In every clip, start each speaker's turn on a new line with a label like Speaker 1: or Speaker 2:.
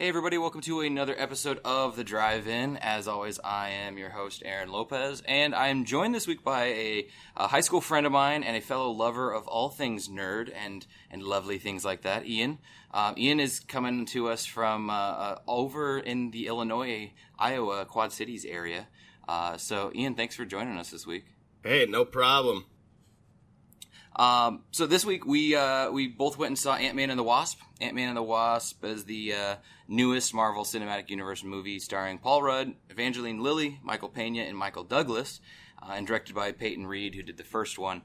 Speaker 1: Hey everybody, welcome to another episode of The Drive-In. As always, I am your host, Aaron Lopez, and I am joined this week by a high school friend of mine and a fellow lover of all things nerd and lovely things like that, Ian. Ian is coming to us from over in the Illinois, Iowa, Quad Cities area. So Ian, thanks for joining us this week.
Speaker 2: Hey, no problem.
Speaker 1: So this week we both went and saw Ant-Man and the Wasp. Ant-Man and the Wasp is the newest Marvel Cinematic Universe movie starring Paul Rudd, Evangeline Lilly, Michael Pena, and Michael Douglas, and directed by Peyton Reed, who did the first one.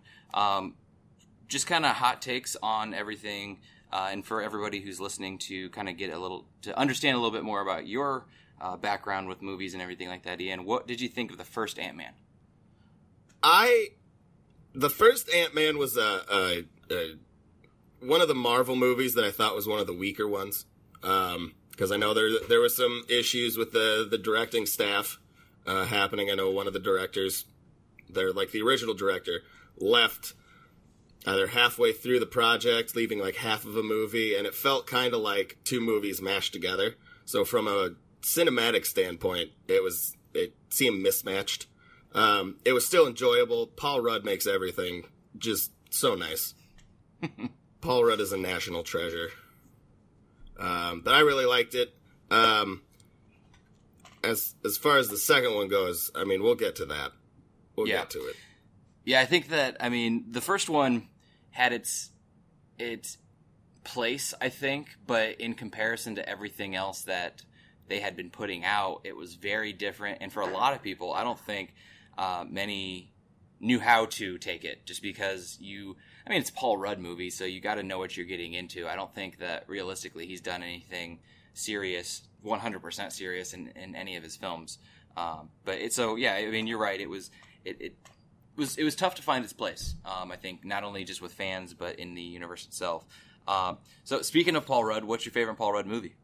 Speaker 1: Just kind of hot takes on everything, and for everybody who's listening to kind of to understand a little bit more about your background with movies and everything like that. Ian, what did you think of the first Ant-Man?
Speaker 2: The first Ant-Man was one of the Marvel movies that I thought was one of the weaker ones. Because I know there were some issues with the directing staff happening. I know one of the directors, the original director, left either halfway through the project, leaving like half of a movie, and it felt kind of like two movies mashed together. So from a cinematic standpoint, it seemed mismatched. It was still enjoyable. Paul Rudd makes everything just so nice. Paul Rudd is a national treasure. But I really liked it. As far as the second one goes, I mean, we'll get to that. We'll get to it.
Speaker 1: Yeah, I think that, the first one had its place, I think, but in comparison to everything else that they had been putting out, it was very different. And for a lot of people, I don't think many knew how to take it, just because it's a Paul Rudd movie, so you got to know what you're getting into. I don't think that realistically he's done anything serious, 100% serious in any of his films. You're right. It was tough to find its place. I think not only just with fans, but in the universe itself. So speaking of Paul Rudd, what's your favorite Paul Rudd movie?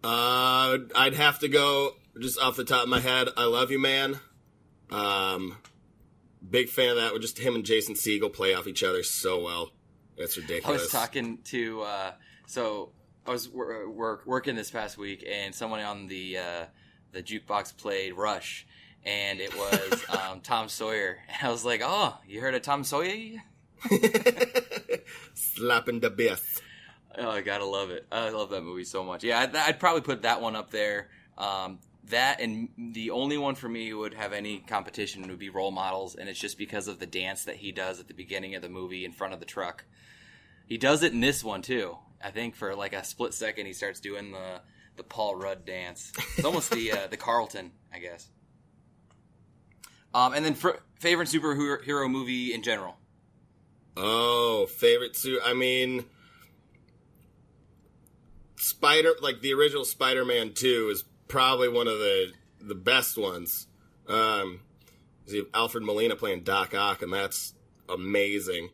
Speaker 2: I'd have to go just off the top of my head. I Love You, Man. Big fan of that. With just him and Jason Segel play off each other so well. That's ridiculous.
Speaker 1: I was talking to, I was working this past week, and someone on the jukebox played Rush, and it was Tom Sawyer. And I was like, oh, you heard of Tom Sawyer?
Speaker 2: Slapping the best.
Speaker 1: Oh, I gotta love it. I love that movie so much. Yeah, I'd probably put that one up there. That, and the only one for me who would have any competition would be Role Models, and it's just because of the dance that he does at the beginning of the movie in front of the truck. He does it in this one, too. I think for like a split second he starts doing the Paul Rudd dance. It's almost the Carlton, I guess. And then favorite superhero movie in general?
Speaker 2: Oh, favorite the original Spider-Man 2 is probably one of the best ones. You have Alfred Molina playing Doc Ock, and that's amazing.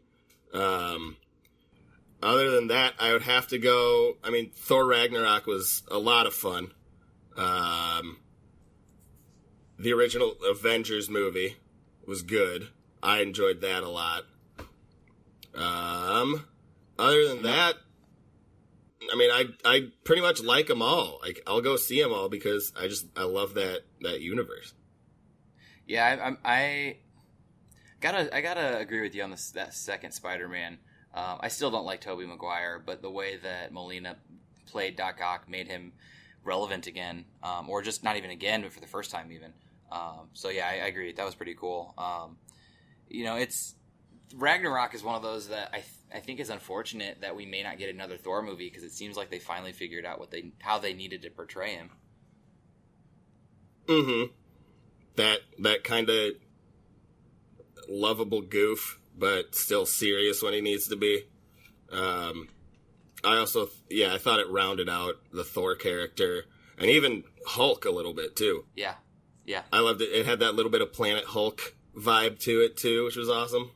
Speaker 2: Other than that, I would have to go... Thor Ragnarok was a lot of fun. The original Avengers movie was good. I enjoyed that a lot. Other than that, I pretty much like them all. I'll go see them all because I love that universe.
Speaker 1: Yeah, I gotta agree with you on that second Spider-Man. I still don't like Tobey Maguire, but the way that Molina played Doc Ock made him relevant again, or just not even again, but for the first time even. I agree. That was pretty cool. Ragnarok is one of those that I think is unfortunate that we may not get another Thor movie, because it seems like they finally figured out how they needed to portray him.
Speaker 2: Mm-hmm. That kind of lovable goof, but still serious when he needs to be. I thought it rounded out the Thor character, and even Hulk a little bit too.
Speaker 1: Yeah.
Speaker 2: I loved it. It had that little bit of Planet Hulk vibe to it too, which was awesome.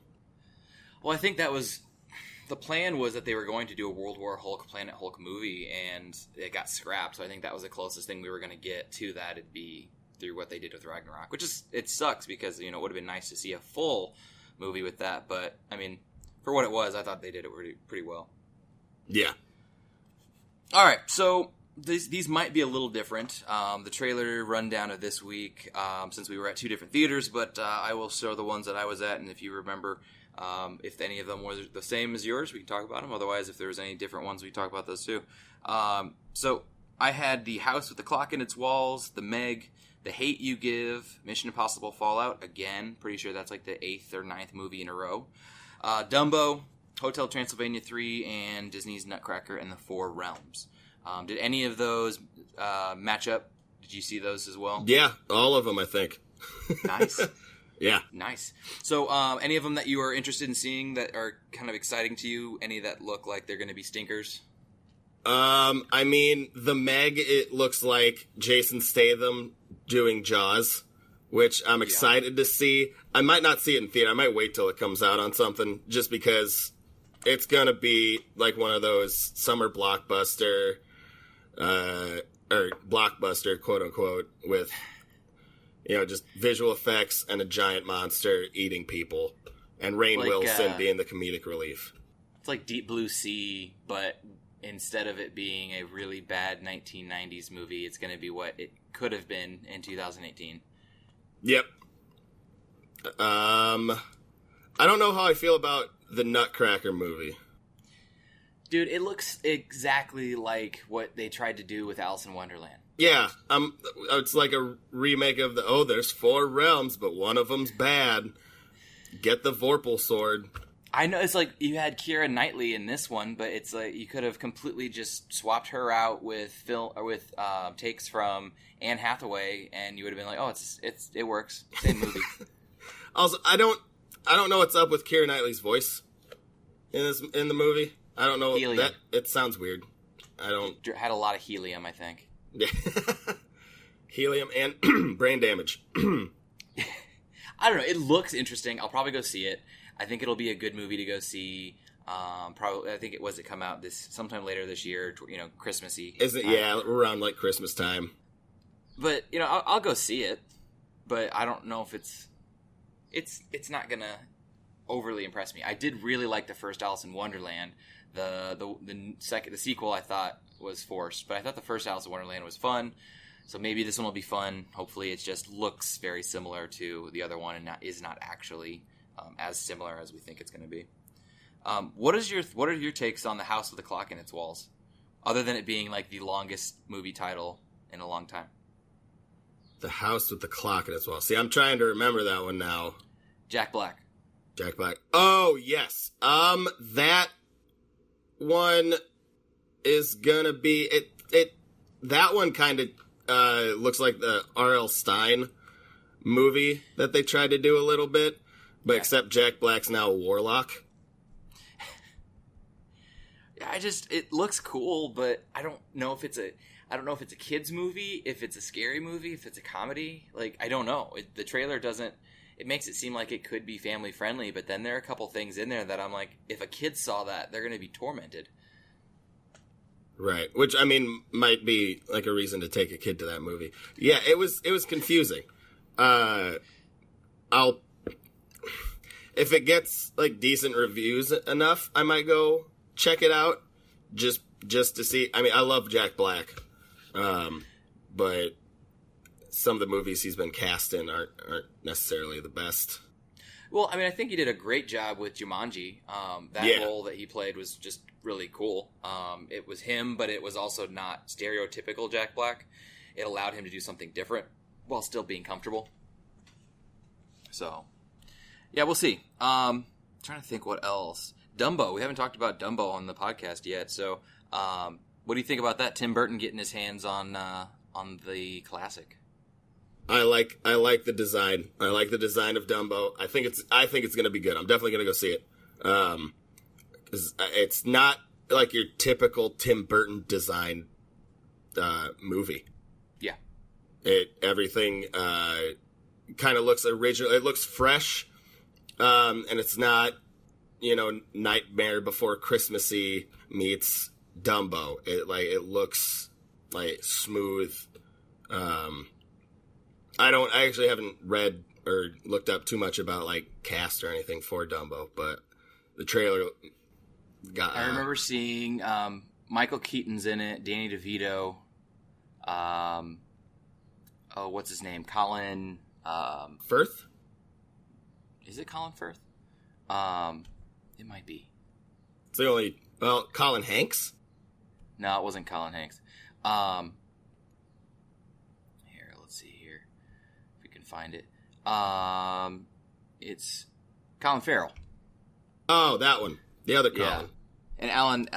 Speaker 1: Well, I think the plan was that they were going to do a World War Hulk, Planet Hulk movie, and it got scrapped. So I think that was the closest thing we were going to get to that. It'd be through what they did with Ragnarok, it sucks because, it would have been nice to see a full movie with that. But, for what it was, I thought they did it pretty well.
Speaker 2: Yeah.
Speaker 1: All right, so these might be a little different. The trailer rundown of this week, since we were at two different theaters, but I will show the ones that I was at, and if you remember, if any of them were the same as yours, we can talk about them. Otherwise, if there was any different ones, we can talk about those too. So I had The House with the Clock in Its Walls, The Meg, The Hate U Give, Mission Impossible Fallout, again, pretty sure that's like the 8th or 9th movie in a row, Dumbo, Hotel Transylvania 3, and Disney's Nutcracker and the Four Realms. Did any of those match up? Did you see those as well?
Speaker 2: Yeah, all of them, I think.
Speaker 1: Nice.
Speaker 2: Yeah.
Speaker 1: Nice. So any of them that you are interested in seeing that are kind of exciting to you? Any that look like they're going to be stinkers?
Speaker 2: I mean, The Meg, it looks like Jason Statham doing Jaws, which I'm excited to see. I might not see it in theater. I might wait till it comes out on something, just because it's going to be like one of those summer blockbuster, or blockbuster, quote unquote, with, just visual effects and a giant monster eating people, and Rainn Wilson being the comedic relief.
Speaker 1: It's like Deep Blue Sea, but instead of it being a really bad 1990s movie, it's going to be what it could have been in 2018.
Speaker 2: Yep. I don't know how I feel about the Nutcracker movie.
Speaker 1: Dude, it looks exactly like what they tried to do with Alice in Wonderland.
Speaker 2: Yeah, it's like a remake of there's 4 realms, but one of them's bad. Get the Vorpal sword.
Speaker 1: I know, it's like you had Keira Knightley in this one, but it's like you could have completely just swapped her out with takes from Anne Hathaway, and you would have been like, oh, it works, same movie.
Speaker 2: Also, I don't know what's up with Keira Knightley's voice in the movie. I don't know that it sounds weird.
Speaker 1: Had a lot of helium, I think.
Speaker 2: Helium and brain damage.
Speaker 1: I don't know. It looks interesting. I'll probably go see it. I think it'll be a good movie to go see. Probably, I think it come out sometime later this year. Christmassy.
Speaker 2: Is it? Yeah, around like Christmas time.
Speaker 1: But I'll go see it. But I don't know if it's not gonna overly impress me. I did really like the first Alice in Wonderland. The sequel I thought was forced, but I thought the first Alice in Wonderland was fun. So maybe this one will be fun. Hopefully, it just looks very similar to the other one and is not actually as similar as we think it's going to be. What are your takes on The House with the Clock in Its Walls, other than it being like the longest movie title in a long time?
Speaker 2: The House with the Clock in Its Walls. See, I'm trying to remember that one now.
Speaker 1: Jack Black.
Speaker 2: Oh yes. That one is gonna be it. That one kind of looks like the R.L. Stine movie that they tried to do a little bit, but except Jack Black's now a warlock.
Speaker 1: Yeah, it looks cool, but I don't know if it's a kids movie, if it's a scary movie, if it's a comedy. Like, I don't know. The trailer doesn't. It makes it seem like it could be family friendly, but then there are a couple things in there that I'm like, if a kid saw that, they're going to be tormented.
Speaker 2: Right, which I mean might be like a reason to take a kid to that movie. Yeah, it was confusing. If it gets like decent reviews enough, I might go check it out just to see. I mean, I love Jack Black, but some of the movies he's been cast in aren't necessarily the best.
Speaker 1: Well, I mean, I think he did a great job with Jumanji. Role that he played was just really cool. It was him, but it was also not stereotypical Jack Black. It allowed him to do something different while still being comfortable. So, yeah, we'll see. Trying to think what else. Dumbo. We haven't talked about Dumbo on the podcast yet. So, what do you think about that? Tim Burton getting his hands on the classic.
Speaker 2: I like the design. I like the design of Dumbo. I think it's going to be good. I'm definitely going to go see it. 'Cause it's not like your typical Tim Burton design movie.
Speaker 1: Yeah.
Speaker 2: Everything kind of looks original. It looks fresh, and it's not Nightmare Before Christmassy meets Dumbo. It looks like smooth. I actually haven't read or looked up too much about like cast or anything for Dumbo, but the trailer got.
Speaker 1: I remember seeing Michael Keaton's in it, Danny DeVito, What's his name? Colin.
Speaker 2: Firth?
Speaker 1: Is it Colin Firth? It might be.
Speaker 2: It's the only... Well, Colin Hanks?
Speaker 1: No, it wasn't Colin Hanks. Here, let's see here. If we can find it. It's Colin Farrell.
Speaker 2: Oh, that one. The other Colin.
Speaker 1: Yeah. And Alan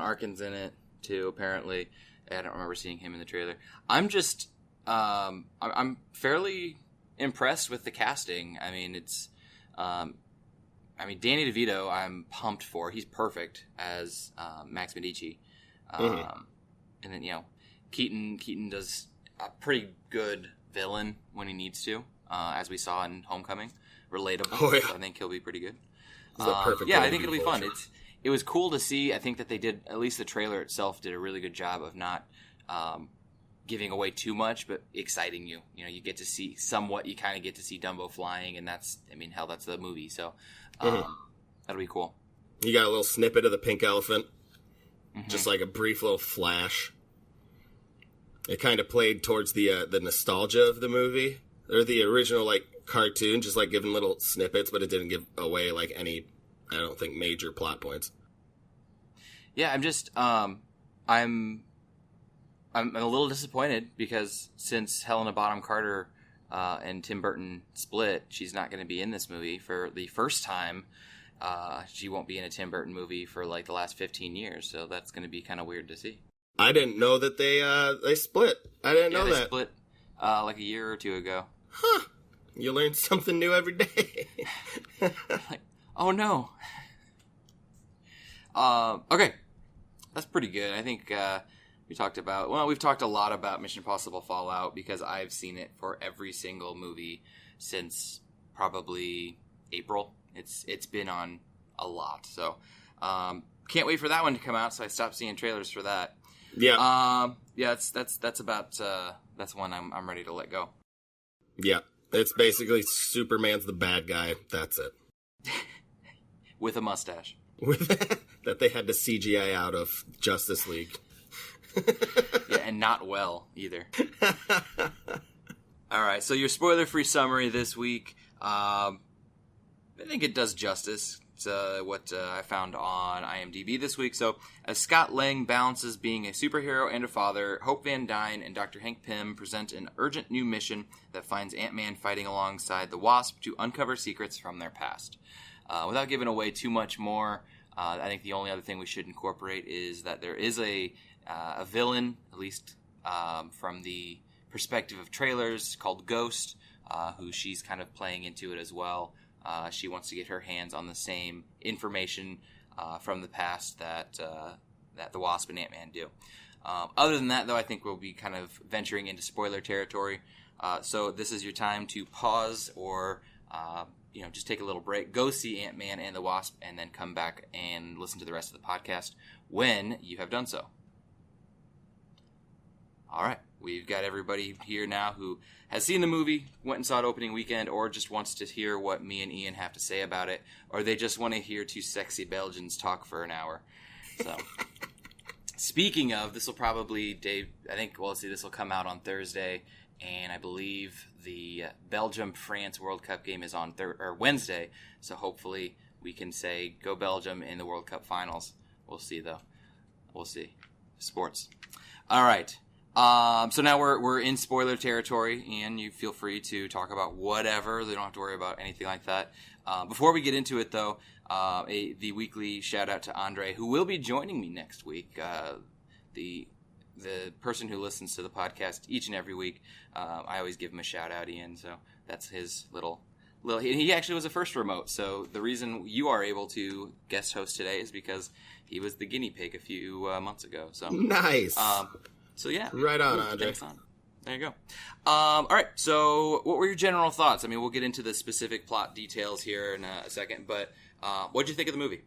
Speaker 1: Arkin's in it, too, apparently. I don't remember seeing him in the trailer. I'm just... I'm fairly impressed with the casting. I mean, Danny DeVito, I'm pumped for. He's perfect as Max Medici. And then, Keaton does a pretty good villain when he needs to, as we saw in Homecoming. Relatable.
Speaker 2: Oh, yeah.
Speaker 1: So I think he'll be pretty good.
Speaker 2: Perfect.
Speaker 1: Yeah, I think it'll be fun. It was cool to see. I think that they did, at least the trailer itself, did a really good job of not giving away too much, but exciting you. You get to see somewhat. You kind of get to see Dumbo flying, and that's the movie. So that'll be cool.
Speaker 2: You got a little snippet of the pink elephant, just like a brief little flash. It kind of played towards the nostalgia of the movie or the original cartoon, just giving little snippets, but it didn't give away any, I don't think, major plot points.
Speaker 1: Yeah, I'm just I'm a little disappointed because since Helena Bonham Carter and Tim Burton split, she's not going to be in this movie for the first time. She won't be in a Tim Burton movie for the last 15 years, so that's going to be kind of weird to see.
Speaker 2: I didn't know that they split. I didn't know that.
Speaker 1: They split a year or two ago.
Speaker 2: Huh. You learn something new every day.
Speaker 1: Oh no. Okay. That's pretty good. I think we've talked a lot about Mission Impossible Fallout because I've seen it for every single movie since probably April. It's been on a lot. So can't wait for that one to come out, so I stopped seeing trailers for that.
Speaker 2: Yeah.
Speaker 1: That's about that's one I'm ready to let go.
Speaker 2: Yeah. It's basically Superman's the bad guy. That's it.
Speaker 1: With a mustache.
Speaker 2: That they had to CGI out of Justice League.
Speaker 1: Yeah, and not well, either. All right, so your spoiler-free summary this week, I think it does justice to what I found on IMDb this week. So, as Scott Lang balances being a superhero and a father, Hope Van Dyne and Dr. Hank Pym present an urgent new mission that finds Ant-Man fighting alongside the Wasp to uncover secrets from their past. Without giving away too much more, I think the only other thing we should incorporate is that there is a villain, at least from the perspective of trailers, called Ghost, who she's kind of playing into it as well. She wants to get her hands on the same information from the past that the Wasp and Ant-Man do. Other than that, though, I think we'll be kind of venturing into spoiler territory. So this is your time to pause or just take a little break, go see Ant-Man and the Wasp, and then come back and listen to the rest of the podcast when you have done so. All right, we've got everybody here now who has seen the movie, went and saw it opening weekend, or just wants to hear what me and Ian have to say about it, or they just want to hear two sexy Belgians talk for an hour. So, speaking of, this will probably, Dave, this will come out on Thursday, and I believe the Belgium-France World Cup game is on Wednesday, so hopefully we can say, go Belgium in the World Cup finals. We'll see, though. We'll see. Sports. All right. So now we're in spoiler territory, and you feel free to talk about whatever. They don't have to worry about anything like that. Before we get into it, though, the weekly shout-out to Andre, who will be joining me next week. The person who listens to the podcast each and every week, I always give him a shout-out, Ian, so that's his little... He actually was a first remote, so the reason you are able to guest host today is because he was the guinea pig a few months ago. So
Speaker 2: nice.
Speaker 1: So yeah,
Speaker 2: right on, Andre.
Speaker 1: There you go. All right. So, what were your general thoughts? I mean, we'll get into the specific plot details here in a second, but what did you think of the movie?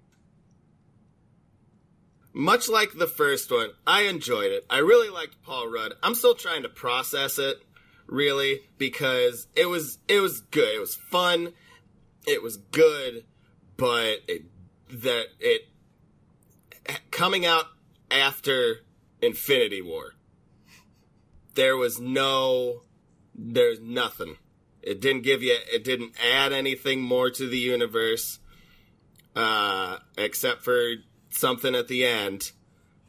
Speaker 2: Much like the first one, I enjoyed it. I really liked Paul Rudd. I'm still trying to process it, really, because it was good. It was fun. It was good, but it coming out after Infinity War. there's nothing. It didn't add anything more to the universe, except for something at the end,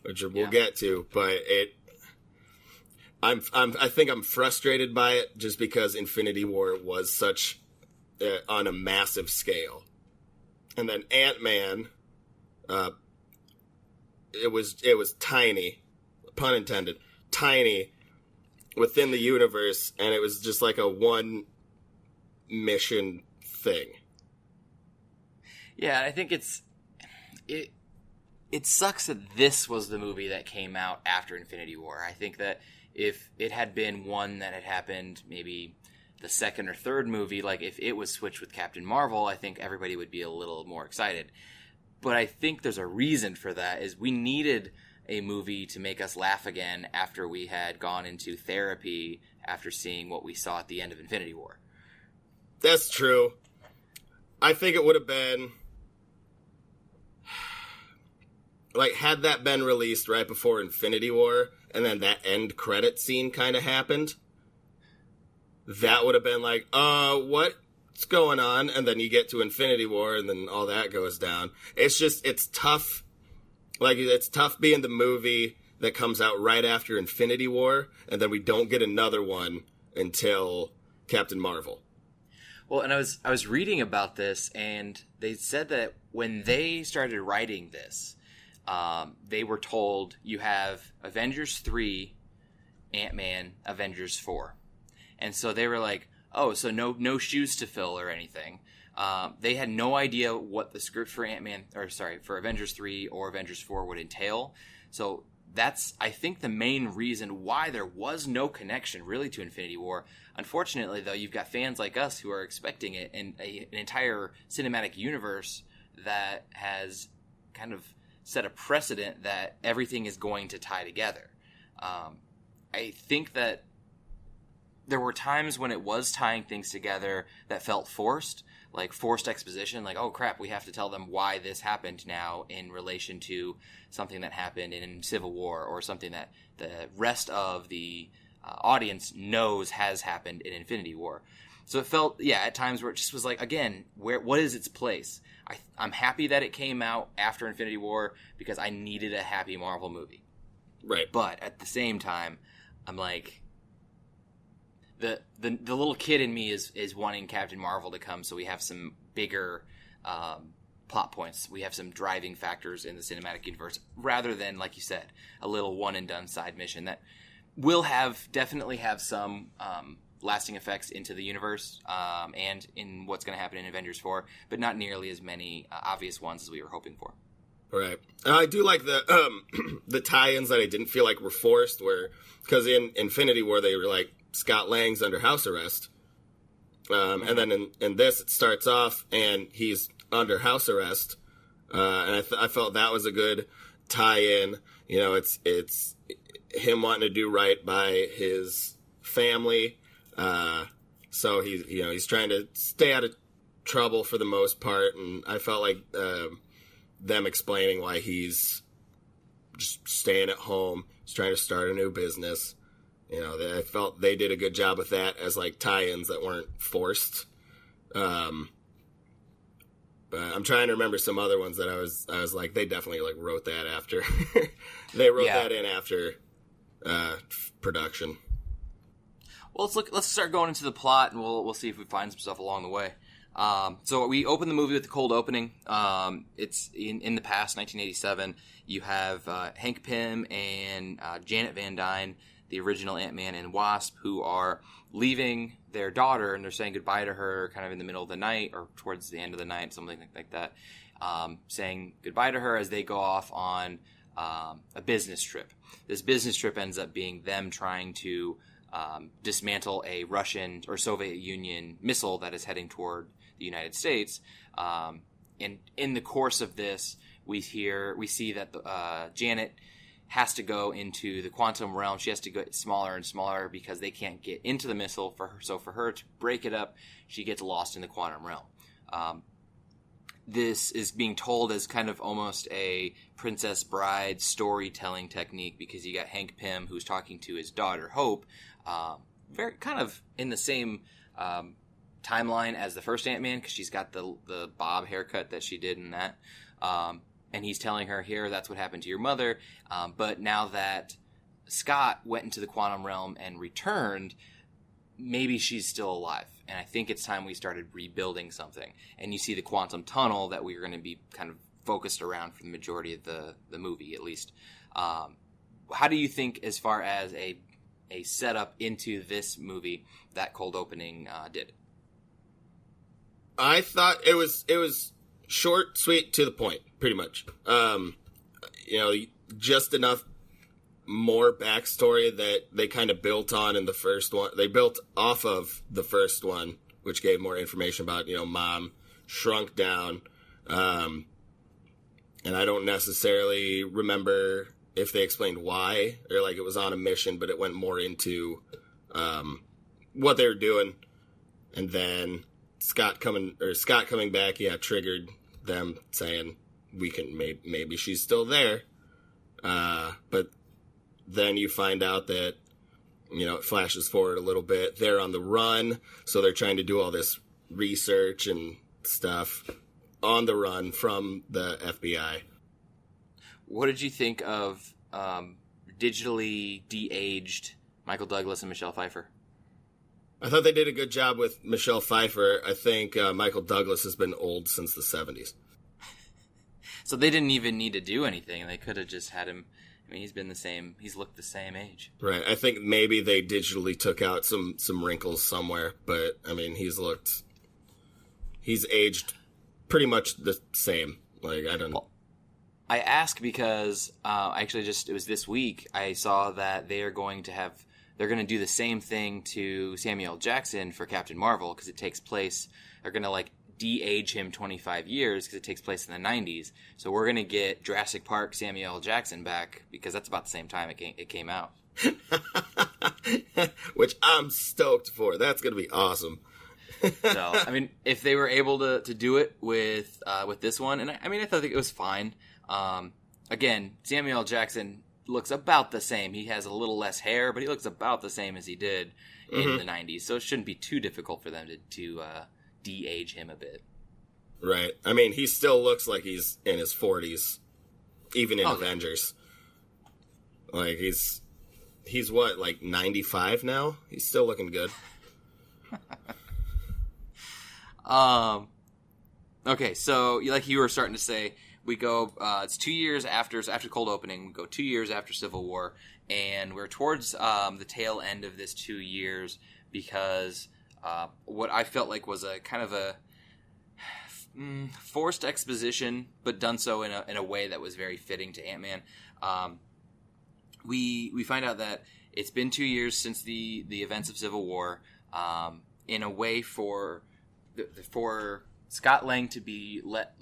Speaker 2: which we'll get to. But I think I'm frustrated by it just because Infinity War was such on a massive scale, and then Ant-Man, it was tiny, pun intended, tiny within the universe, and it was just like a one mission thing.
Speaker 1: Yeah, I think it sucks that this was the movie that came out after Infinity War. I think that if it had been one that had happened maybe the second or third movie, like if it was switched with Captain Marvel, I think everybody would be a little more excited. But I think there's a reason for that, is we needed a movie to make us laugh again after we had gone into therapy after seeing what we saw at the end of Infinity War.
Speaker 2: That's true. I think it would have been, like, had that been released right before Infinity War, and then that end credit scene kind of happened, that would have been like, what's going on? And then you get to Infinity War, and then all that goes down. It's tough. Like, it's tough being the movie that comes out right after Infinity War, and then we don't get another one until Captain Marvel.
Speaker 1: Well, and I was reading about this, and they said that when they started writing this, they were told you have Avengers 3, Ant-Man, Avengers 4. And so they were like, oh, so no shoes to fill or anything. They had no idea what the script for for Avengers 3 or Avengers 4 would entail. So that's, I think, the main reason why there was no connection really to Infinity War. Unfortunately, though, you've got fans like us who are expecting it in an entire cinematic universe that has kind of set a precedent that everything is going to tie together. I think that there were times when it was tying things together that felt forced, like forced exposition, like, oh crap, we have to tell them why this happened now in relation to something that happened in Civil War, or something that the rest of the audience knows has happened in Infinity War. So it felt, at times where it just was like, again, what is its place? I'm happy that it came out after Infinity War because I needed a happy Marvel movie.
Speaker 2: Right.
Speaker 1: But at the same time, I'm like, the little kid in me is wanting Captain Marvel to come, so we have some bigger plot points. We have some driving factors in the cinematic universe, rather than, like you said, a little one and done side mission that will definitely have some lasting effects into the universe and in what's going to happen in Avengers 4, but not nearly as many obvious ones as we were hoping for.
Speaker 2: Right. I do like the tie-ins that I didn't feel like were forced, because in Infinity War they were like, Scott Lang's under house arrest. And then in this, it starts off and he's under house arrest. And I felt that was a good tie-in. You know, it's him wanting to do right by his family. So he's trying to stay out of trouble for the most part. And I felt like them explaining why he's just staying at home. He's trying to start a new business. You know, I felt they did a good job with that as, like, tie-ins that weren't forced. But I'm trying to remember some other ones that I was like, they definitely, like, wrote that after. They wrote that in after production.
Speaker 1: Well, let's start going into the plot, and we'll see if we find some stuff along the way. So we open the movie with the cold opening. It's in the past, 1987. You have Hank Pym and Janet Van Dyne, the original Ant-Man and Wasp, who are leaving their daughter, and they're saying goodbye to her kind of in the middle of the night, or towards the end of the night, something like that, saying goodbye to her as they go off on a business trip. This business trip ends up being them trying to dismantle a Russian or Soviet Union missile that is heading toward the United States. And in the course of this, we see that Janet has to go into the quantum realm. She has to get smaller and smaller because they can't get into the missile. So for her to break it up, she gets lost in the quantum realm. this is being told as kind of almost a Princess Bride storytelling technique, because you got Hank Pym, who's talking to his daughter Hope, very kind of in the same timeline as the first Ant-Man, because she's got the bob haircut that she did in that, and he's telling her, here, that's what happened to your mother, but now that Scott went into the quantum realm and returned, maybe she's still alive. And I think it's time we started rebuilding something. And you see the quantum tunnel that we're going to be kind of focused around for the majority of the movie, at least. How do you think, as far as a setup into this movie, that cold opening did?
Speaker 2: I thought it was short, sweet, to the point, pretty much. Just enough more backstory that they kind of built on in the first one. They built off of the first one, which gave more information about, Mom shrunk down. And I don't necessarily remember if they explained why, or like it was on a mission, but it went more into what they were doing. And then Scott coming back, triggered them saying maybe she's still there. But then you find out that, it flashes forward a little bit. They're on the run, so they're trying to do all this research and stuff on the run from the FBI.
Speaker 1: What did you think of digitally de-aged Michael Douglas and Michelle Pfeiffer?
Speaker 2: I thought they did a good job with Michelle Pfeiffer. I think Michael Douglas has been old since the 70s.
Speaker 1: So they didn't even need to do anything. They could have just had him. I mean, he's looked the same age.
Speaker 2: Right. I think maybe they digitally took out some wrinkles somewhere, but I mean, he's aged pretty much the same. Like, I don't know.
Speaker 1: Well, I ask because it was this week I saw that they're going to do the same thing to Samuel L. Jackson for Captain Marvel, because it takes place, they're going to de-age him 25 years because it takes place in the 90s. So we're going to get Jurassic Park Samuel L. Jackson back, because that's about the same time it came out.
Speaker 2: Which I'm stoked for. That's going to be awesome.
Speaker 1: So, I mean, if they were able to do it with this one, and I thought it was fine. Again, Samuel L. Jackson looks about the same. He has a little less hair, but he looks about the same as he did in the 90s. So it shouldn't be too difficult for them to de-age him a bit.
Speaker 2: Right. I mean, he still looks like he's in his 40s, even in Avengers. Like, he's what, like 95 now? He's still looking good.
Speaker 1: Okay, so like you were starting to say, we go, it's 2 years after cold opening, we go 2 years after Civil War, and we're towards the tail end of this 2 years, because what I felt like was a kind of a forced exposition, but done so in a way that was very fitting to Ant-Man. We find out that it's been 2 years since the events of Civil War. In a way, for Scott Lang to be let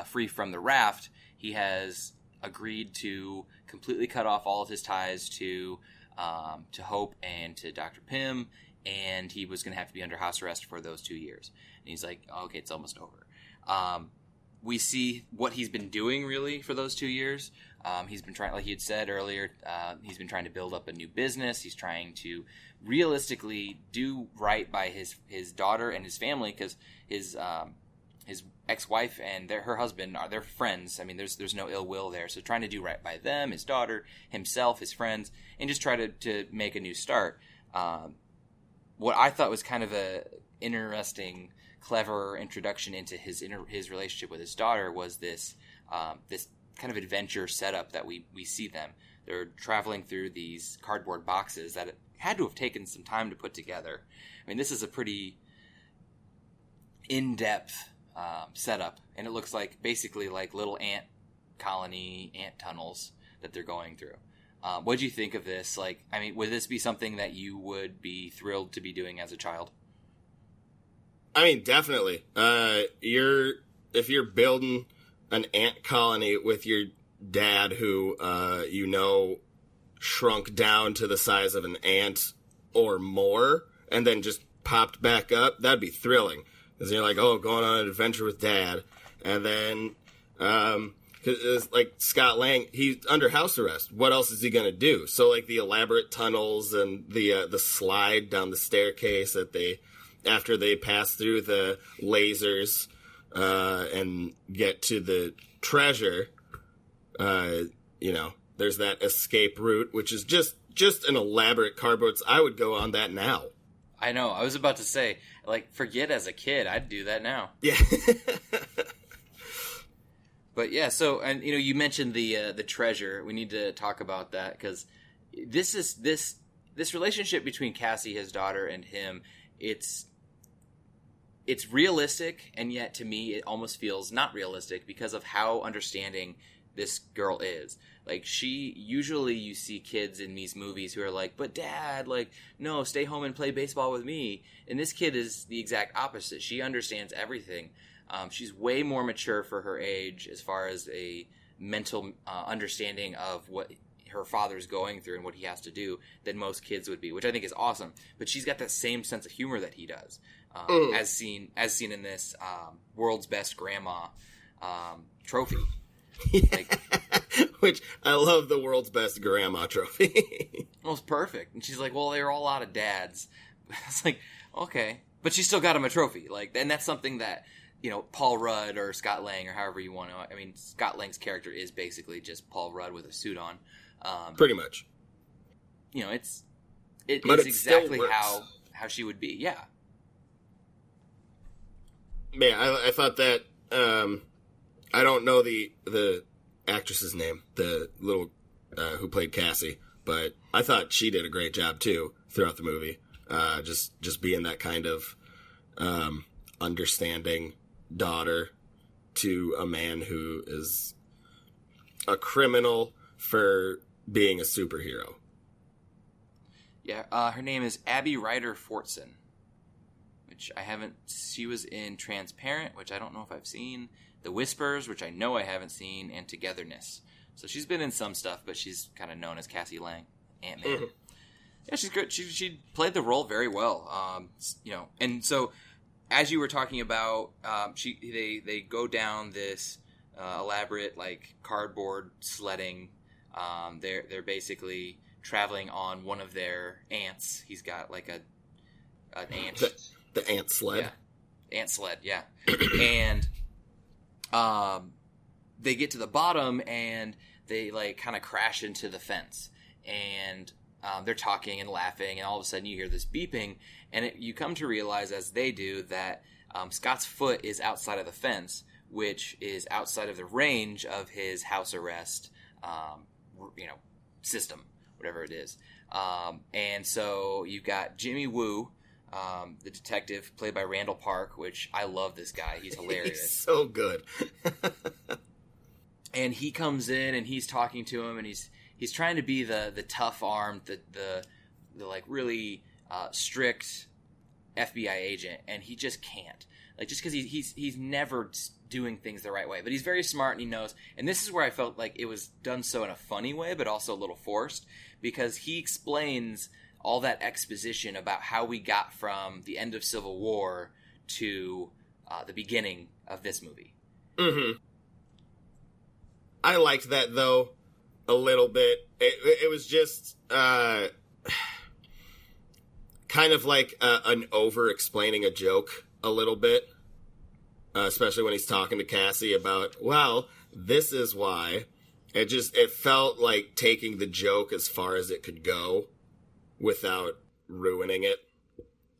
Speaker 1: free from the raft, he has agreed to completely cut off all of his ties to Hope and to Dr. Pym, and he was going to have to be under house arrest for those 2 years. And he's like, okay, it's almost over. We see what he's been doing, really, for those 2 years. He's been trying, like you had said earlier, he's been trying to build up a new business. He's trying to realistically do right by his daughter and his family, because his ex-wife and her husband they're friends. I mean, there's no ill will there. So trying to do right by them, his daughter, himself, his friends, and just try to make a new start. What I thought was kind of a interesting, clever introduction into his relationship with his daughter was this kind of adventure setup that we see them. They're traveling through these cardboard boxes that had to have taken some time to put together. I mean, this is a pretty in-depth setup, and it looks like basically like little ant tunnels that they're going through. What do you think of this? Like, I mean, would this be something that you would be thrilled to be doing as a child?
Speaker 2: I mean, definitely. If you're building an ant colony with your dad, who shrunk down to the size of an ant or more, and then just popped back up, that'd be thrilling. Because you're like, oh, going on an adventure with dad, And then, 'cause it's like Scott Lang, he's under house arrest. What else is he gonna do? So like the elaborate tunnels and the slide down the staircase after they pass through the lasers, and get to the treasure, there's that escape route, which is just an elaborate cardboard. I would go on that now.
Speaker 1: I know. I was about to say, like, forget as a kid, I'd do that now.
Speaker 2: Yeah.
Speaker 1: But yeah, so, and you mentioned the treasure. We need to talk about that because this relationship between Cassie, his daughter, and him, it's realistic, and yet to me it almost feels not realistic because of how understanding this girl is. Like, usually you see kids in these movies who are like, but Dad, like, no, stay home and play baseball with me. And this kid is the exact opposite. She understands everything. She's way more mature for her age as far as a mental understanding of what her father's going through and what he has to do than most kids would be, which I think is awesome. But she's got that same sense of humor that he does, as seen in this World's Best Grandma trophy. Like,
Speaker 2: which I love, the World's Best Grandma trophy.
Speaker 1: Almost perfect. And she's like, well, they're all out of dads. It's like, okay. But she still got him a trophy. Like, and that's something that, Paul Rudd or Scott Lang or however you want to. I mean, Scott Lang's character is basically just Paul Rudd with a suit on.
Speaker 2: Pretty much.
Speaker 1: It's exactly how she would be. Yeah.
Speaker 2: Man, I thought that. I don't know the actress's name, the little who played Cassie, but I thought she did a great job too throughout the movie. Just being that kind of understanding daughter to a man who is a criminal for being a superhero.
Speaker 1: Yeah, her name is Abby Ryder Fortson, which I haven't. She was in Transparent, which I don't know if I've seen. The Whispers, which I know I haven't seen, and Togetherness. So she's been in some stuff, but she's kind of known as Cassie Lang, Ant-Man. Mm-hmm. Yeah, she's good. She played the role very well. And so as you were talking about, they go down this elaborate like cardboard sledding. They're basically traveling on one of their ants. He's got like an ant.
Speaker 2: The ant sled.
Speaker 1: Yeah. Ant sled. Yeah, and. They get to the bottom and they like kind of crash into the fence, and they're talking and laughing, and all of a sudden you hear this beeping, and you come to realize, as they do, that Scott's foot is outside of the fence, which is outside of the range of his house arrest, system, whatever it is. And so you've got Jimmy Woo, the detective, played by Randall Park, which I love this guy. He's hilarious.
Speaker 2: He's so good.
Speaker 1: And he comes in and he's talking to him, and he's trying to be the tough armed, the like really strict FBI agent, and he just can't. Like, just because he's never doing things the right way, but he's very smart and he knows. And this is where I felt like it was done so in a funny way, but also a little forced, because he explains all that exposition about how we got from the end of Civil War to the beginning of this movie.
Speaker 2: Mm-hmm. I liked that, though, a little bit. It was just kind of like an over-explaining a joke a little bit, especially when he's talking to Cassie about, well, this is why. It felt like taking the joke as far as it could go without ruining it.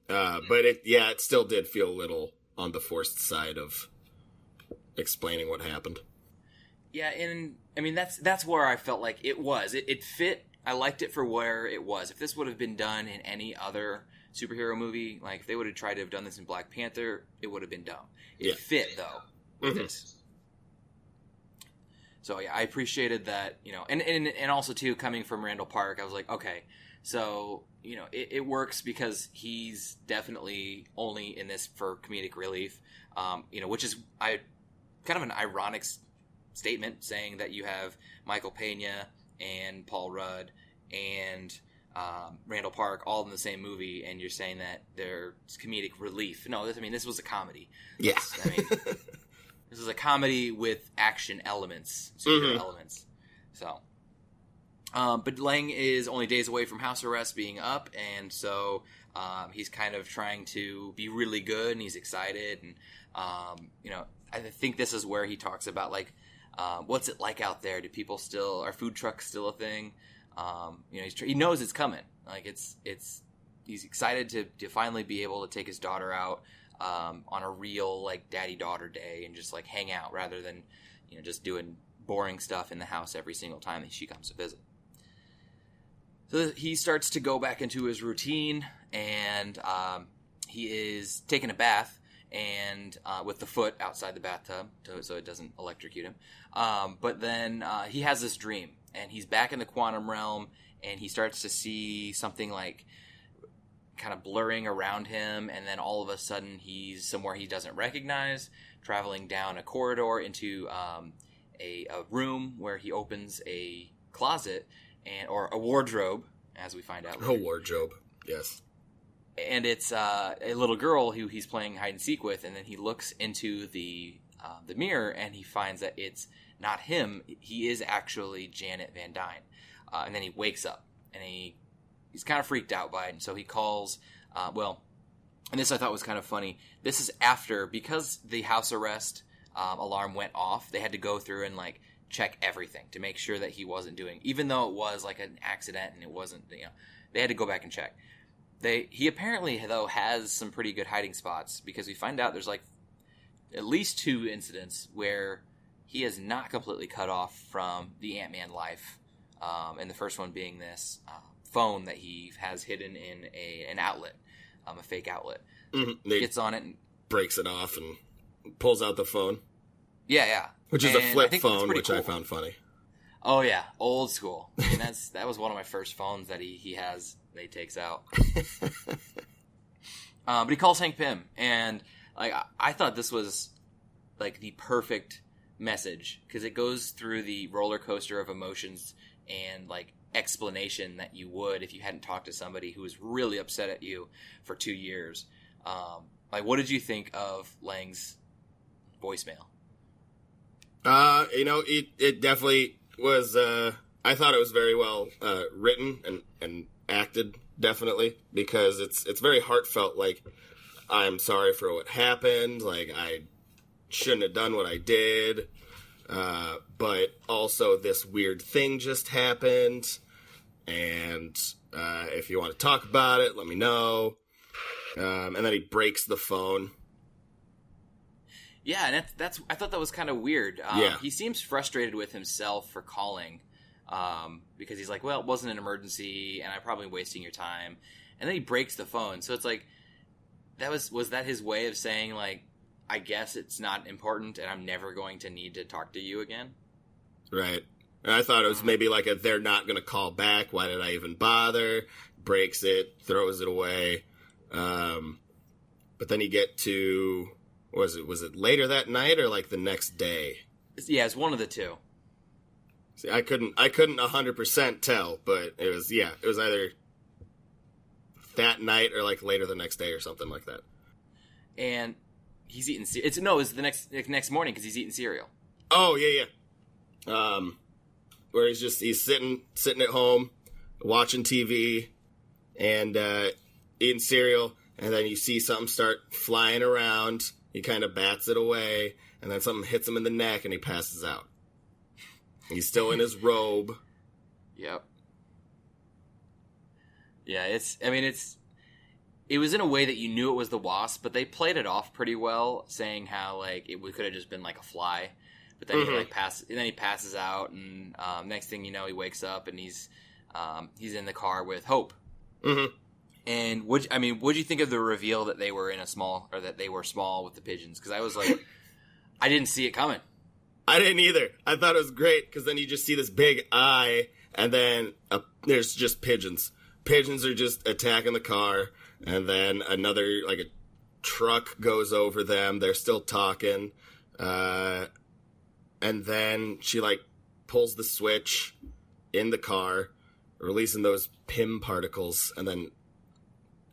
Speaker 2: But it still did feel a little on the forced side of explaining what happened.
Speaker 1: Yeah, and I mean that's where I felt like it fit. I liked it for where it was. If this would have been done in any other superhero movie, like if they would have tried to have done this in Black Panther, it would have been dumb. It fit though with this. So yeah, I appreciated that, and also too, coming from Randall Park, I was like, okay, so it works because he's definitely only in this for comedic relief, which is kind of an ironic statement, saying that you have Michael Pena and Paul Rudd and Randall Park all in the same movie, and you're saying that they're comedic relief. No, this was a comedy.
Speaker 2: Yes.
Speaker 1: This is a comedy with action elements, superhero elements. So, but Lang is only days away from house arrest being up, and so he's kind of trying to be really good, and he's excited, and I think this is where he talks about like, what's it like out there? Do people still, are food trucks still a thing? He knows it's coming. Like he's excited to finally be able to take his daughter out on a real like daddy-daughter day and just like hang out rather than just doing boring stuff in the house every single time that she comes to visit. So he starts to go back into his routine, and he is taking a bath and with the foot outside the bathtub so it doesn't electrocute him. But then he has this dream, and he's back in the quantum realm, and he starts to see something like kind of blurring around him, and then all of a sudden he's somewhere he doesn't recognize, traveling down a corridor into a room where he opens a closet or a wardrobe, as we find out later.
Speaker 2: A wardrobe, yes.
Speaker 1: And it's a little girl who he's playing hide and seek with, and then he looks into the mirror, and he finds that it's not him. He is actually Janet Van Dyne. And then he wakes up, and he's kind of freaked out by it, and so he calls, and this I thought was kind of funny. This is after, because the house arrest alarm went off, they had to go through and like check everything to make sure that he wasn't doing, even though it was like an accident and it wasn't, they had to go back and check. He apparently, though, has some pretty good hiding spots, because we find out there's like at least 2 incidents where he is not completely cut off from the Ant-Man life, and the first one being this phone that he has hidden in an outlet, a fake outlet.
Speaker 2: Mm-hmm.
Speaker 1: Gets on it and
Speaker 2: breaks it off and pulls out the phone.
Speaker 1: Yeah.
Speaker 2: Which is a flip phone, which
Speaker 1: cool.
Speaker 2: I found funny.
Speaker 1: Oh yeah, old school. I mean, that was one of my first phones that he has. That he takes out. But he calls Hank Pym, and like I thought this was like the perfect message, because it goes through the roller coaster of emotions and like explanation that you would if you hadn't talked to somebody who was really upset at you for 2 years. Like, what did you think of Lang's voicemail?
Speaker 2: It definitely was. I thought it was very well written and acted, definitely, because it's very heartfelt. Like, I'm sorry for what happened. Like, I shouldn't have done what I did. But also this weird thing just happened, and if you want to talk about it, let me know. And then he breaks the phone.
Speaker 1: Yeah, and I thought that was kind of weird. He seems frustrated with himself for calling, because he's like, well, it wasn't an emergency, and I'm probably wasting your time. And then he breaks the phone. So it's like, was that his way of saying, like, I guess it's not important, and I'm never going to need to talk to you again?
Speaker 2: Right. And I thought it was maybe like they're not going to call back. Why did I even bother? Breaks it, throws it away. But then you get to, was it later that night or like the next day?
Speaker 1: Yeah, it's one of the two.
Speaker 2: See, I couldn't 100% tell, but it was either that night or like later the next day or something like that.
Speaker 1: And he's eating. It's the next morning because he's eating cereal.
Speaker 2: Oh yeah. Where he's sitting at home watching TV and eating cereal, and then you see something start flying around. He kind of bats it away, and then something hits him in the neck, and he passes out. He's still in his robe.
Speaker 1: Yep. Yeah, it was in a way that you knew it was the Wasp, but they played it off pretty well, saying how like it could have just been like a fly. But then he passes out, and next thing you know, he wakes up and he's in the car with Hope.
Speaker 2: Mm-hmm.
Speaker 1: And what'd you think of the reveal that they were that they were small with the pigeons? Because I was like, I didn't see it coming.
Speaker 2: I didn't either. I thought it was great because then you just see this big eye, and then there's just pigeons. Pigeons are just attacking the car, and then another like a truck goes over them. They're still talking. And then she, like, pulls the switch in the car, releasing those Pym particles, and then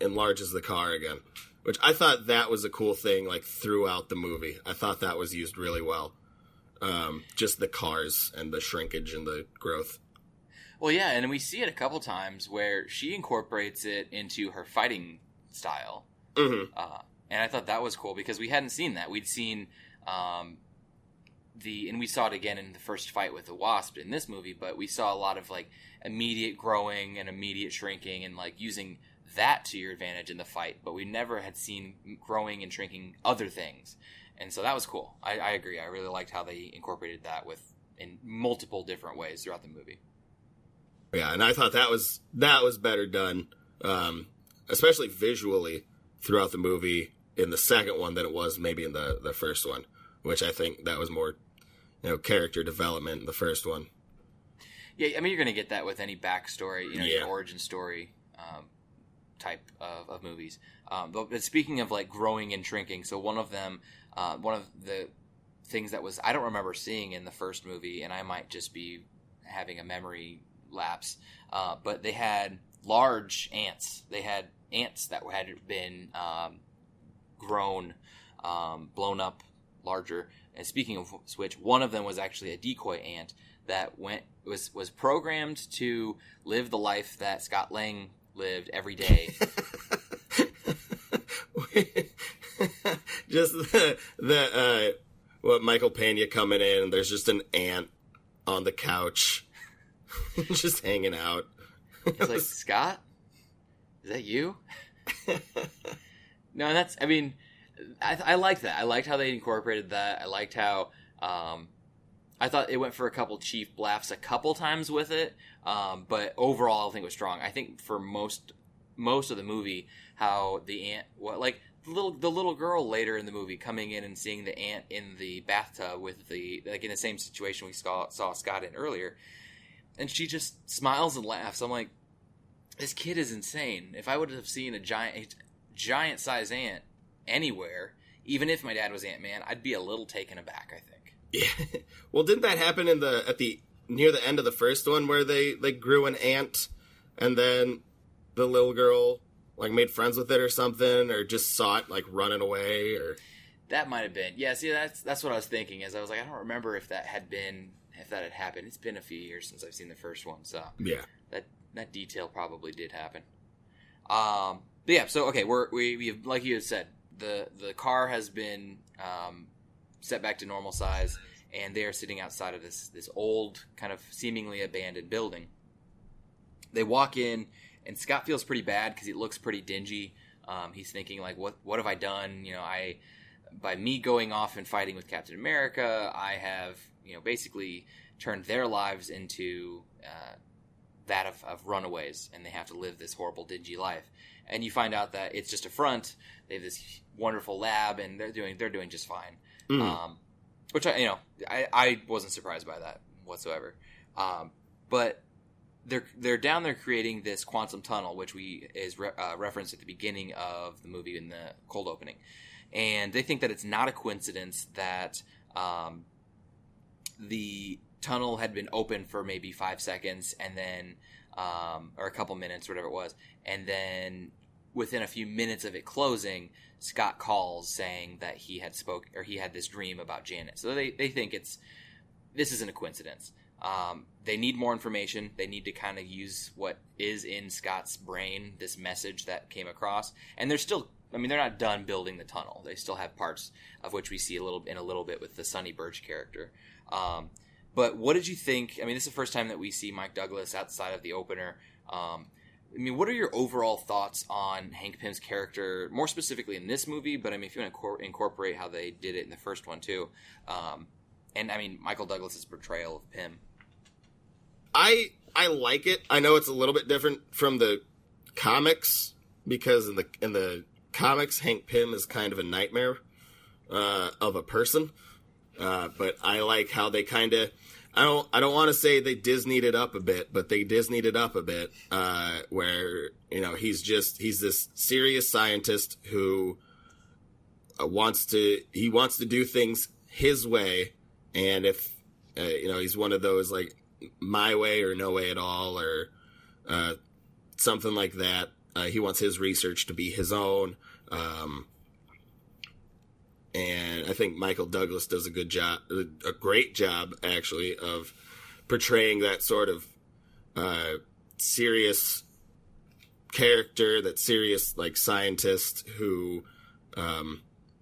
Speaker 2: enlarges the car again. which I thought that was a cool thing, like, throughout the movie. I thought that was used really well. Just the cars and the shrinkage and the growth.
Speaker 1: Well, yeah, and we see it a couple times where she incorporates it into her fighting style.
Speaker 2: Mm-hmm.
Speaker 1: And I thought that was cool because we hadn't seen that. We'd seen and we saw it again in the first fight with the Wasp in this movie, but we saw a lot of like immediate growing and immediate shrinking and like using that to your advantage in the fight, but we never had seen growing and shrinking other things. And so that was cool. I agree. I really liked how they incorporated that in multiple different ways throughout the movie.
Speaker 2: Yeah, and I thought that was better done, especially visually throughout the movie in the second one than it was maybe in the first one, which I think that was more, character development in the first one.
Speaker 1: Yeah, I mean, you're going to get that with any backstory, your origin story type of movies. But speaking of like growing and shrinking, so one of the things that was, I don't remember seeing in the first movie, and I might just be having a memory lapse, but they had large ants. They had ants that had been grown, blown up larger. And speaking of which, one of them was actually a decoy ant that was programmed to live the life that Scott Lang lived every day.
Speaker 2: Just what Michael Pena coming in, and there's just an ant on the couch, just hanging out.
Speaker 1: It's like, Scott, is that you? No, that's. I mean, I liked that. I liked how they incorporated that. I liked how. I thought it went for a couple cheap laughs a couple times with it, but overall I think it was strong. I think for most of the movie, how the ant, the little girl later in the movie coming in and seeing the ant in the bathtub with in the same situation we saw Scott in earlier, and she just smiles and laughs. I'm like, this kid is insane. If I would have seen a giant size ant anywhere, even if my dad was Ant-Man, I'd be a little taken aback, I think.
Speaker 2: Yeah. Well, didn't that happen near the end of the first one where they grew an ant and then the little girl like made friends with it or something, or just saw it like running away? Or
Speaker 1: that might have been. Yeah, see, that's what I was thinking. As I was like, I don't remember if that had happened. It's been a few years since I've seen the first one, so
Speaker 2: yeah,
Speaker 1: that detail probably did happen. But yeah, so okay, we like you had said, the car has been set back to normal size, and they are sitting outside of this old, kind of seemingly abandoned building. They walk in, and Scott feels pretty bad because it looks pretty dingy. He's thinking like, what have I done? By me going off and fighting with Captain America, I have basically turned their lives into that of runaways, and they have to live this horrible, dingy life. And you find out that it's just a front. They have this wonderful lab, and they're doing just fine. Which I wasn't surprised by that whatsoever. But they're down there creating this quantum tunnel, which is referenced at the beginning of the movie in the cold opening, and they think that it's not a coincidence that the tunnel had been open for maybe 5 seconds, and then or a couple minutes, whatever it was, and then within a few minutes of it closing, Scott calls saying that he had this dream about Janet. So they think this isn't a coincidence. They need more information. They need to kind of use what is in Scott's brain, this message that came across. And they're not done building the tunnel. They still have parts of which we see a little bit with the Sonny Birch character. But what did you think? I mean, this is the first time that we see Mike Douglas outside of the opener. What are your overall thoughts on Hank Pym's character, more specifically in this movie, but if you want to incorporate how they did it in the first one too, and Michael Douglas's portrayal of Pym?
Speaker 2: I like it. I know it's a little bit different from the comics, because in the comics, Hank Pym is kind of a nightmare of a person, but I like how they kind of, I don't want to say they Disneyed it up a bit, but they Disneyed it up a bit, where, he's this serious scientist who wants to do things his way. And if, he's one of those like my way or no way at all, or something like that. He wants his research to be his own. And I think Michael Douglas does a great job, actually, of portraying that sort of serious character, that serious like scientist who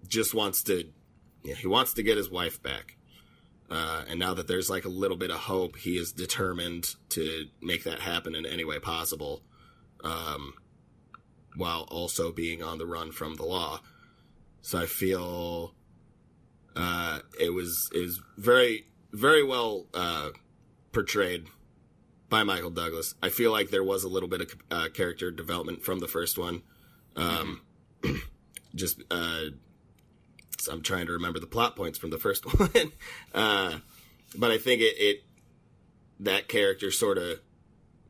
Speaker 2: just wants to get his wife back. And now that there's like a little bit of hope, he is determined to make that happen in any way possible, while also being on the run from the law. So I feel it was very, very well portrayed by Michael Douglas. I feel like there was a little bit of character development from the first one. Just I'm trying to remember the plot points from the first one, but I think that character sort of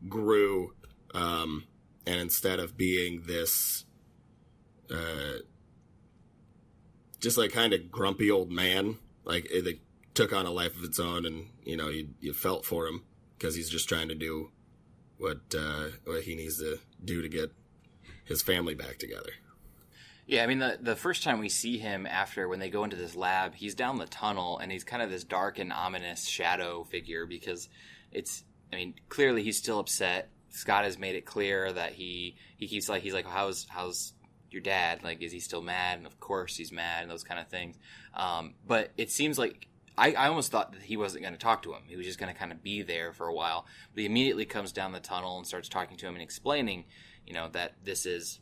Speaker 2: grew, and instead of being this just like kind of grumpy old man, like it took on a life of its own, and you felt for him because he's just trying to do what he needs to do to get his family back together.
Speaker 1: Yeah, I mean, the first time we see him after when they go into this lab, he's down the tunnel, and he's kind of this dark and ominous shadow figure because clearly he's still upset. Scott has made it clear that he's like, how's your dad? Like, is he still mad? And of course he's mad and those kind of things. But it seems like I almost thought that he wasn't going to talk to him. He was just going to kind of be there for a while. But he immediately comes down the tunnel and starts talking to him and explaining, that this is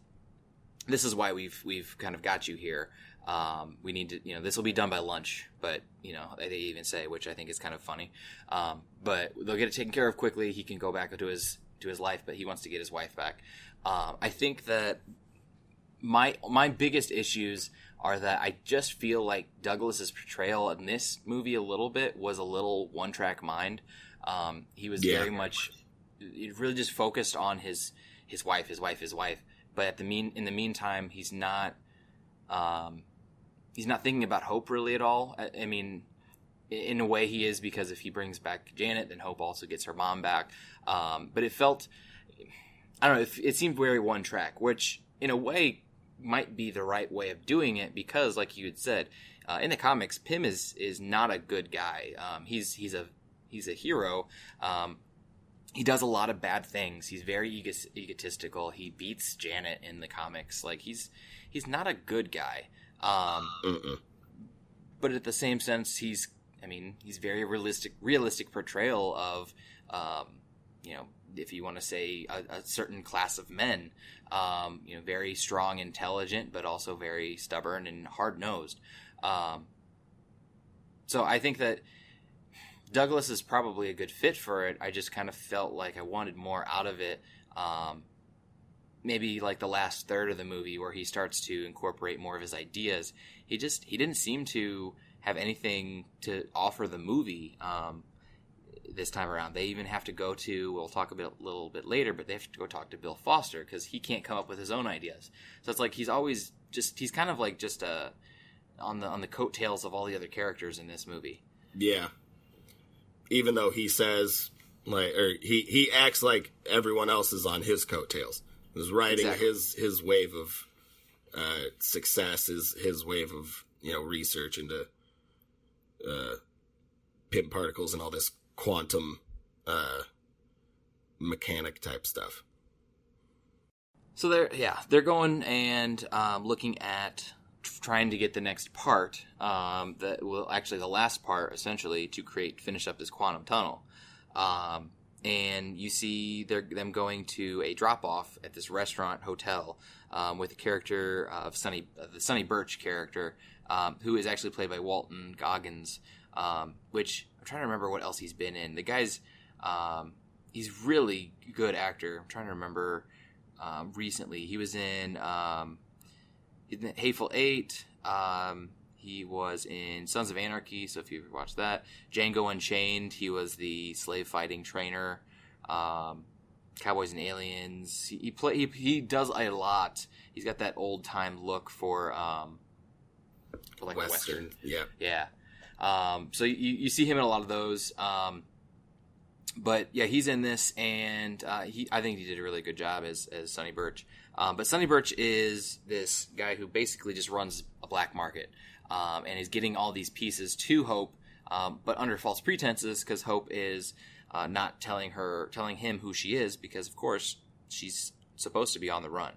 Speaker 1: why we've kind of got you here. We need to, this will be done by lunch, but, they even say, which I think is kind of funny. But they'll get it taken care of quickly. He can go back to his life, but he wants to get his wife back. I think that my biggest issues are that I just feel like Douglas's portrayal in this movie a little bit was a little one-track mind. He was very much, it really just focused on his wife. But in the meantime, he's not thinking about Hope really at all. I mean, in a way he is, because if he brings back Janet, then Hope also gets her mom back. But it felt, I don't know, it seemed very one track, which in a way might be the right way of doing it, because like you had said, in the comics, Pym is not a good guy. He's a hero. He does a lot of bad things. He's very egotistical. He beats Janet in the comics. Like, he's not a good guy. But at the same sense, he's very realistic portrayal of, if you want to say a certain class of men, very strong, intelligent, but also very stubborn and hard-nosed. So I think that Douglas is probably a good fit for it. I just kind of felt like I wanted more out of it. Maybe like the last third of the movie where he starts to incorporate more of his ideas. He didn't seem to have anything to offer the movie this time around. They even have to go to, we'll talk a little bit later, but they have to go talk to Bill Foster because he can't come up with his own ideas. So it's like he's kind of like just on the coattails of all the other characters in this movie. Yeah.
Speaker 2: Even though he says, like, or he acts like everyone else is on his coattails. He's riding his wave of success, his wave of research into Pym particles and all this quantum mechanic type stuff.
Speaker 1: So they're going and looking at trying to get the next part, the last part, essentially, to finish up this quantum tunnel. And you see them going to a drop-off at this restaurant hotel with the character of the Sonny Birch character, who is actually played by Walton Goggins, which I'm trying to remember what else he's been in. The guy's he's really good actor. I'm trying to remember recently. He was in Hateful Eight. He was in Sons of Anarchy, so if you ever watched that. Django Unchained, he was the slave fighting trainer. Cowboys and Aliens. He does a lot. He's got that old time look for like Western.
Speaker 2: Yeah.
Speaker 1: Yeah. So you see him in a lot of those. But yeah, he's in this, and I think he did a really good job as Sonny Birch. But Sonny Birch is this guy who basically just runs a black market, and is getting all these pieces to Hope, but under false pretenses, because Hope is not telling him who she is, because of course she's supposed to be on the run.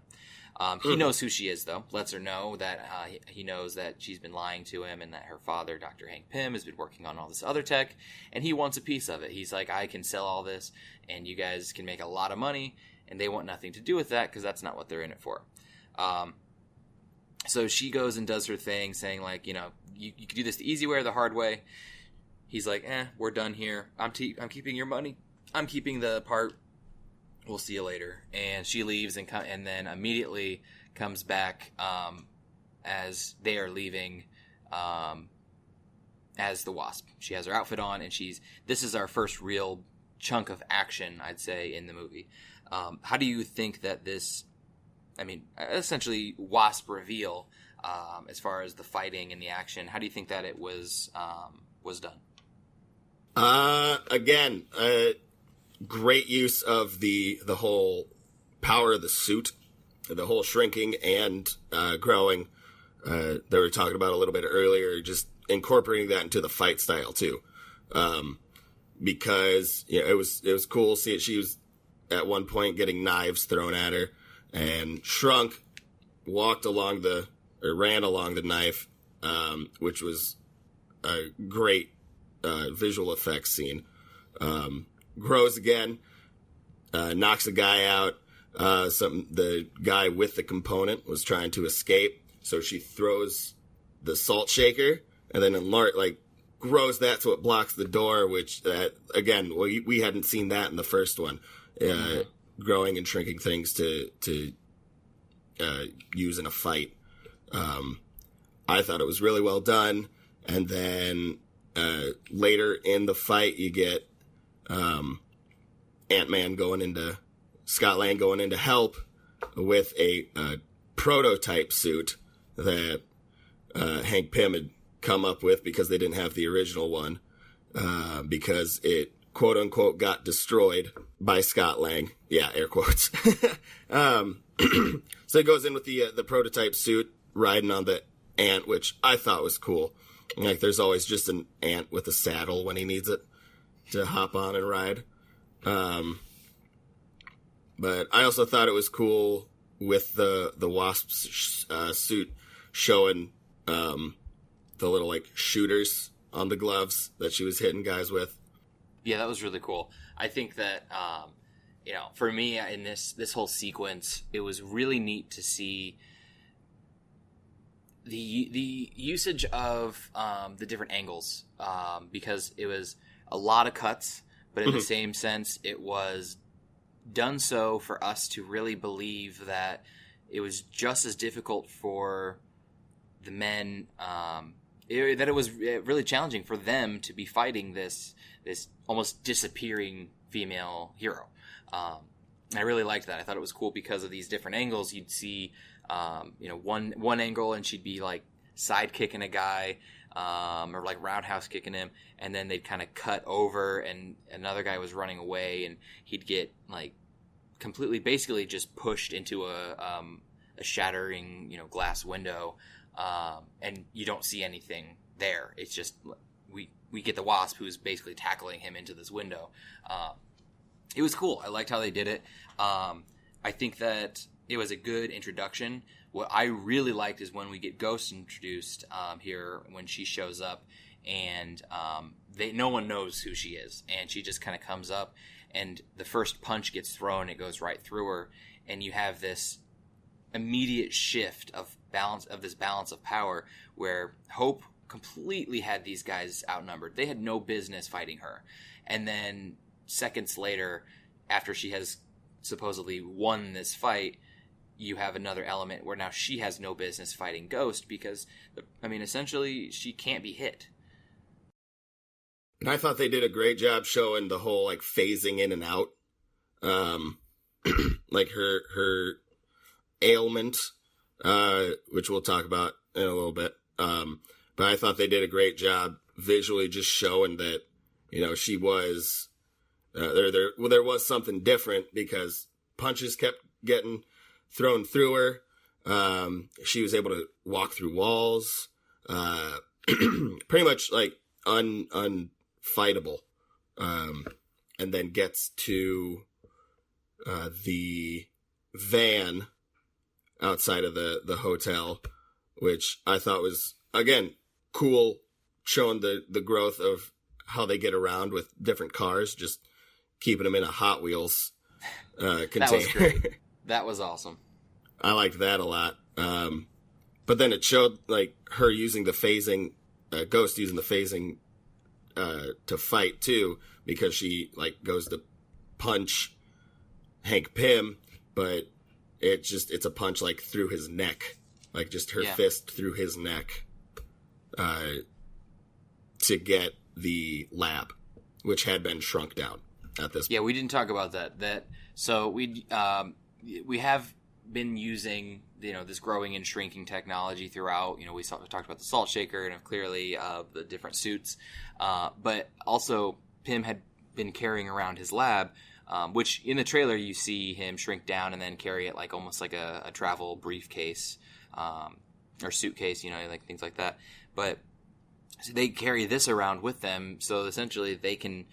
Speaker 1: He knows who she is, though. Lets her know that he knows that she's been lying to him, and that her father, Dr. Hank Pym, has been working on all this other tech, and he wants a piece of it. He's like, I can sell all this, and you guys can make a lot of money, and they want nothing to do with that, because that's not what they're in it for. So she goes and does her thing, saying, like, you can do this the easy way or the hard way. He's like, we're done here. I'm keeping your money. I'm keeping the part. We'll see you later. And she leaves and then immediately comes back as they are leaving as the Wasp. She has her outfit on, and this is our first real chunk of action, I'd say, in the movie. How do you think that this, essentially Wasp reveal, as far as the fighting and the action, how do you think that it was done?
Speaker 2: Again, great use of the whole power of the suit, the whole shrinking and growing. They were talking about a little bit earlier, just incorporating that into the fight style too, because it was cool. See, she was at one point getting knives thrown at her, and shrunk, ran along the knife, which was a great visual effects scene. Grows again, knocks a guy out. The guy with the component was trying to escape, so she throws the salt shaker, and then grows that so it blocks the door. Which again, we hadn't seen that in the first one. Growing and shrinking things to use in a fight. I thought it was really well done. And then later in the fight, you get Scott Lang going into help with a prototype suit that Hank Pym had come up with, because they didn't have the original one, because it quote unquote got destroyed by Scott Lang. Yeah, air quotes. So he goes in with the prototype suit, riding on the ant, which I thought was cool. Like, there's always just an ant with a saddle when he needs it to hop on and ride. But I also thought it was cool with the Wasp's suit showing the little shooters on the gloves that she was hitting guys with.
Speaker 1: Yeah, that was really cool. I think that for me in this whole sequence, it was really neat to see the usage of the different angles, because it was a lot of cuts, but in the same sense, it was done so for us to really believe that it was just as difficult for the men, that it was really challenging for them to be fighting this almost disappearing female hero. I really liked that. I thought it was cool because of these different angles. You'd see, one angle, and she'd be side kicking a guy, or roundhouse kicking him, and then they'd kind of cut over, and another guy was running away, and he'd get completely, basically just pushed into a shattering, glass window, and you don't see anything there. It's just we get the Wasp, who's basically tackling him into this window. It was cool. I liked how they did it. I think that it was a good introduction. What I really liked is when we get Ghost introduced here, when she shows up, and no one knows who she is, and she just kind of comes up, and the first punch gets thrown, it goes right through her, and you have this immediate shift of balance of power, where Hope completely had these guys outnumbered. They had no business fighting her, and then seconds later, after she has supposedly won this fight, you have another element where now she has no business fighting Ghost, because essentially she can't be hit.
Speaker 2: And I thought they did a great job showing the whole phasing in and out, her ailment, which we'll talk about in a little bit. But I thought they did a great job visually, just showing that she was there was something different because punches kept getting thrown through her. She was able to walk through walls, pretty much like unfightable. And then gets to the van outside of the hotel, which I thought was, again, cool, showing the growth of how they get around with different cars, just keeping them in a Hot Wheels container.
Speaker 1: That was great. That was awesome.
Speaker 2: I liked that a lot. But then it showed like her using the phasing, Ghost using the phasing to fight too, because she like goes to punch Hank Pym, but it's a punch like through his neck, like just her fist through his neck, to get the lab, which had been shrunk down at this point.
Speaker 1: Yeah, we didn't talk about that. So we have been using, this growing and shrinking technology throughout. We talked about the salt shaker and clearly the different suits. But also Pym had been carrying around his lab, which in the trailer you see him shrink down and then carry it like almost like a travel briefcase or suitcase, like things like that. But so they carry this around with them, so essentially they can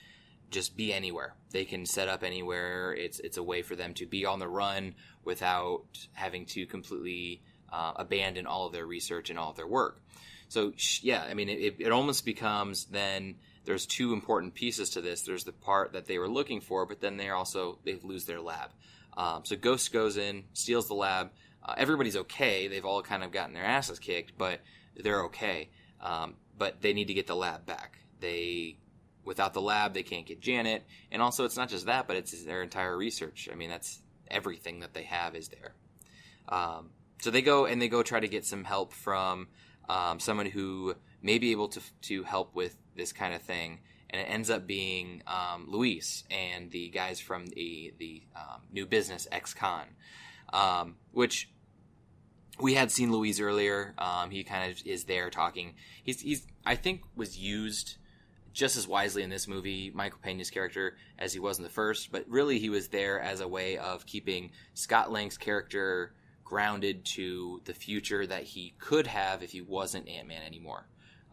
Speaker 1: just be anywhere. They can set up anywhere. It's a way for them to be on the run without having to completely abandon all of their research and all of their work. So yeah, I mean, it almost becomes then there's two important pieces to this. There's the part that they were looking for, but then they lose their lab. So Ghost goes in, steals the lab. Everybody's okay. They've all kind of gotten their asses kicked, but they're okay. But they need to get the lab back. Without the lab, they can't get Janet. And also, it's not just that, but it's their entire research. I mean, that's everything that they have is there. So they go try to get some help from someone who may be able to help with this kind of thing. And it ends up being Luis and the guys from the new business, ex-con, which we had seen Luis earlier. He kind of is there talking. He's I think was used just as wisely in this movie, Michael Peña's character, as he was in the first, but really he was there as a way of keeping Scott Lang's character grounded to the future that he could have if he wasn't Ant-Man anymore.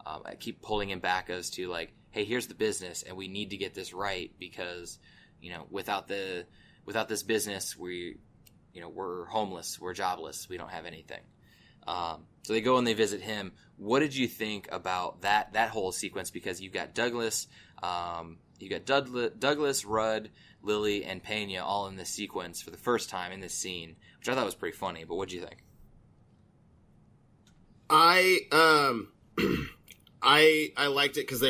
Speaker 1: I keep pulling him back as to like, hey, here's the business, and we need to get this right because, without this business, we're homeless, we're jobless, we don't have anything. So they go and they visit him. What did you think about that whole sequence? Because you got Douglas, Rudd, Lily, and Pena all in this sequence for the first time in this scene, which I thought was pretty funny. But what did you think?
Speaker 2: I liked it because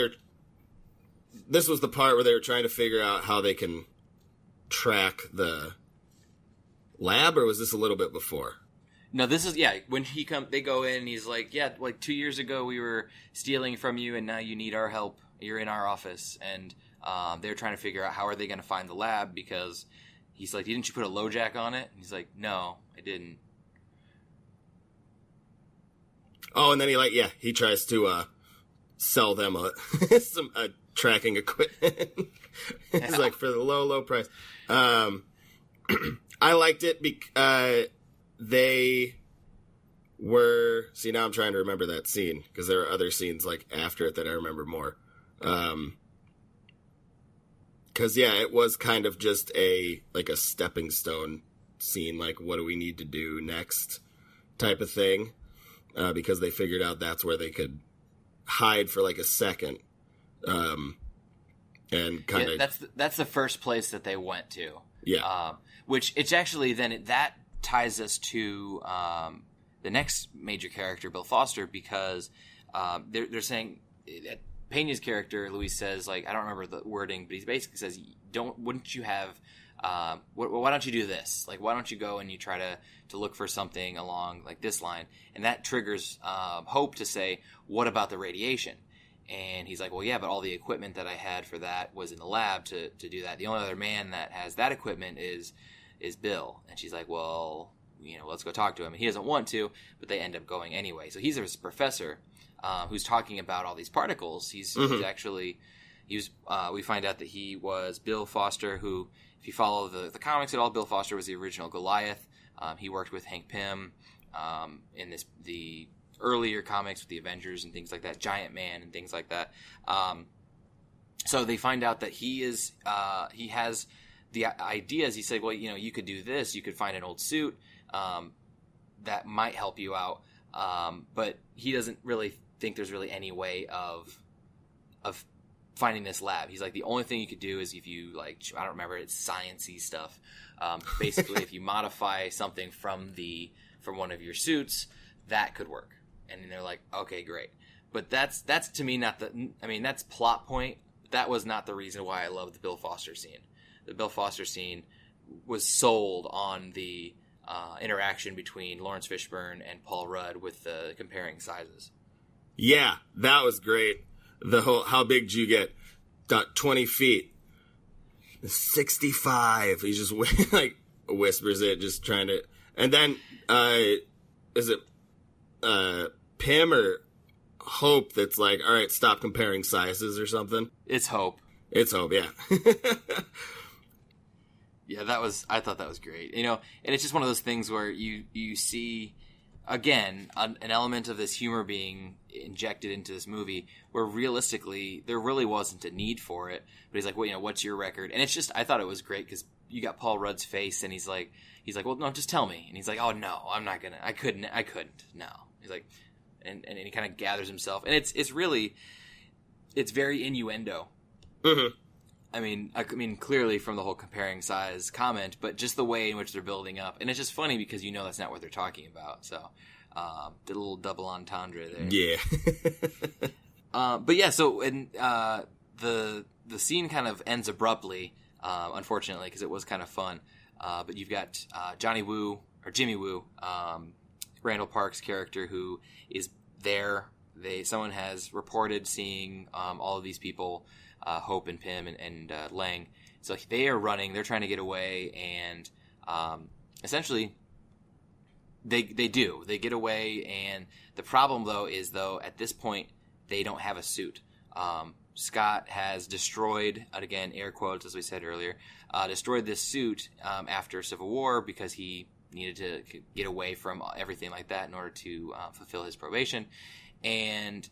Speaker 2: this was the part where they were trying to figure out how they can track the lab, or was this a little bit before?
Speaker 1: No, this is, when they go in and he's like, like 2 years ago we were stealing from you and now you need our help. You're in our office. And they're trying to figure out how are they going to find the lab because he's like, didn't you put a LoJack on it? And he's like, no, I didn't.
Speaker 2: Oh, and then he tries to sell them some tracking equipment. It's like for the low price. I liked it because they were... See, now I'm trying to remember that scene, because there are other scenes like after it that I remember more. Because, it was kind of just a stepping stone scene, like, what do we need to do next type of thing, because they figured out that's where they could hide for, like, a second, and kind of...
Speaker 1: That's the first place that they went to.
Speaker 2: Yeah.
Speaker 1: Which, it's actually then... that ties us to the next major character, Bill Foster, because they're saying that Pena's character, Luis, says, like, I don't remember the wording, but he basically says, wouldn't you have, why don't you do this? Like, why don't you go and you try to look for something along, like, this line? And that triggers Hope to say, what about the radiation? And he's like, well, yeah, but all the equipment that I had for that was in the lab to do that. The only other man that has that equipment is Bill. And she's like, well, let's go talk to him. And he doesn't want to, but they end up going anyway. So he's a professor who's talking about all these particles. He's actually, We find out that he was Bill Foster, who, if you follow the comics at all, Bill Foster was the original Goliath. He worked with Hank Pym in the earlier comics with the Avengers and things like that, Giant Man and things like that. So they find out that he has the ideas. He said, well, you could do this. You could find an old suit that might help you out. But he doesn't really think there's really any way of finding this lab. He's like, the only thing you could do is if you, like, I don't remember, it's science-y stuff. Basically, if you modify something from one of your suits, that could work. And they're like, okay, great. But that's to me that's plot point. That was not the reason why I loved the Bill Foster scene. The Bill Foster scene was sold on the interaction between Lawrence Fishburne and Paul Rudd with the comparing sizes.
Speaker 2: Yeah, that was great. The whole, how big did you get? Got 20 feet. 65. He just like whispers it, just trying to. And then, is it Pym or Hope that's like, all right, stop comparing sizes or something?
Speaker 1: It's Hope.
Speaker 2: It's Hope, yeah.
Speaker 1: Yeah, I thought that was great. And it's just one of those things where you see, again, an element of this humor being injected into this movie where realistically there really wasn't a need for it. But he's like, well, what's your record? And it's just, I thought it was great because you got Paul Rudd's face and he's like, well, no, just tell me. And he's like, oh, no, I'm not going to. I couldn't. No. He's like, and he kind of gathers himself. And it's really, it's very innuendo.
Speaker 2: Mm-hmm.
Speaker 1: I mean, clearly from the whole comparing size comment, but just the way in which they're building up. And it's just funny because that's not what they're talking about. So, did a little double entendre there.
Speaker 2: Yeah.
Speaker 1: But yeah, so the scene kind of ends abruptly, unfortunately, because it was kind of fun. But you've got Jimmy Woo, Randall Park's character, who is there. Someone has reported seeing all of these people, Hope and Pym and Lang. So they are running. They're trying to get away, and essentially they do. They get away, and the problem though is at this point they don't have a suit. Scott has destroyed, again, air quotes as we said earlier, destroyed this suit after Civil War because he needed to get away from everything like that in order to fulfill his probation, and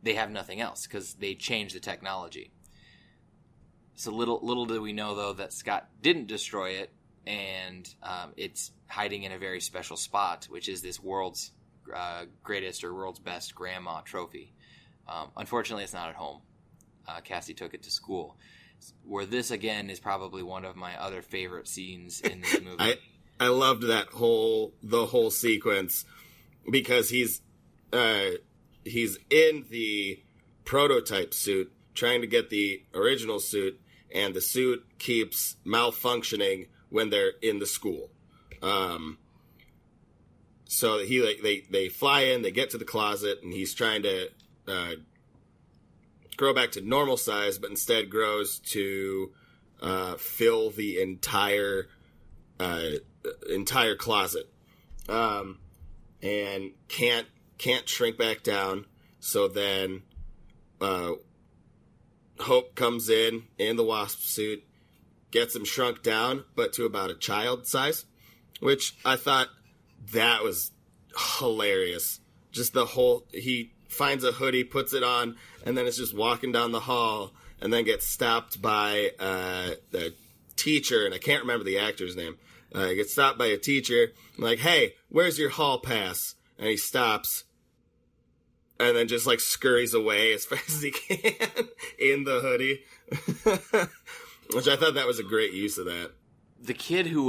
Speaker 1: they have nothing else because they changed the technology. So little do we know, though, that Scott didn't destroy it, and it's hiding in a very special spot, which is this world's greatest or world's best grandma trophy. Unfortunately, it's not at home. Cassie took it to school. Where this, again, is probably one of my other favorite scenes in this movie.
Speaker 2: I loved the whole sequence because he's in the prototype suit trying to get the original suit, and the suit keeps malfunctioning when they're in the school. So they fly in, they get to the closet, and he's trying to grow back to normal size, but instead grows to fill the entire closet, and can't shrink back down. So then Hope comes in the Wasp suit, gets him shrunk down, but to about a child size, which I thought that was hilarious. Just he finds a hoodie, puts it on, and then it's just walking down the hall, and then gets stopped by the teacher, and I can't remember the actor's name. Gets stopped by a teacher, like, hey, where's your hall pass? And he stops, and then just, like, scurries away as fast as he can in the hoodie. Which I thought that was a great use of that.
Speaker 1: The kid who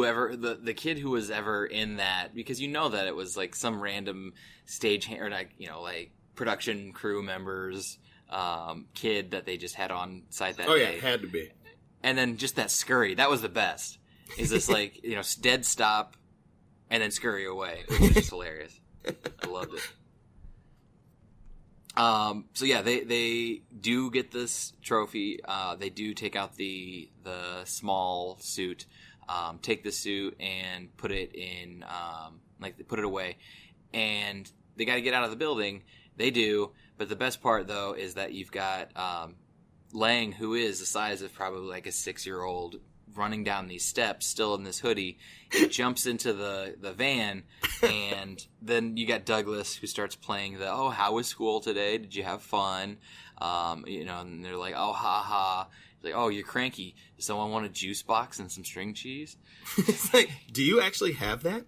Speaker 1: was ever in that, because that it was, like, some random stagehand, or, like, like, production crew members, kid that they just had on site that day.
Speaker 2: Oh, yeah, it had to be.
Speaker 1: And then just that scurry, that was the best. Is this, like, dead stop, and then scurry away. It was just hilarious. I loved it. So yeah, they do get this trophy. They do take out the small suit, take the suit and put it in, they put it away, and they got to get out of the building. They do, but the best part though is that you've got Lang, who is the size of probably like a 6-year-old, running down these steps, still in this hoodie. He jumps into the van, and then you got Douglas, who starts playing how was school today? Did you have fun? And they're like, oh, ha, ha. He's like, oh, you're cranky. Does someone want a juice box and some string cheese?
Speaker 2: It's like, do you actually have that?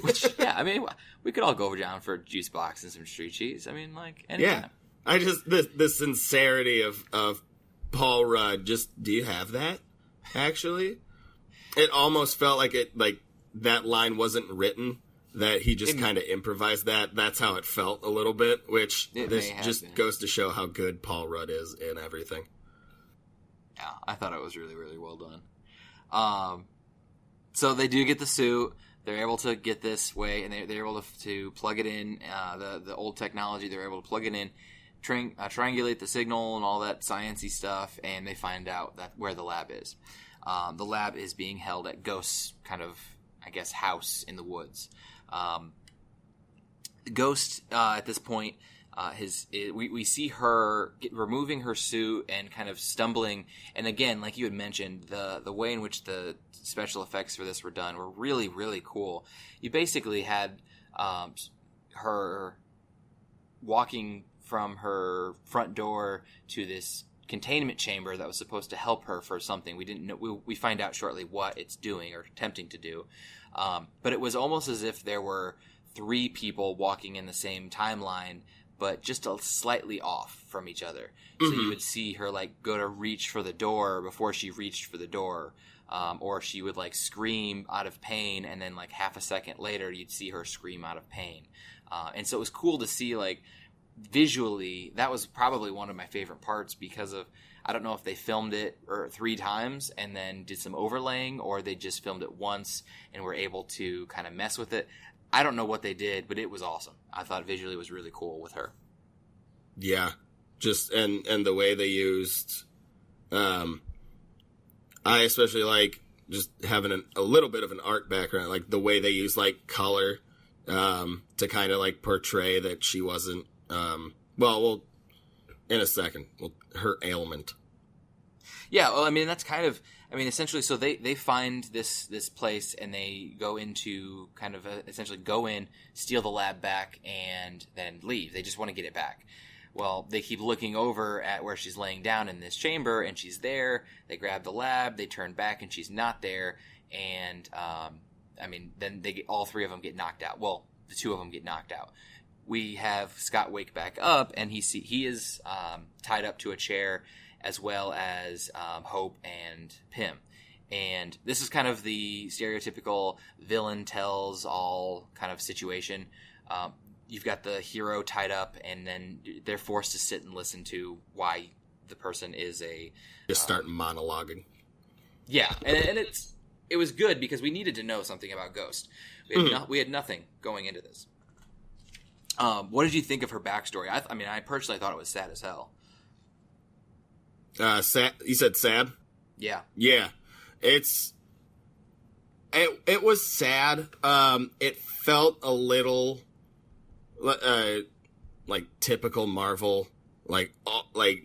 Speaker 1: Which, yeah, I mean, we could all go down for a juice box and some string cheese. I mean, like, anytime.
Speaker 2: Yeah. I just, the sincerity of Paul Rudd, just, do you have that? Actually, it almost felt like that line wasn't written, that he just kind of improvised that. That's how it felt a little bit, which this just goes to show how good Paul Rudd is in everything.
Speaker 1: Yeah, I thought it was really, really well done. So they do get the suit. They're able to get this way, and they're able to plug it in, the old technology. They're able to plug it in, triangulate the signal and all that sciencey stuff, and they find out where the lab is. The lab is being held at Ghost's kind of, I guess, house in the woods. Ghost, at this point, we see her removing her suit and kind of stumbling. And again, like you had mentioned, the way in which the special effects for this were done were really, really cool. You basically had her walking from her front door to this containment chamber that was supposed to help her for something. We didn't know. We find out shortly what it's doing or attempting to do. But it was almost as if there were 3 people walking in the same timeline, but just slightly off from each other. So you would see her like go to reach for the door before she reached for the door. Or she would like scream out of pain, and then like half a second later you'd see her scream out of pain. And so it was cool to see, like, visually. That was probably one of my favorite parts, because of, I don't know if they filmed it 3 times and then did some overlaying, or they just filmed it once and were able to kind of mess with it. I don't know what they did, but it was awesome. I thought visually it was really cool with her.
Speaker 2: Yeah, just and the way they used, I especially like just having a little bit of an art background, like the way they use like color to kind of like portray that she wasn't. Well, in a second, her ailment.
Speaker 1: Yeah, well, I mean, that's kind of, essentially, so they find this place, and they go into kind of essentially go in, steal the lab back, and then leave. They just want to get it back. Well, they keep looking over at where she's laying down in this chamber, and she's there. They grab the lab, they turn back, and she's not there. And, then all 3 of them get knocked out. Well, the 2 of them get knocked out. We have Scott wake back up, and he is tied up to a chair, as well as Hope and Pym. And this is kind of the stereotypical villain tells all kind of situation. You've got the hero tied up, and then they're forced to sit and listen to why the person is
Speaker 2: just start monologuing.
Speaker 1: Yeah, and it was good, because we needed to know something about Ghost. We had nothing going into this. What did you think of her backstory? I personally thought it was sad as hell.
Speaker 2: Sad. You said sad?
Speaker 1: Yeah.
Speaker 2: Yeah. It was sad. It felt a little like typical Marvel, like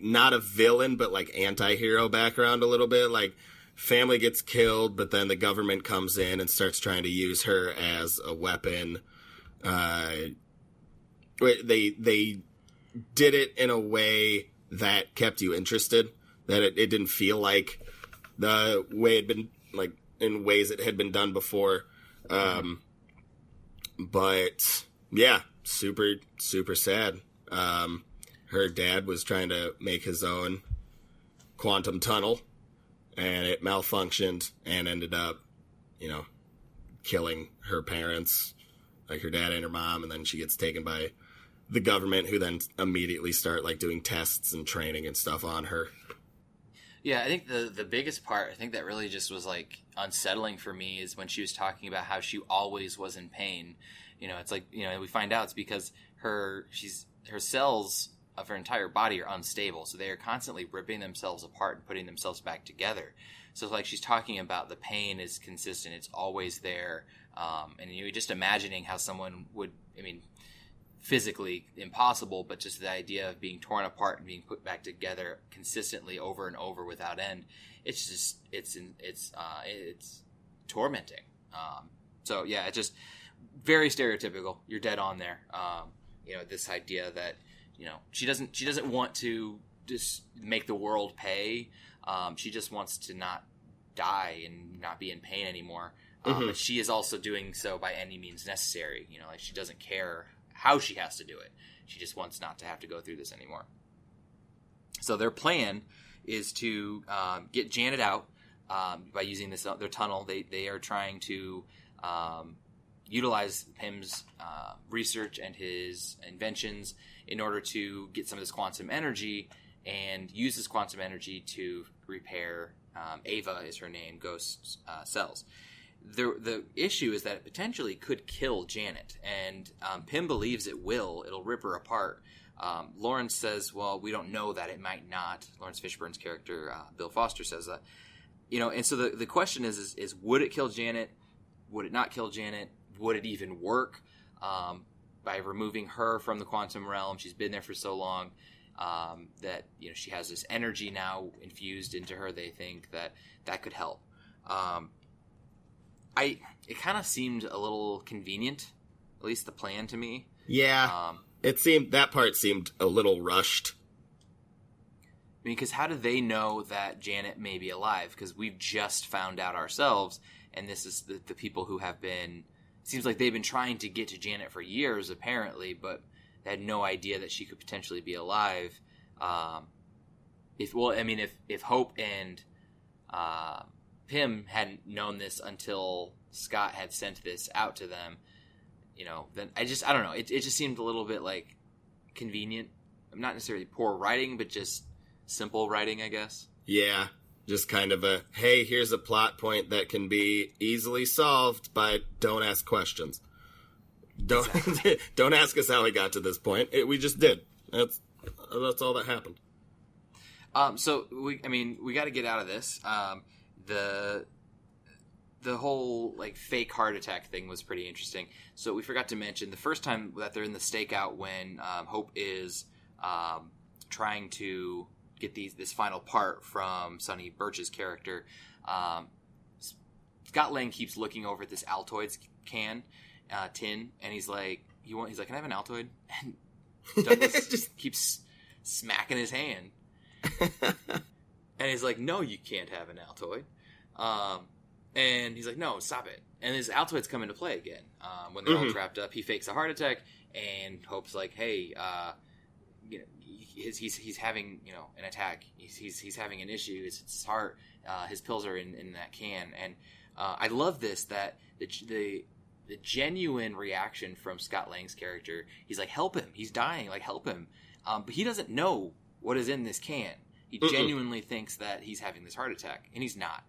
Speaker 2: not a villain, but like anti-hero background a little bit. Like, family gets killed, but then the government comes in and starts trying to use her as a weapon. They did it in a way that kept you interested, that it didn't feel like the way it had been, like, in ways it had been done before. But yeah, super, super sad. Her dad was trying to make his own quantum tunnel, and it malfunctioned and ended up, killing her parents, like her dad and her mom, and then she gets taken by the government, who then immediately start like doing tests and training and stuff on her.
Speaker 1: Yeah, I think the biggest part, I think that really just was like unsettling for me, is when she was talking about how she always was in pain. It's like, we find out it's because her cells of her entire body are unstable, so they are constantly ripping themselves apart and putting themselves back together. So it's like she's talking about the pain is consistent, it's always there, and you're just imagining how someone would, physically impossible, but just the idea of being torn apart and being put back together consistently over and over without end, it's tormenting. So yeah, it's just very stereotypical. You're dead on there. This idea that, she doesn't want to just make the world pay. She just wants to not die and not be in pain anymore. But she is also doing so by any means necessary. She doesn't care how she has to do it. She just wants not to have to go through this anymore. So their plan is to get Janet out by using their tunnel. They are trying to utilize Pym's research and his inventions in order to get some of this quantum energy and use this quantum energy to repair Ava is her name, Ghost's cells. The issue is that it potentially could kill Janet, and Pym believes it will. It'll rip her apart. Lawrence says, well, we don't know that. It might not. Lawrence Fishburne's character, Bill Foster, says that. And so the question is would it kill Janet? Would it not kill Janet? Would it even work? By removing her from the quantum realm, she's been there for so long that she has this energy now infused into her. They think that could help. It kind of seemed a little convenient, at least the plan to me.
Speaker 2: Yeah, that part seemed a little rushed.
Speaker 1: I mean, because how do they know that Janet may be alive? Because we've just found out ourselves, and this is the people who have been. It seems like they've been trying to get to Janet for years, apparently, but they had no idea that she could potentially be alive. If Hope and Pym hadn't known this until Scott had sent this out to them, then I don't know. It just seemed a little bit like convenient. Not necessarily poor writing, but just simple writing, I guess. Yeah.
Speaker 2: Just kind of a, hey, here's a plot point that can be easily solved by don't ask questions.
Speaker 1: Exactly.
Speaker 2: Don't ask us how we got to this point. We just did. That's all that happened.
Speaker 1: So we got to get out of this. The whole fake heart attack thing was pretty interesting. So we forgot to mention the first time that they're in the stakeout when Hope is trying to get this final part from Sonny Birch's character. Scott Lang keeps looking over at this Altoids tin, and he's like, can I have an Altoid? And Douglas just keeps smacking his hand. And he's like, no, you can't have an Altoid. And he's like, no, stop it. And his Altoids come into play again. When they're all trapped up, he fakes a heart attack, and Hope's like, hey, he's having an attack. He's having an issue. It's his heart. His pills are in that can. And I love this, that the genuine reaction from Scott Lang's character. He's like, help him. He's dying. Help him. But he doesn't know what is in this can. He genuinely thinks that he's having this heart attack, and he's not.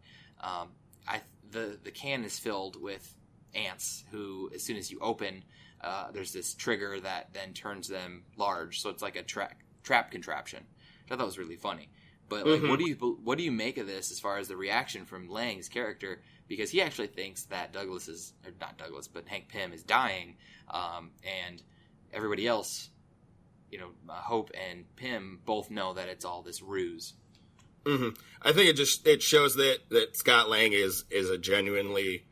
Speaker 1: The can is filled with ants who, as soon as you open, there's this trigger that then turns them large. So it's like a trap contraption, which I thought was really funny. But what do you make of this as far as the reaction from Lang's character? Because he actually thinks that Hank Pym is dying, and everybody else, Hope and Pym both know that it's all this ruse.
Speaker 2: I think it shows that Scott Lang is a genuinely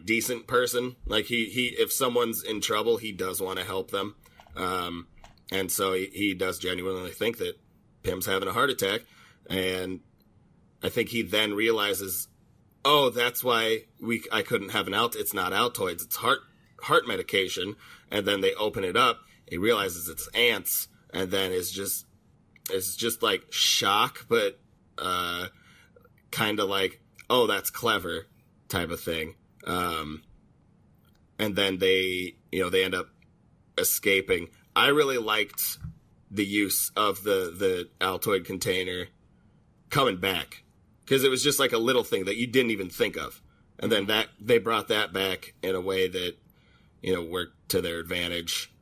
Speaker 2: decent person. He if someone's in trouble, he does want to help them, and so he does genuinely think that Pym's having a heart attack, and I think he then realizes, oh, that's why I couldn't have it's not Altoids, it's heart medication, and then they open it up, he realizes it's ants, and then it's just shock, but kind of like, oh, that's clever type of thing. And then they end up escaping. I really liked the use of the Altoid container coming back, because it was just like a little thing that you didn't even think of. And then they brought that back in a way that, worked to their advantage.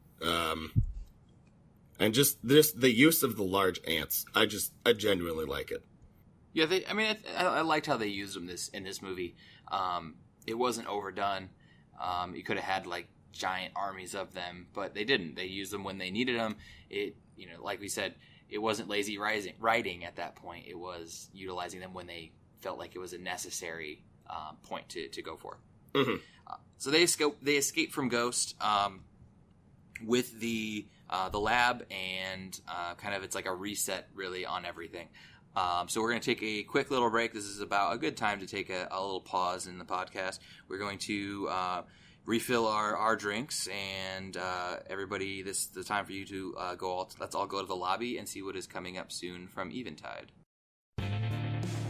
Speaker 2: And just the use of the large ants, I genuinely like it.
Speaker 1: Yeah, I liked how they used them in this movie. It wasn't overdone. You could have had giant armies of them, but they didn't. They used them when they needed them. It, like we said, it wasn't lazy writing at that point. It was utilizing them when they felt like it was a necessary point to go for.
Speaker 2: Mm-hmm.
Speaker 1: So they escape from Ghost with the lab, and kind of it's like a reset really on everything. So we're going to take a quick little break. This is about a good time to take a little pause in the podcast. We're going to refill our drinks, and everybody, this is the time for you to let's all go to the lobby and see what is coming up soon from Eventide.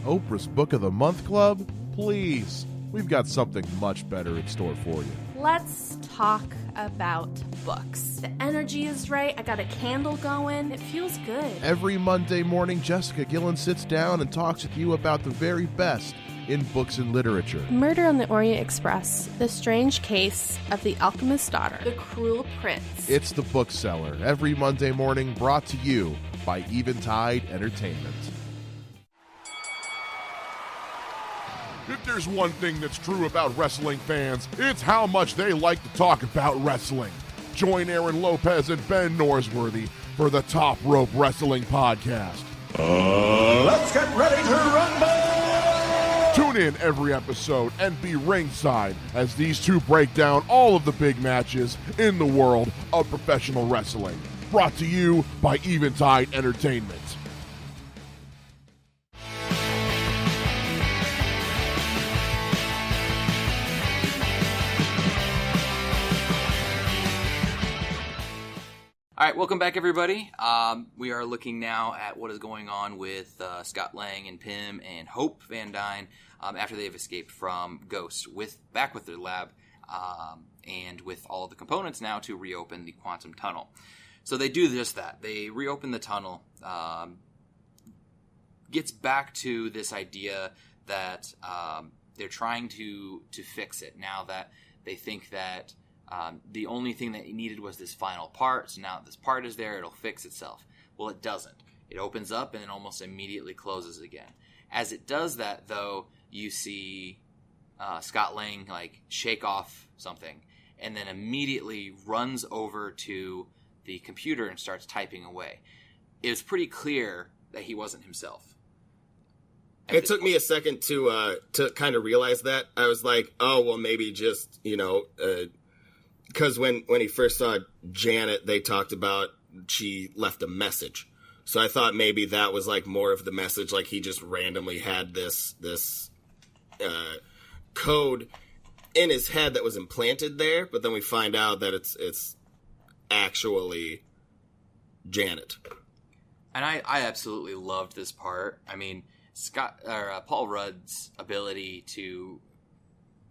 Speaker 3: Oprah's Book of the Month Club? Please. We've got something much better in store for you.
Speaker 4: Let's talk about books. The energy is right. I got a candle going. It feels good.
Speaker 3: Every Monday morning, Jessica Gillen sits down and talks with you about the very best in books and literature.
Speaker 4: Murder on the Orient Express, The Strange Case of the Alchemist's Daughter, The Cruel Prince.
Speaker 3: It's The Bookseller, every Monday morning, brought to you by Eventide Entertainment. If there's one thing that's true about wrestling fans, it's how much they like to talk about wrestling. Join Aaron Lopez and Ben Norsworthy for the Top Rope Wrestling Podcast.
Speaker 5: Let's get ready to rumble!
Speaker 3: Tune in every episode and be ringside as these two break down all of the big matches in the world of professional wrestling. Brought to you by Eventide Entertainment.
Speaker 1: All right, welcome back, everybody. We are looking now at what is going on with Scott Lang and Pym and Hope Van Dyne after they've escaped from Ghost, back with their lab and with all of the components now to reopen the quantum tunnel. So they do just that. They reopen the tunnel. Gets back to this idea that they're trying to fix it now that they think that the only thing that it needed was this final part, so now that this part is there, it'll fix itself. Well, it doesn't. It opens up and then almost immediately closes again. As it does that, though, you see Scott Lang shake off something and then immediately runs over to the computer and starts typing away. It was pretty clear that he wasn't himself.
Speaker 2: It took me a second to kind of realize that. I was like, oh, well, maybe just, because when he first saw Janet, they talked about she left a message. So I thought maybe that was more of the message, he just randomly had this code in his head that was implanted there, but then we find out that it's actually Janet.
Speaker 1: And I absolutely loved this part. I mean, Paul Rudd's ability to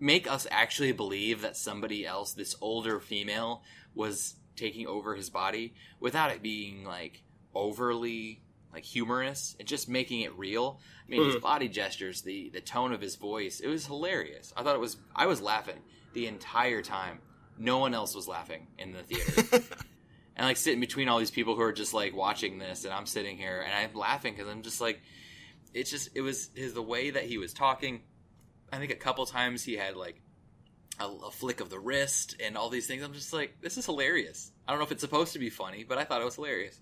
Speaker 1: make us actually believe that somebody else, this older female, was taking over his body without it being overly humorous and just making it real. I mean, his body gestures, the tone of his voice, it was hilarious. I was laughing the entire time. No one else was laughing in the theater. And sitting between all these people who are just watching this, and I'm sitting here and I'm laughing because I'm just it was the way that he was talking. I think a couple times he had a flick of the wrist and all these things. I'm just this is hilarious. I don't know if it's supposed to be funny, but I thought it was hilarious.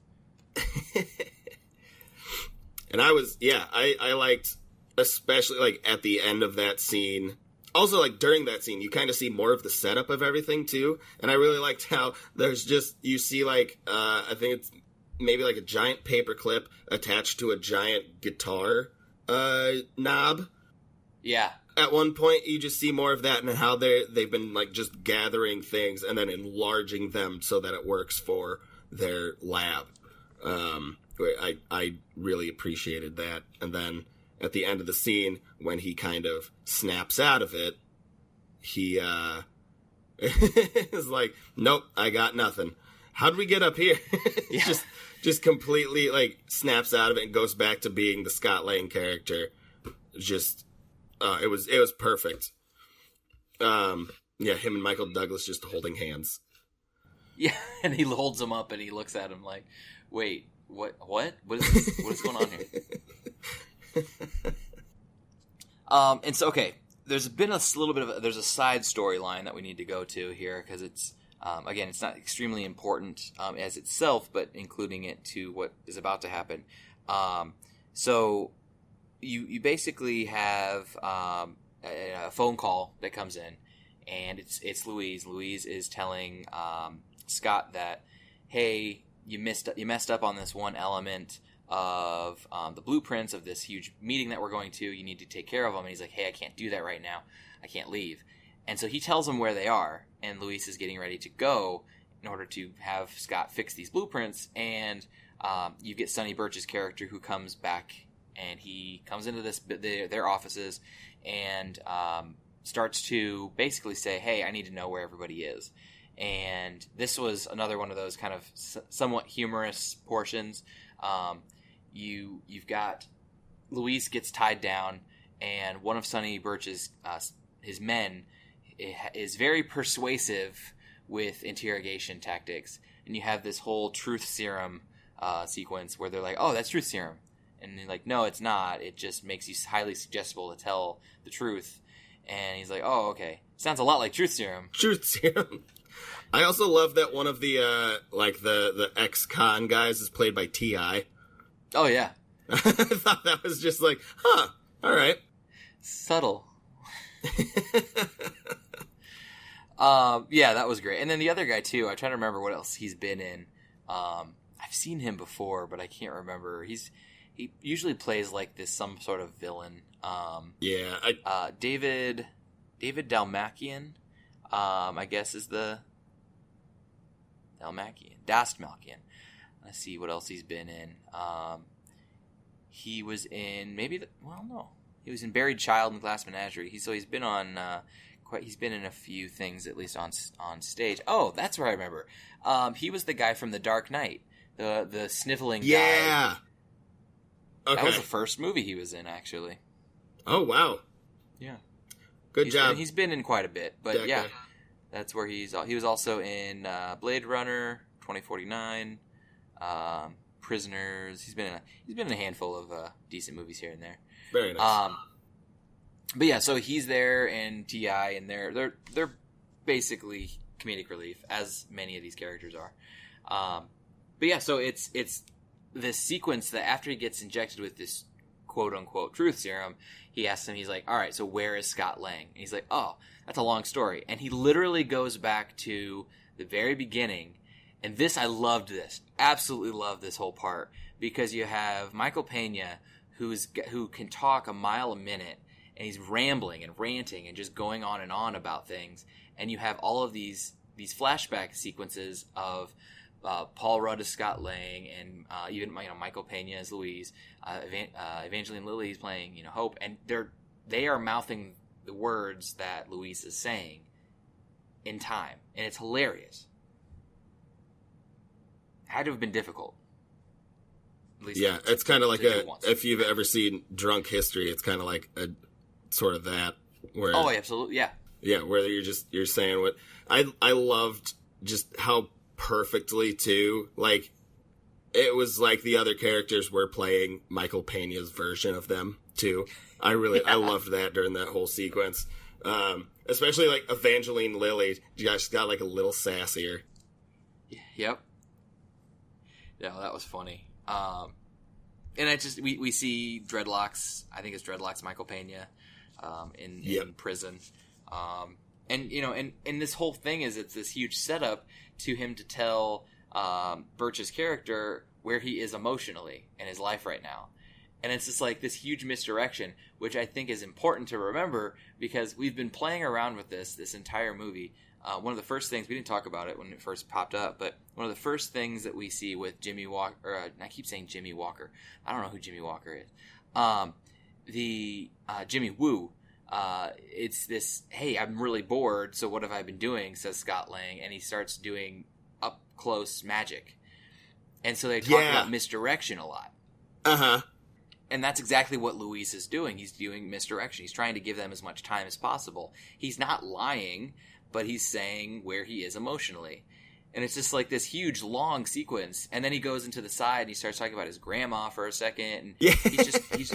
Speaker 2: And I liked, especially at the end of that scene. Also, during that scene, you kind of see more of the setup of everything too. And I really liked how there's just, you see I think it's maybe a giant paper clip attached to a giant guitar knob.
Speaker 1: Yeah.
Speaker 2: At one point, you just see more of that and how they've been just gathering things and then enlarging them so that it works for their lab. I really appreciated that. And then at the end of the scene, when he kind of snaps out of it, he is nope, I got nothing. How'd we get up here?
Speaker 1: Yeah.
Speaker 2: just completely snaps out of it and goes back to being the Scott Lang character. Just. It was perfect. Him and Michael Douglas just holding hands.
Speaker 1: Yeah, and he holds him up and he looks at him wait, what is going on here? And so, okay, there's been a little bit of there's a side storyline that we need to go to here because it's again, it's not extremely important as itself, but including it to what is about to happen. So you basically have a phone call that comes in, and it's Louise. Louise is telling Scott that, hey, you messed up on this one element of the blueprints of this huge meeting that we're going to. You need to take care of them. And he's like, hey, I can't do that right now. I can't leave. And so he tells them where they are, and Louise is getting ready to go in order to have Scott fix these blueprints. And you get Sonny Birch's character who comes back, and he comes into their offices and starts to basically say, hey, I need to know where everybody is. And this was another one of those kind of somewhat humorous portions. You've got Louise gets tied down, and one of Sonny Birch's his men is very persuasive with interrogation tactics, and you have this whole truth serum sequence where they're like, "Oh, that's truth serum," and they're like, "No, it's not. It just makes you highly suggestible to tell the truth." And he's like, "Oh, okay. Sounds a lot like truth serum."
Speaker 2: Truth serum. I also love that one of the the ex-con guys is played by T.I.
Speaker 1: Oh, yeah.
Speaker 2: I thought that was just like, huh, all right.
Speaker 1: Subtle. Yeah, that was great. And then the other guy, too, I'm trying to remember what else he's been in. I've seen him before, but I can't remember. He usually plays like some sort of villain. David Dalmakian, I guess is the... Dastmalkian. Let's see what else he's been in. He was in he was in Buried Child and Glass Menagerie. He's been on he's been in a few things, at least on stage. Oh, that's where I remember. He was the guy from The Dark Knight, the sniveling guy.
Speaker 2: Yeah. Okay.
Speaker 1: That was the first movie he was in, actually.
Speaker 2: Oh wow.
Speaker 1: Yeah.
Speaker 2: Good job.
Speaker 1: He's been in quite a bit, but
Speaker 2: that
Speaker 1: yeah.
Speaker 2: guy.
Speaker 1: That's where he was also in Blade Runner 2049, Prisoners. He's been in a handful of decent movies here and there.
Speaker 2: Very nice.
Speaker 1: But yeah, so he's there, and T.I., and they're basically comedic relief, as many of these characters are. But yeah, so it's this sequence that after he gets injected with this quote unquote truth serum, he asks him, he's like, all right, so where is Scott Lang? And he's like, oh, that's a long story. And he literally goes back to the very beginning. And I loved this. Absolutely loved this whole part. Because you have Michael Pena, who can talk a mile a minute. And he's rambling and ranting and just going on and on about things. And you have all of these flashback sequences of Paul Rudd as Scott Lang, and even Michael Pena as Louise. Evangeline Lilly is playing Hope. And they are mouthing the words that Louise is saying in time, and it's hilarious. Had to have been difficult. At least
Speaker 2: yeah, it's kind of like if you've ever seen Drunk History, it's kind of like a sort of that. Where,
Speaker 1: oh, absolutely, yeah.
Speaker 2: Yeah, where you're saying what I loved just how perfectly too, like it was like the other characters were playing Michael Pena's version of them too. I loved that during that whole sequence. Especially like Evangeline Lilly, just got like a little sassier.
Speaker 1: Yep. Yeah, that was funny. And we see Dreadlocks. I think it's Dreadlocks Michael Pena in prison. And this whole thing it's this huge setup to him to tell Birch's character where he is emotionally in his life right now. And it's just like this huge misdirection, which I think is important to remember because we've been playing around with this entire movie. One of the first things, we didn't talk about it when it first popped up, but one of the first things that we see with Jimmy Walker, I keep saying Jimmy Walker. I don't know who Jimmy Walker is. Jimmy Woo. It's this, hey, I'm really bored, so what have I been doing, says Scott Lang, and he starts doing up-close magic. And so they talk about misdirection a lot.
Speaker 2: Uh-huh.
Speaker 1: And that's exactly what Louise is doing. He's doing misdirection. He's trying to give them as much time as possible. He's not lying, but he's saying where he is emotionally. And it's just like this huge, long sequence. And then he goes into the side and he starts talking about his grandma for a second. And he's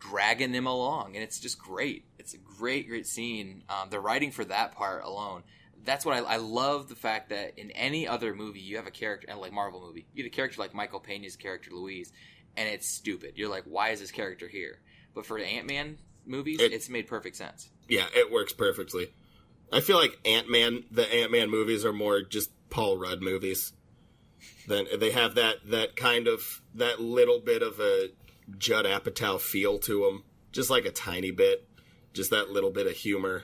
Speaker 1: dragging them along, and it's just great. It's a great scene. The writing for that part alone, that's what I love. The fact that in any other movie you have a character, and like Marvel movie, you have a character like Michael Pena's character Luis, and it's stupid. You're like, why is this character here? But for the Ant-Man movies, it's made perfect sense.
Speaker 2: Yeah, it works perfectly. I feel like the Ant-Man movies are more just Paul Rudd movies. Then they have that kind of, that little bit of a Judd Apatow feel to them, just like a tiny bit, just that little bit of humor.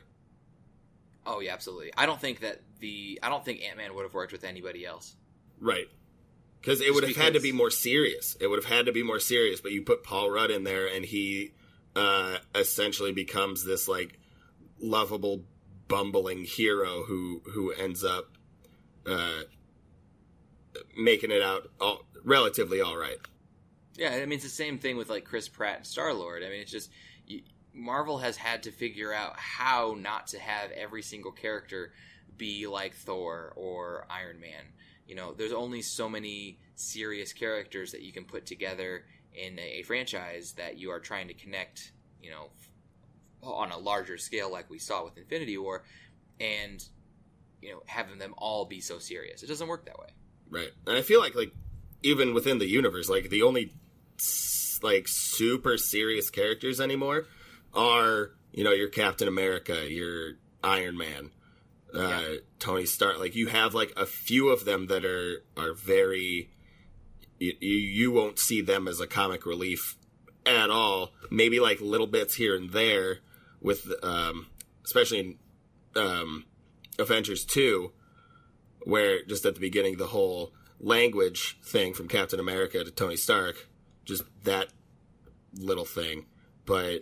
Speaker 1: Oh yeah, absolutely. I don't think Ant-Man would have worked with anybody else.
Speaker 2: Right. Because it would have had to be more serious. It would have had to be more serious, but you put Paul Rudd in there, and he essentially becomes this like lovable, bumbling hero who ends up making it out relatively all right.
Speaker 1: Yeah, I mean, it's the same thing with like Chris Pratt and Star-Lord. I mean, it's just Marvel has had to figure out how not to have every single character be like Thor or Iron Man. You know, there's only so many serious characters that you can put together in a franchise that you are trying to connect, you know, on a larger scale like we saw with Infinity War, and, you know, having them all be so serious. It doesn't work that way.
Speaker 2: Right. And I feel like even within the universe, like the only like super serious characters anymore are, you know, your Captain America, your Iron Man, Tony Stark. Like you have like a few of them that are very, you won't see them as a comic relief at all. Maybe like little bits here and there with, especially in Avengers 2, where just at the beginning, the whole language thing from Captain America to Tony Stark, just that little thing. But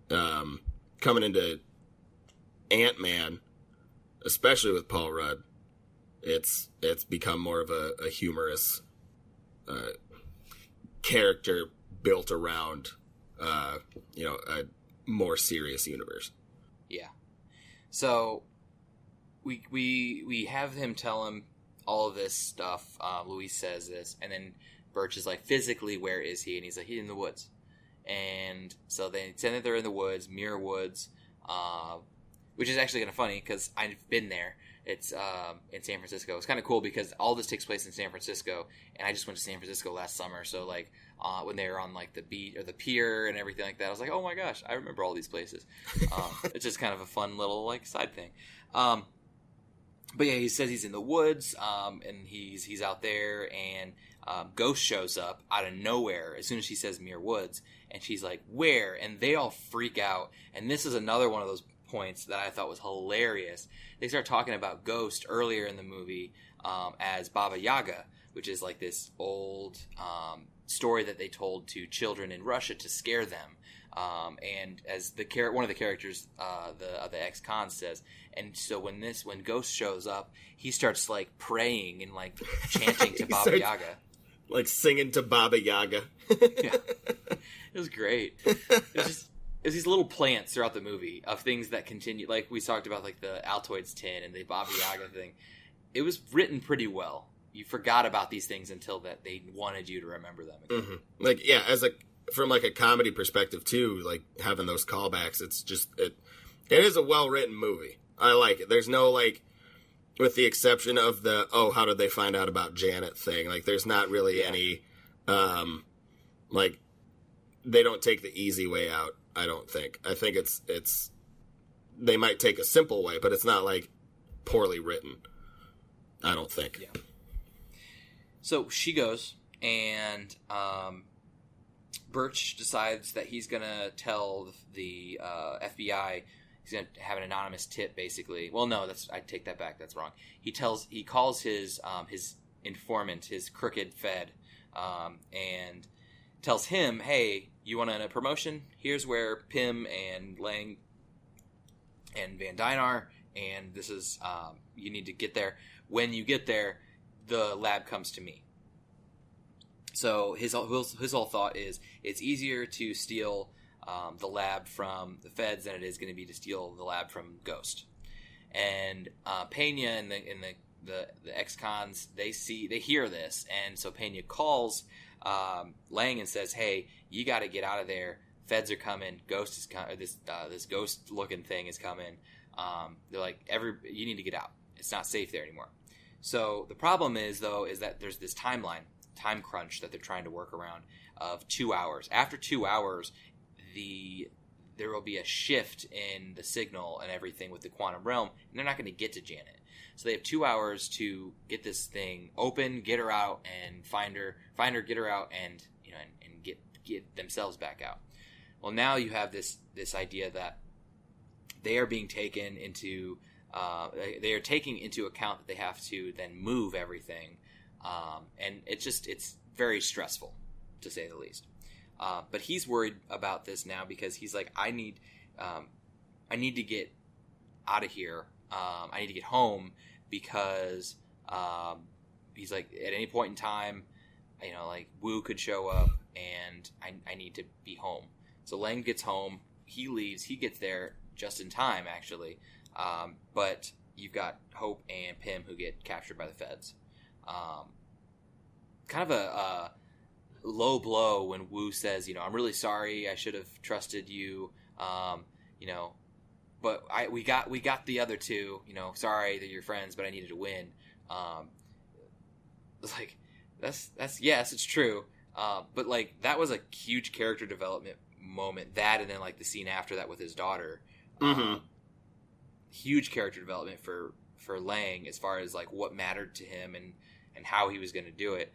Speaker 2: coming into Ant-Man, especially with Paul Rudd, it's become more of a humorous character built around, you know, a more serious universe.
Speaker 1: Yeah. So we have him tell him all of this stuff. Luis says this, and then Birch is like, physically, where is he? And he's like, he's in the woods. And so they say that they're in the woods, Muir Woods, which is actually kind of funny because I've been there. It's in San Francisco. It's kind of cool because all this takes place in San Francisco, and I just went to San Francisco last summer. So like when they were on like the beach or the pier and everything like that, I was like, oh my gosh, I remember all these places. It's just kind of a fun little like side thing. But yeah, he says he's in the woods, and he's out there, and Ghost shows up out of nowhere as soon as she says Muir Woods, and she's like, where? And they all freak out, and this is another one of those points that I thought was hilarious. They start talking about Ghost earlier in the movie as Baba Yaga, which is like this old story that they told to children in Russia to scare them. And as one of the characters, the ex-con says, and so when Ghost shows up, he starts like praying and like chanting to Baba Yaga,
Speaker 2: like singing to Baba Yaga.
Speaker 1: Yeah, it was great. It's these little plants throughout the movie of things that continue, like we talked about, like the Altoids tin and the Baba Yaga thing. It was written pretty well. You forgot about these things until that they wanted you to remember them again.
Speaker 2: Mm-hmm. Like, yeah, from like a comedy perspective too, like having those callbacks, it's just it is a well-written movie. I like it. There's no like, with the exception of the how did they find out about Janet thing, like there's not really any like they don't take the easy way out. I don't think. I think it's they might take a simple way, but it's not like poorly written. I don't think.
Speaker 1: Yeah. So she goes, and Birch decides that he's going to tell the FBI. He's going to have an anonymous tip, basically. Well, no, I take that back. That's wrong. He calls his informant, his crooked Fed, and tells him, hey, you want a promotion? Here's where Pym and Lang and Van Dyne are, and this is, you need to get there. When you get there, the lab comes to me. So his whole thought is, it's easier to steal the lab from the feds than it is going to be to steal the lab from Ghost. And Pena and the ex-cons, they hear this, and so Pena calls Lang and says, hey, you got to get out of there feds are coming. Ghost is coming. This ghost looking thing is coming. They're like, you need to get out. It's not safe there anymore. So the problem is that there's this time crunch that they're trying to work around of 2 hours. After 2 hours, there will be a shift in the signal and everything with the quantum realm, and they're not going to get to Janet. So they have 2 hours to get this thing open, get her out, and find her, get her out, and and get themselves back out. Well, now you have this idea that they are being taken into they are taking into account that they have to then move everything, and it's very stressful, to say the least. But he's worried about this now because he's like, I need to get out of here. I need to get home because he's like, at any point in time, like Wu could show up, and I need to be home. So Lang gets home. He leaves. He gets there just in time, actually. But you've got Hope and Pym who get captured by the feds. Kind of a low blow when Wu says, I'm really sorry. I should have trusted you. But we got the other two. Sorry that you're friends, but I needed to win. It's like that's yes, it's true. But like that was a huge character development moment. That, and then like the scene after that with his daughter.
Speaker 2: Mm-hmm.
Speaker 1: Huge character development for Lang as far as like what mattered to him and how he was going to do it.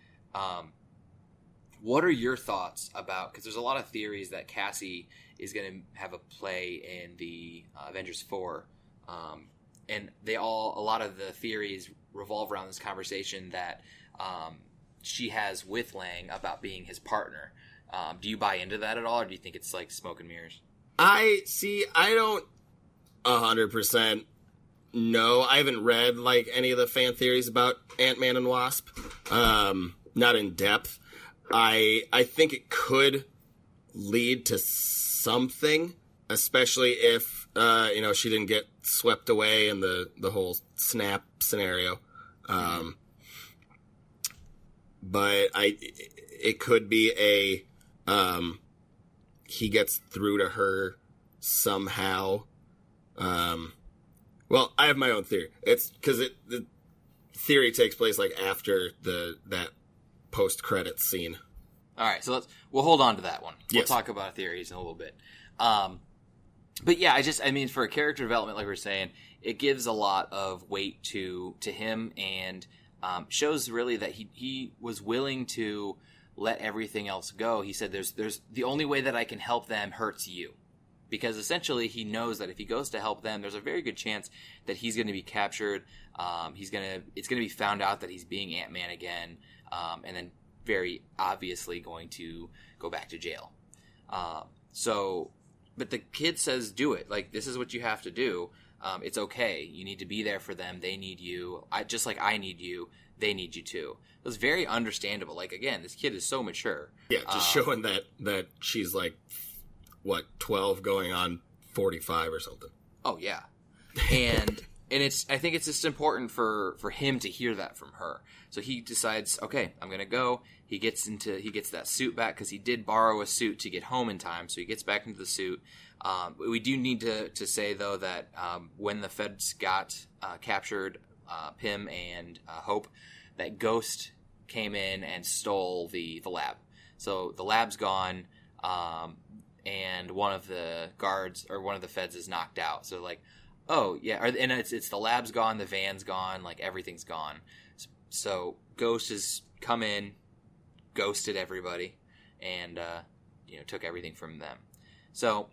Speaker 1: What are your thoughts about, because there's a lot of theories that Cassie is going to have a play in the Avengers 4, and a lot of the theories revolve around this conversation that she has with Lang about being his partner. Do you buy into that at all, or do you think it's like smoke and mirrors?
Speaker 2: I don't 100% know. I haven't read like any of the fan theories about Ant-Man and Wasp, not in depth. I think it could lead to something, especially if she didn't get swept away in the whole snap scenario. But it could be he gets through to her somehow. Well, I have my own theory. It's because the theory takes place like after that post-credits scene.
Speaker 1: All right, so we'll hold on to that one. We'll
Speaker 2: Yes.
Speaker 1: talk about theories in a little bit. But yeah, for character development, like we were saying, it gives a lot of weight to him, and shows really that he was willing to let everything else go. He said, "There's the only way that I can help them hurts you," because essentially he knows that if he goes to help them, there's a very good chance that he's going to be captured. It's going to be found out that he's being Ant-Man again, and then very obviously going to go back to jail. But the kid says, do it. Like, this is what you have to do. It's okay. You need to be there for them. They need you. Just like I need you, they need you too. It was very understandable. Like, again, this kid is so mature.
Speaker 2: Yeah, just showing that she's like, 12 going on 45 or something.
Speaker 1: Oh, yeah. And I think it's just important for him to hear that from her. So he decides, okay, I'm going to go. He gets that suit back because he did borrow a suit to get home in time. So he gets back into the suit. We do need to say, though, that when the feds got captured Pym and Hope, that Ghost came in and stole the lab. So the lab's gone, and one of the guards or one of the feds is knocked out. So like, oh yeah, and it's the lab's gone, the van's gone, like everything's gone. So Ghost has come in, ghosted everybody, and took everything from them. So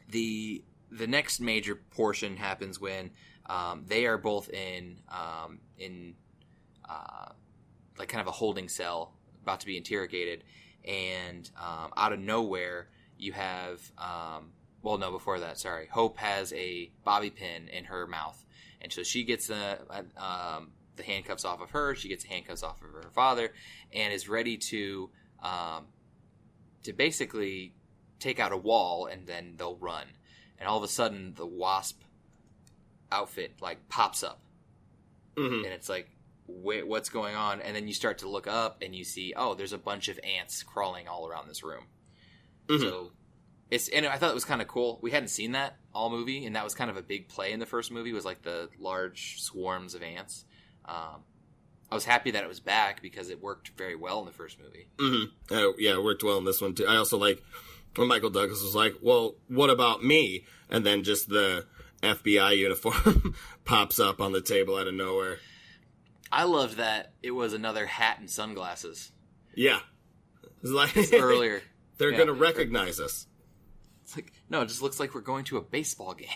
Speaker 1: the next major portion happens when they are both in like kind of a holding cell, about to be interrogated, and out of nowhere you have before that, sorry, Hope has a bobby pin in her mouth, and so she gets the handcuffs off of her. She gets the handcuffs off of her father, and is ready to basically take out a wall, and then they'll run. And all of a sudden, the Wasp outfit like pops up, and it's like, wait, what's going on? And then you start to look up, and you see, oh, there's a bunch of ants crawling all around this room. So and I thought it was kind of cool. We hadn't seen that all movie, and that was kind of a big play in the first movie, was like the large swarms of ants. I was happy that it was back because it worked very well in the first movie.
Speaker 2: Yeah, it worked well in this one too. I also like when Michael Douglas was like, well, what about me? And then just the FBI uniform pops up on the table out of nowhere.
Speaker 1: I loved that it was another hat and sunglasses.
Speaker 2: Yeah. It's like
Speaker 1: earlier.
Speaker 2: They're going to recognize us.
Speaker 1: It's like, no, it just looks like we're going to a baseball game.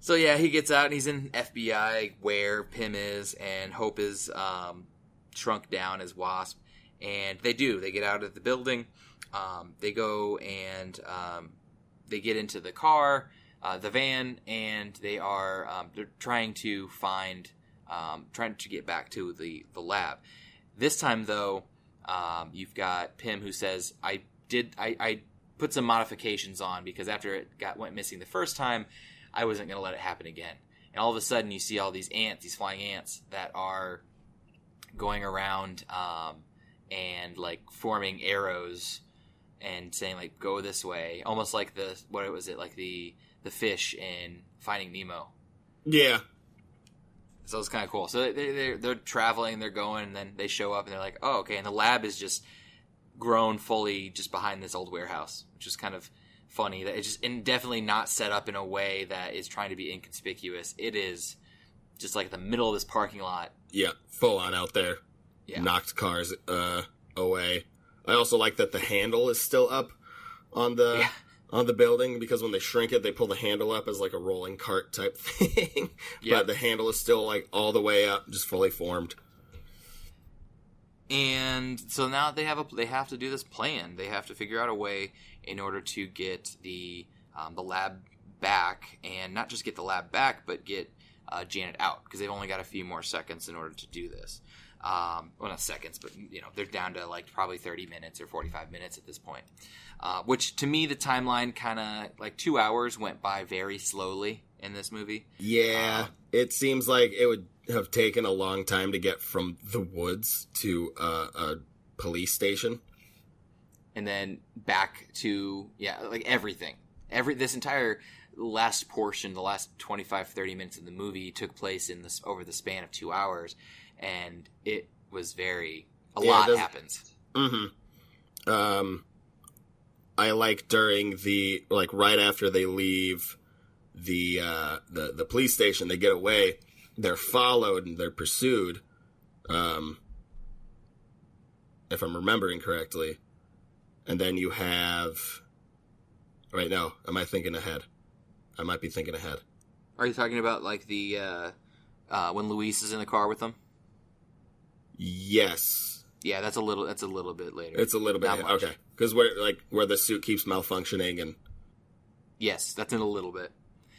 Speaker 1: So yeah, he gets out and he's in FBI where Pym is, and Hope is shrunk down as Wasp. And they get out of the building. They go and they get into the car, the van, and they are they're trying to get back to the lab. This time though, you've got Pym who says, I put some modifications on because after it went missing the first time, I wasn't going to let it happen again. And all of a sudden you see all these ants, these flying ants that are going around and like forming arrows and saying like, go this way. Almost like the fish in Finding Nemo.
Speaker 2: Yeah.
Speaker 1: So it's kind of cool. So they're traveling, they're going, and then they show up and they're like, oh, okay. And the lab is just grown fully just behind this old warehouse, which is kind of funny. That it's just and definitely not set up in a way that is trying to be inconspicuous. It is just like the middle of this parking lot.
Speaker 2: Yeah, full on out there. Yeah. Knocked cars away. I also like that the handle is still up on the building, because when they shrink it, they pull the handle up as like a rolling cart type thing. But the handle is still like all the way up, just fully formed.
Speaker 1: And so now they have to do this plan. They have to figure out a way in order to get the lab back, and not just get the lab back, but get Janet out, because they've only got a few more seconds in order to do this. Well, not seconds, but they're down to like probably 30 minutes or 45 minutes at this point. Which to me, the timeline kind of like 2 hours went by very slowly in this movie.
Speaker 2: Yeah, it seems like it would have taken a long time to get from the woods to a police station,
Speaker 1: and then back to like everything. This entire last portion, the last 25-30 minutes of the movie took place over the span of 2 hours, and it was a lot happens.
Speaker 2: Mm-hmm. I like during right after they leave the police station, they get away, they're followed and they're pursued, if I'm remembering correctly. And then you have... Right now, am I thinking ahead? I might be thinking ahead.
Speaker 1: Are you talking about like the when Luis is in the car with them?
Speaker 2: Yes.
Speaker 1: Yeah, that's a little bit later.
Speaker 2: It's a little bit ahead. Okay. Because where the suit keeps malfunctioning and... Yes,
Speaker 1: that's in a little bit.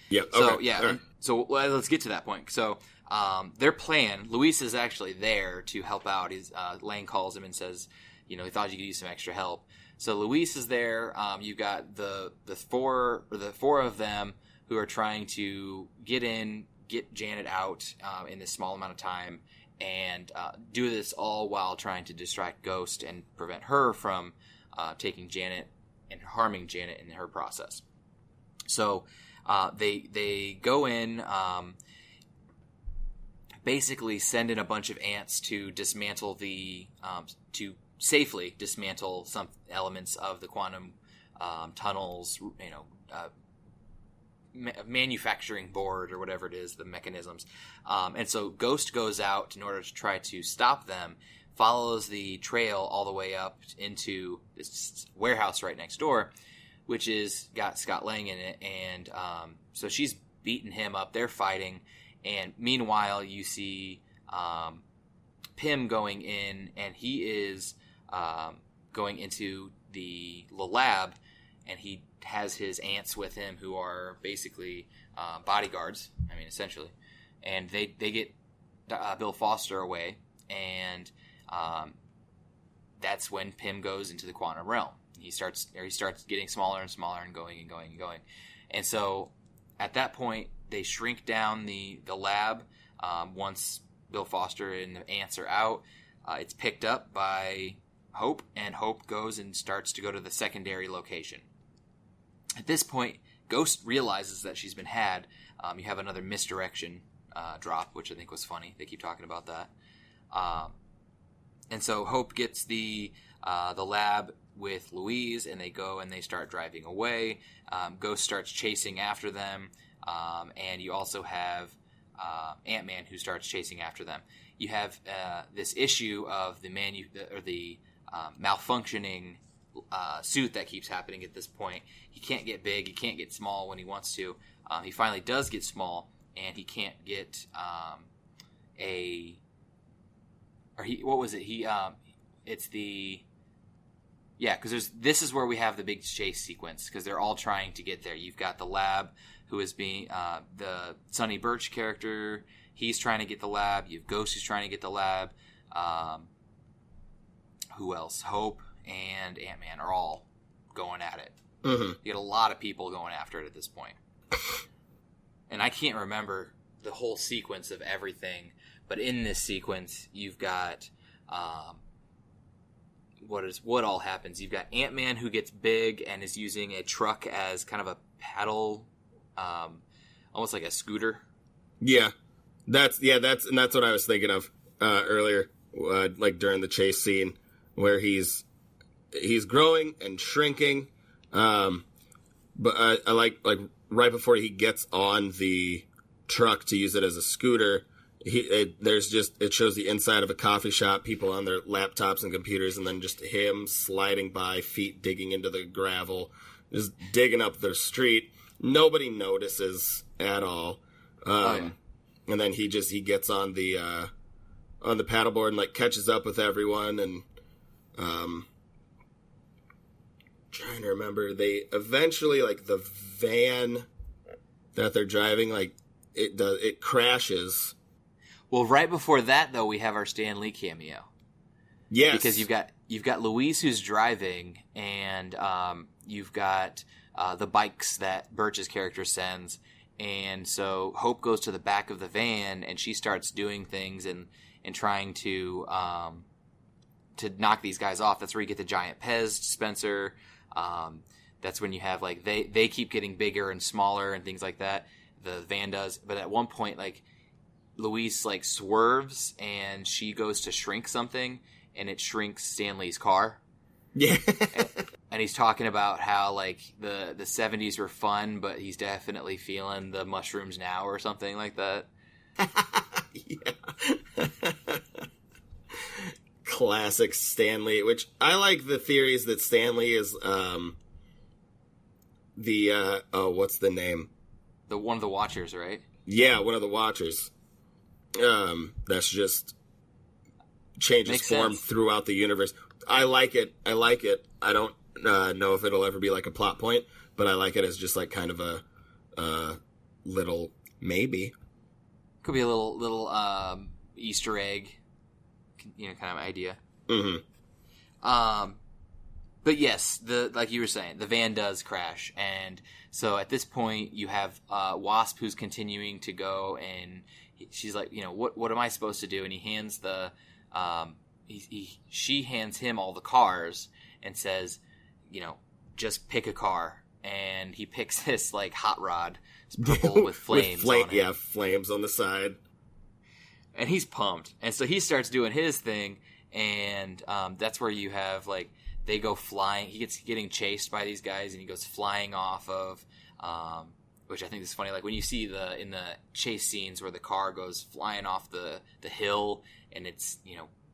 Speaker 2: Yeah. Okay.
Speaker 1: So yeah. Right. So let's get to that point. So their plan. Luis is actually there to help out. Lang calls him and says, he thought you could use some extra help. So Luis is there. You've got the four of them who are trying to get Janet out in this small amount of time, and do this all while trying to distract Ghost and prevent her from taking Janet and harming Janet in her process. So they go in, basically send in a bunch of ants to dismantle to safely dismantle some elements of the quantum tunnels, manufacturing board or whatever it is, the mechanisms. And so Ghost goes out in order to try to stop them, follows the trail all the way up into this warehouse right next door, which is got Scott Lang in it. And so she's beating him up. They're fighting. And meanwhile, you see Pym going in, and he is going into the lab, and he has his ants with him who are basically bodyguards, essentially. And they get Bill Foster away, and that's when Pym goes into the quantum realm. He starts getting smaller and smaller and going and going and going. And so at that point, they shrink down the lab. Once Bill Foster and the ants are out, it's picked up by Hope, and Hope goes and starts to go to the secondary location. At this point, Ghost realizes that she's been had. You have another misdirection drop, which I think was funny. They keep talking about that. And so Hope gets the lab with Louise, and they go and they start driving away. Ghost starts chasing after them, and you also have Ant-Man who starts chasing after them. You have this issue of the malfunctioning suit that keeps happening at this point. He can't get big, he can't get small when he wants to. He finally does get small, and he can't get because this is where we have the big chase sequence, because they're all trying to get there. You've got the lab, who is being the Sonny Birch character. He's trying to get the lab. You have Ghost, who's trying to get the lab. Who else? Hope and Ant-Man are all going at it. Mm-hmm. You get a lot of people going after it at this point. And I can't remember the whole sequence of everything, but in this sequence, you've got what all happens. You've got Ant-Man who gets big and is using a truck as kind of a paddle, almost like a scooter. Yeah, that's what I was thinking of earlier, like during the chase scene where he's growing and shrinking. But I like right before he gets on the truck to use it as a scooter, it shows the inside of a coffee shop, people on their laptops and computers, and then just him sliding by, feet digging into the gravel, just digging up the street. Nobody notices at all. And then he gets on the paddleboard and like catches up with everyone, and trying to remember, they eventually, like, the van that they're driving, like, it crashes. Well, right before that, though, we have our Stan Lee cameo. Yes, because you've got Louise who's driving, and you've got the bikes that Birch's character sends, and so Hope goes to the back of the van, and she starts doing things and trying to knock these guys off. That's where you get the giant Pez dispenser. That's when you have, like, they keep getting bigger and smaller and things like that. The van does, but at one point, like, Louise, like, swerves and she goes to shrink something, and it shrinks Stanley's car. Yeah. and he's talking about how, like, the 70s were fun, but he's definitely feeling the mushrooms now or something like that. Yeah. Classic Stanley, which I like the theories that Stanley is what's the name? One of the Watchers, right? Yeah, one of the Watchers. That's just changes form throughout the universe. I like it. I don't know if it'll ever be like a plot point, but I like it as just like kind of a little maybe. Could be a little Easter egg, kind of idea. Mm-hmm. But yes, like you were saying, the van does crash, and so at this point you have Wasp who's continuing to go, and she's like, what am I supposed to do? And he hands she hands him all the cars and says, just pick a car, and he picks this like hot rod, it's purple with flames on it. Yeah, flames on the side. And he's pumped. And so he starts doing his thing, and that's where you have, like, they go flying. He gets getting chased by these guys, and he goes flying off of, which I think is funny. Like, when you see in the chase scenes where the car goes flying off the hill, and it's,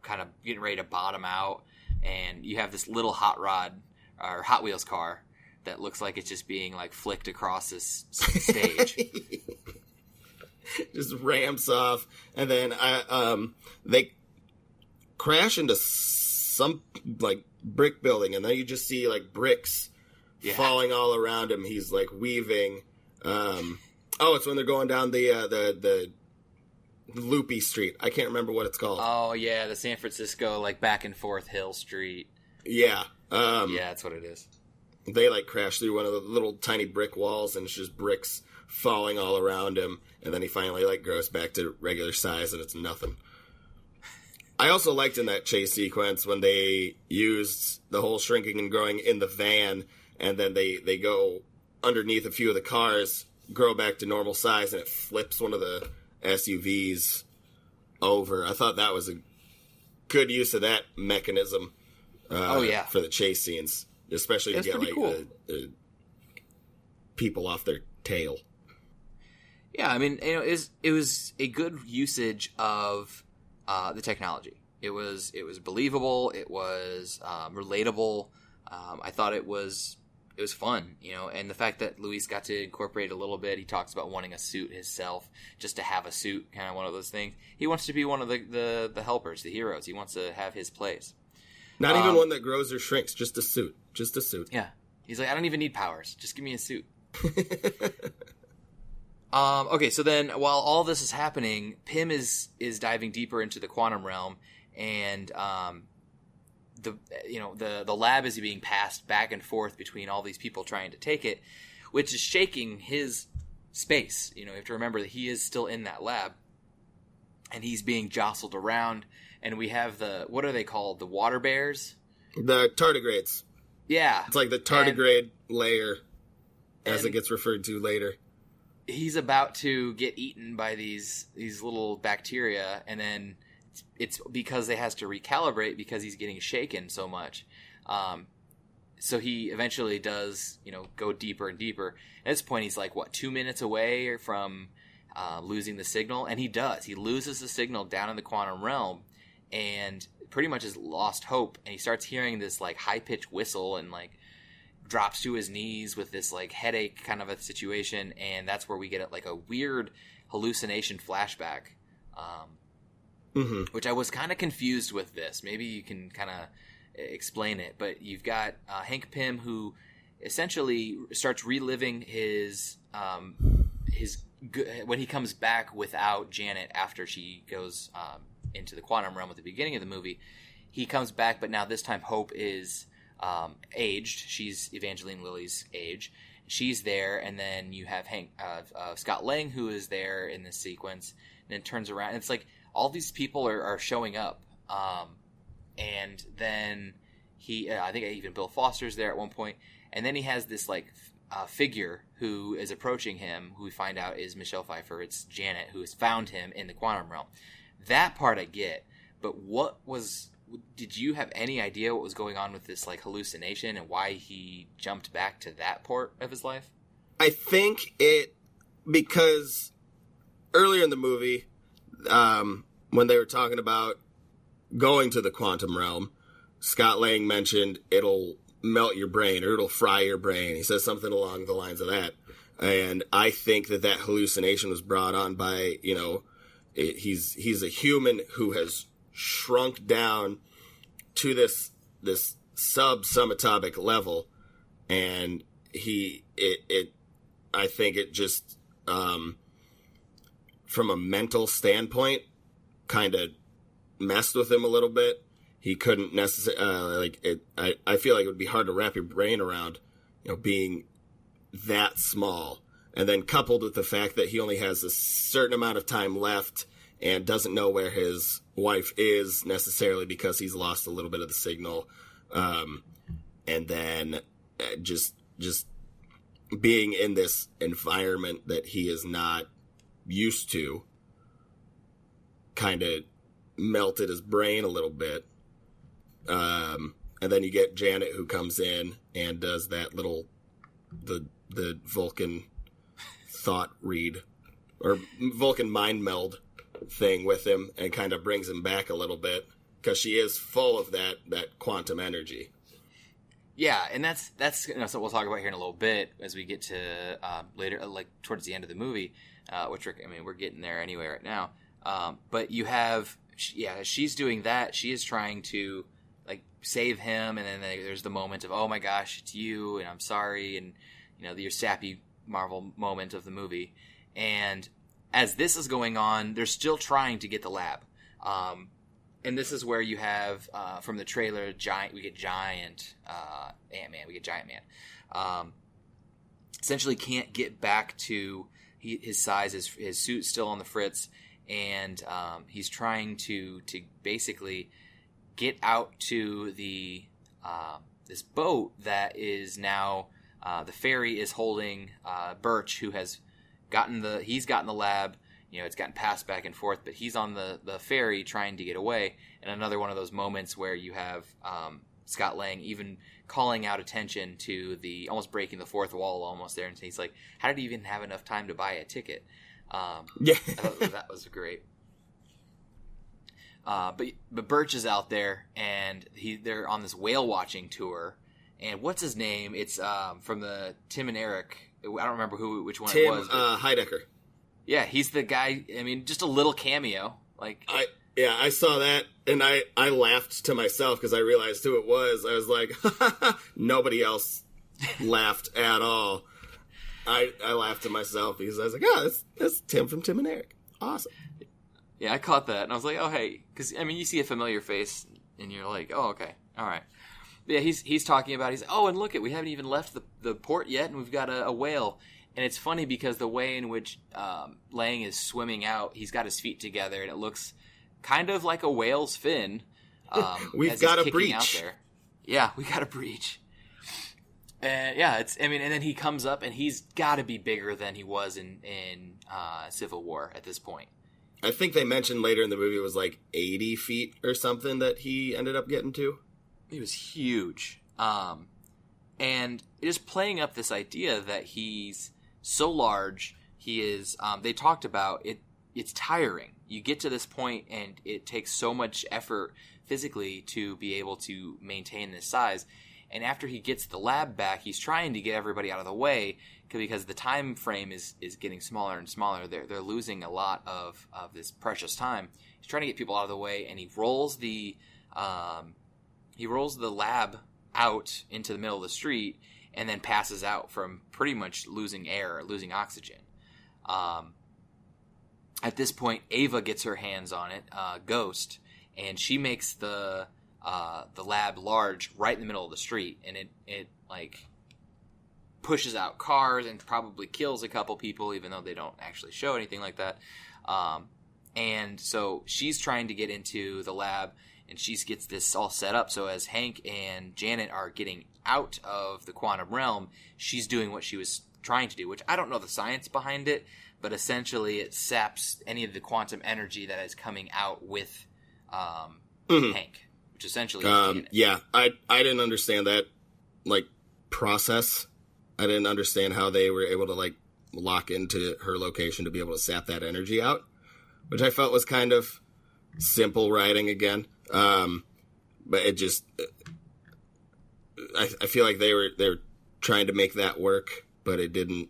Speaker 1: kind of getting ready to bottom out, and you have this little hot Wheels car that looks like it's just being, like, flicked across this stage. Just ramps off, and then they crash into some, like, brick building, and then you just see, like, bricks falling all around him. He's, like, weaving. It's when they're going down the loopy street. I can't remember what it's called. Oh yeah, the San Francisco, like, back and forth hill street. Yeah. Yeah, that's what it is. They, like, crash through one of the little tiny brick walls, and it's just bricks falling all around him, and then he finally, like, grows back to regular size, and it's nothing.
Speaker 2: I also liked in that chase sequence when they used the whole shrinking and growing in the van, and then they go underneath a few of the cars, grow back to normal size, and it flips one of the SUVs over. I thought that was a good use of that mechanism. For the chase scenes, especially to get like
Speaker 1: cool.
Speaker 2: the people off their tail.
Speaker 1: Yeah, I mean, it was a good usage of the technology. It was believable. It was relatable. I thought it was fun, and the fact that Luis got to incorporate a little bit. He talks about wanting a suit himself, just to have a suit, kind of one of those things. He wants to be one of the helpers, the heroes. He wants to have his place.
Speaker 2: Not even one that grows or shrinks, just a suit. Just a suit.
Speaker 1: Yeah. He's like, I don't even need powers. Just give me a suit. Okay, so then while all this is happening, Pym is diving deeper into the quantum realm, and the lab is being passed back and forth between all these people trying to take it, which is shaking his space. You have to remember that he is still in that lab, and he's being jostled around. And we have what are they called? The water bears?
Speaker 2: The tardigrades.
Speaker 1: Yeah.
Speaker 2: It's like the tardigrade layer, as it gets referred to later.
Speaker 1: He's about to get eaten by these little bacteria, and then it's because they has to recalibrate because he's getting shaken so much. So he eventually does, go deeper and deeper. At this point, he's like, 2 minutes away from losing the signal? And he does. He loses the signal down in the quantum realm, and pretty much has lost hope, and he starts hearing this like high-pitched whistle and like drops to his knees with this like headache kind of a situation, and that's where we get like a weird hallucination flashback, which I was kind of confused with this. Maybe you can kind of explain it, but you've got Hank Pym, who essentially starts reliving his when he comes back without Janet after she goes into the quantum realm at the beginning of the movie. He comes back, but now this time Hope is aged. She's Evangeline Lilly's age. She's there, and then you have Scott Lang, who is there in this sequence, and then turns around. And it's like all these people are showing up, and then I think even Bill Foster's there at one point, and then he has this like figure who is approaching him, who we find out is Michelle Pfeiffer. It's Janet, who has found him in the quantum realm. That part I get, but did you have any idea what was going on with this like hallucination and why he jumped back to that part of his life?
Speaker 2: I think because earlier in the movie, when they were talking about going to the quantum realm, Scott Lang mentioned it'll melt your brain or it'll fry your brain. He says something along the lines of that. And I think that hallucination was brought on by, he's a human who has shrunk down to this subatomic level, and I think it just from a mental standpoint kind of messed with him a little bit. He couldn't necessarily I feel like it would be hard to wrap your brain around, being that small. And then coupled with the fact that he only has a certain amount of time left and doesn't know where his wife is necessarily because he's lost a little bit of the signal. And then just being in this environment that he is not used to kind of melted his brain a little bit. And then you get Janet, who comes in and does that the Vulcan thought read or Vulcan mind meld thing with him and kind of brings him back a little bit because she is full of that quantum energy.
Speaker 1: Yeah, and that's so we'll talk about here in a little bit as we get to later, like towards the end of the movie, which we're getting there anyway right now. But you have, she's doing that. She is trying to like save him, and then there's the moment of, oh my gosh, it's you, and I'm sorry, and your sappy Marvel moment of the movie. And as this is going on, they're still trying to get the lab. And this is where you have, from the trailer, we get Giant Ant-Man. We get Giant Man. Essentially can't get back to his size. His suit's still on the fritz. and he's trying to basically get out to the this boat that is now the ferry is holding Birch, who has gotten the lab. You know, it's gotten passed back and forth, but he's on the ferry trying to get away. And another one of those moments where you have Scott Lang even calling out attention to almost breaking the fourth wall almost there. And he's like, how did he even have enough time to buy a ticket? Yeah. I thought that was great. But Birch is out there, and they're on this whale watching tour. And what's his name? It's from the Tim and Eric. I don't remember which one it was.
Speaker 2: Tim Heidecker.
Speaker 1: Yeah, he's the guy. I mean, just a little cameo.
Speaker 2: I saw that, and I laughed to myself because I realized who it was. I was like, nobody else laughed at all. I laughed to myself because I was like, oh, that's Tim from Tim and Eric. Awesome.
Speaker 1: Yeah, I caught that, and I was like, oh, hey. Because, I mean, you see a familiar face, and you're like, oh, okay, all right. Yeah, he's talking about, and look, we haven't even left the port yet, and we've got a whale. And it's funny because the way in which Lang is swimming out, he's got his feet together, and it looks kind of like a whale's fin.
Speaker 2: We've got a breach.
Speaker 1: Out there. Yeah, we got a breach. And then he comes up, and he's got to be bigger than he was in Civil War at this point.
Speaker 2: I think they mentioned later in the movie it was like 80 feet or something that he ended up getting to.
Speaker 1: He was huge. And just playing up this idea that he's so large, he is, they talked about it. It's tiring. You get to this point and it takes so much effort physically to be able to maintain this size. And after he gets the lab back, he's trying to get everybody out of the way because the time frame is getting smaller and smaller. They're losing a lot of this precious time. He's trying to get people out of the way, and he rolls the lab out into the middle of the street and then passes out from pretty much losing air, losing oxygen. At this point, Ava gets her hands on it, Ghost, and she makes the lab large right in the middle of the street, and it like pushes out cars and probably kills a couple people, even though they don't actually show anything like that. And so she's trying to get into the lab, and she gets this all set up. So as Hank and Janet are getting out of the quantum realm, she's doing what she was trying to do, which I don't know the science behind it, but essentially it saps any of the quantum energy that is coming out with Hank, which essentially is
Speaker 2: yeah, I didn't understand that process. I didn't understand how they were able to lock into her location to be able to sap that energy out, which I felt was kind of simple writing again. But it just, I feel like they're trying to make that work, but it didn't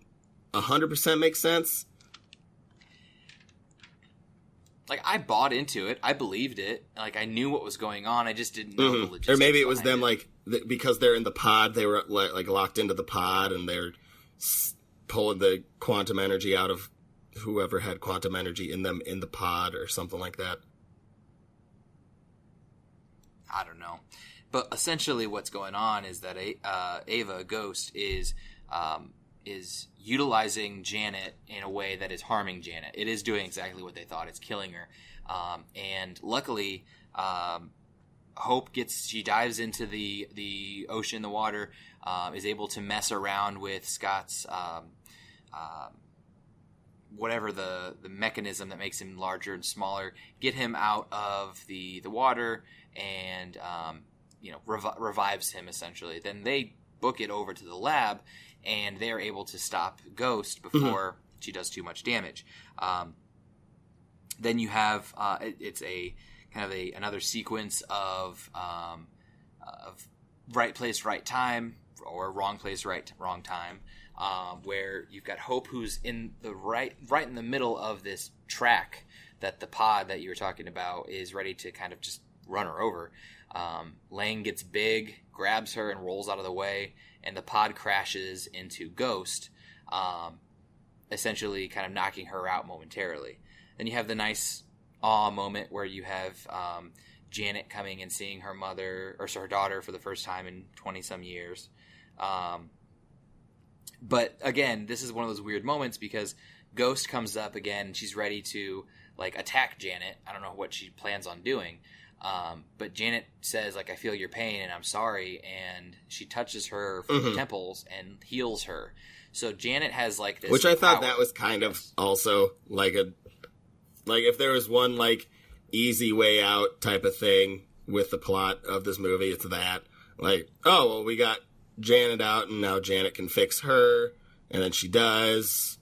Speaker 2: 100% make sense.
Speaker 1: I bought into it. I believed it. I knew what was going on. I just didn't know the logistics.
Speaker 2: Or maybe it was them because they're in the pod, they were locked into the pod, and they're pulling the quantum energy out of whoever had quantum energy in them in the pod or something like that.
Speaker 1: I don't know. But essentially what's going on is that Ava, Ghost, is utilizing Janet in a way that is harming Janet. It is doing exactly what they thought. It's killing her. And luckily, Hope she dives into the ocean, the water, is able to mess around with Scott's, whatever the mechanism that makes him larger and smaller, get him out of the water, and revives him essentially. Then they book it over to the lab, and they're able to stop Ghost before she does too much damage. Then you have it's a kind of another sequence of right place, right time, or wrong place, wrong time, where you've got Hope, who's in the right in the middle of this track that the pod that you were talking about is ready to kind of just run her over. Lang gets big, grabs her, and rolls out of the way, and the pod crashes into Ghost, essentially kind of knocking her out momentarily. Then you have the nice awe moment where you have Janet coming and seeing her daughter for the first time in 20-some years. But again, this is one of those weird moments because Ghost comes up again, and she's ready to like attack Janet. I don't know what she plans on doing. But Janet says, like, I feel your pain and I'm sorry. And she touches her temples and heals her. So Janet has like this.
Speaker 2: Which I thought
Speaker 1: power.
Speaker 2: that was kind of also like if there was one like easy way out type of thing with the plot of this movie, it's that. Like, oh, well, we got Janet out and now Janet can fix her. And then she does.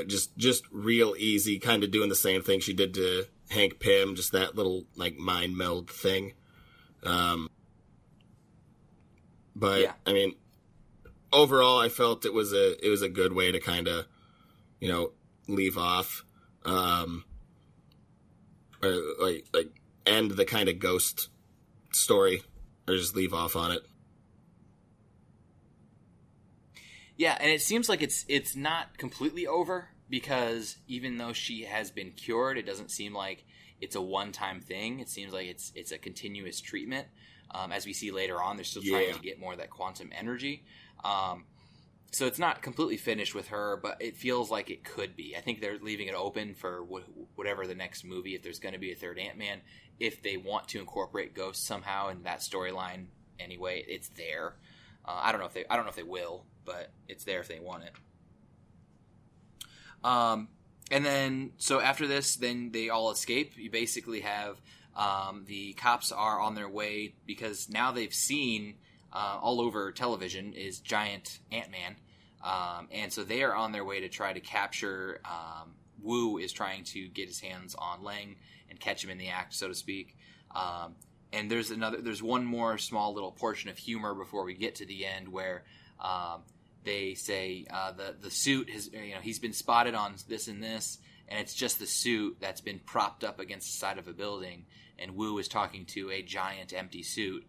Speaker 2: Just real easy, kind of doing the same thing she did to Hank Pym, just that little like mind meld thing. But yeah. I mean, overall, I felt it was a good way to kind of, leave off, or like end the kind of ghost story, or just leave off on it.
Speaker 1: Yeah, and it seems like it's not completely over, because even though she has been cured, it doesn't seem like it's a one-time thing. It seems like it's a continuous treatment. As we see later on, they're still trying to get more of that quantum energy. So it's not completely finished with her, but it feels like it could be. I think they're leaving it open for whatever the next movie, if there's going to be a third Ant-Man, if they want to incorporate ghosts somehow in that storyline. Anyway, it's there. I don't know if they will, but it's there if they want it. And then, so after this, then they all escape. You basically have the cops are on their way, because now they've seen all over television is giant Ant-Man. And so they are on their way to try to capture, Wu is trying to get his hands on Lang and catch him in the act, so to speak. And there's one more small little portion of humor before we get to the end, where they say the suit has, he's been spotted on this and this, and it's just the suit that's been propped up against the side of a building, and Wu is talking to a giant empty suit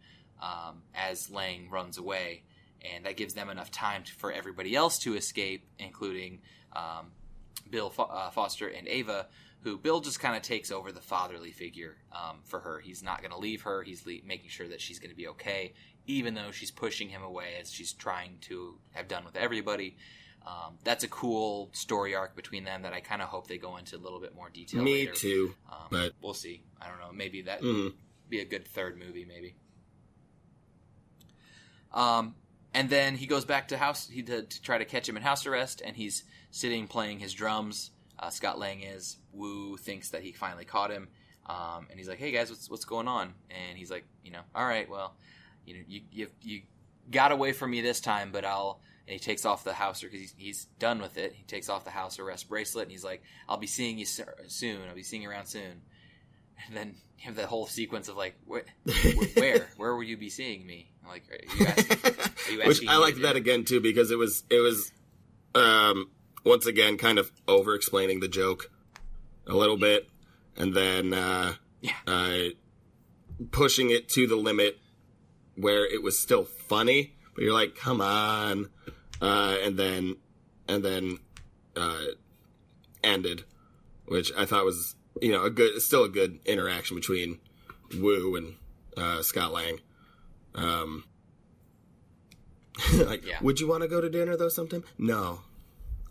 Speaker 1: as Lang runs away, and that gives them enough time for everybody else to escape, including Bill Foster and Ava, who Bill just kind of takes over the fatherly figure for her. He's not going to leave her. He's making sure that she's going to be okay, even though she's pushing him away, as she's trying to have done with everybody. That's a cool story arc between them that I kind of hope they go into a little bit more detail later.
Speaker 2: Me too. But
Speaker 1: we'll see. I don't know. Maybe that be a good third movie, maybe. And then he goes back to house to try to catch him in house arrest, and he's sitting playing his drums. Scott Lang is. Wu thinks that he finally caught him, and he's like, "Hey guys, what's going on?" And he's like, "All right, well, you got away from me this time, but I'll." And he takes off the house, because he's done with it. He takes off the house arrest bracelet, and he's like, "I'll be seeing you soon. I'll be seeing you around soon." And then you have the whole sequence of like, where will you be seeing me? I'm like, are you asking
Speaker 2: Which I liked that again too, because it was once again kind of over explaining the joke a little bit, and then pushing it to the limit where it was still funny, but you're like, come on, and then ended, which I thought was still a good interaction between Wu and Scott Lang. Would you want to go to dinner though sometime? No.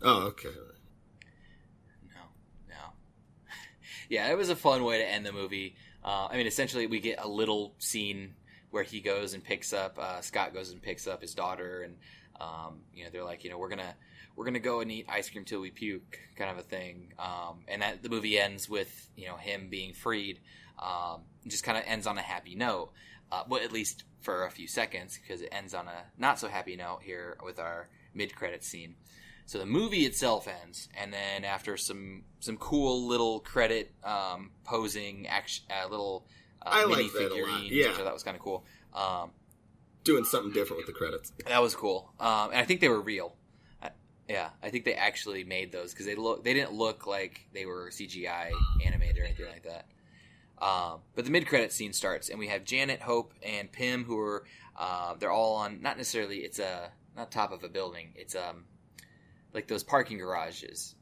Speaker 2: Oh, okay.
Speaker 1: No. Yeah, it was a fun way to end the movie. Essentially, we get a little scene where he goes and picks up, Scott goes and picks up his daughter, and they're like, we're gonna go and eat ice cream till we puke, kind of a thing. And that the movie ends with him being freed. Just kind of ends on a happy note, well, at least for a few seconds, because it ends on a not so happy note here with our mid-credits scene. So the movie itself ends, and then after some cool little credit posing little mini figurines, which I thought was kind of cool.
Speaker 2: Doing something different with the credits.
Speaker 1: That was cool, and I think they were real. I think they actually made those, because they didn't look like they were CGI animated or anything like that. But the mid-credit scene starts, and we have Janet, Hope, and Pym, who are they're all on, not necessarily, it's not top of a building, it's like those parking garages.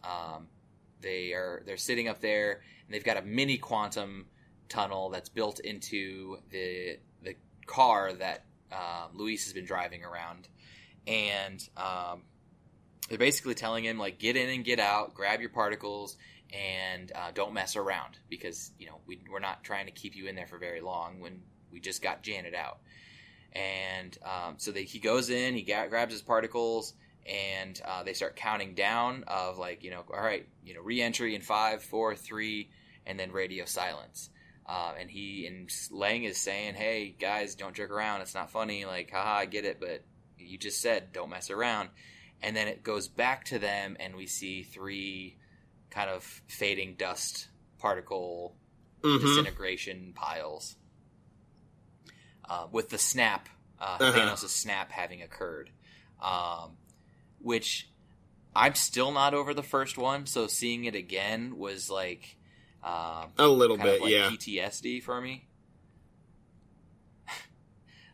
Speaker 1: They're sitting up there, and they've got a mini quantum tunnel that's built into the car that Luis has been driving around, and they're basically telling him, like, get in and get out, grab your particles, and don't mess around because, we're not trying to keep you in there for very long when we just got Janet out. And so he goes in, he grabs his particles, and they start counting down of all right, re-entry in 5, 4, 3, and then radio silence. And Lang is saying, hey, guys, don't jerk around. It's not funny. Like, haha, I get it, but you just said don't mess around. And then it goes back to them, and we see 3 kind of fading dust particle disintegration piles. With the snap, Thanos' snap having occurred. Which I'm still not over the first one, so seeing it again was like
Speaker 2: a little bit, yeah,
Speaker 1: PTSD for me.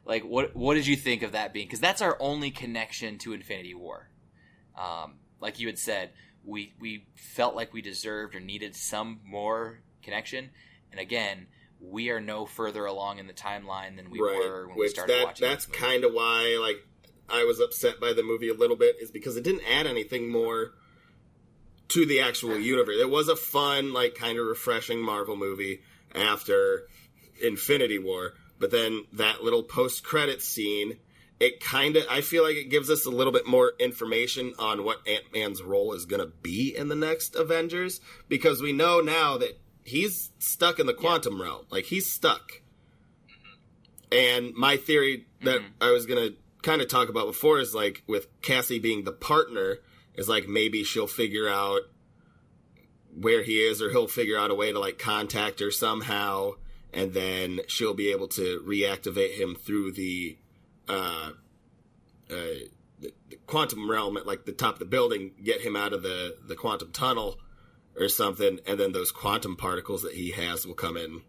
Speaker 1: Like, what did you think of that being? Because that's our only connection to Infinity War. Like you had said, we felt like we deserved or needed some more connection, and again, we are no further along in the timeline than we were when we started watching. That's
Speaker 2: kind of why, I was upset by the movie a little bit, is because it didn't add anything more to the actual universe. It was a fun, kind of refreshing Marvel movie after Infinity War, but then that little post-credits scene, I feel like it gives us a little bit more information on what Ant-Man's role is going to be in the next Avengers, because we know now that he's stuck in the quantum realm. He's stuck. And my theory that I was going to kind of talk about before is, with Cassie being the partner, is, maybe she'll figure out where he is, or he'll figure out a way to, contact her somehow, and then she'll be able to reactivate him through the quantum realm at, the top of the building, get him out of the quantum tunnel or something, and then those quantum particles that he has will come in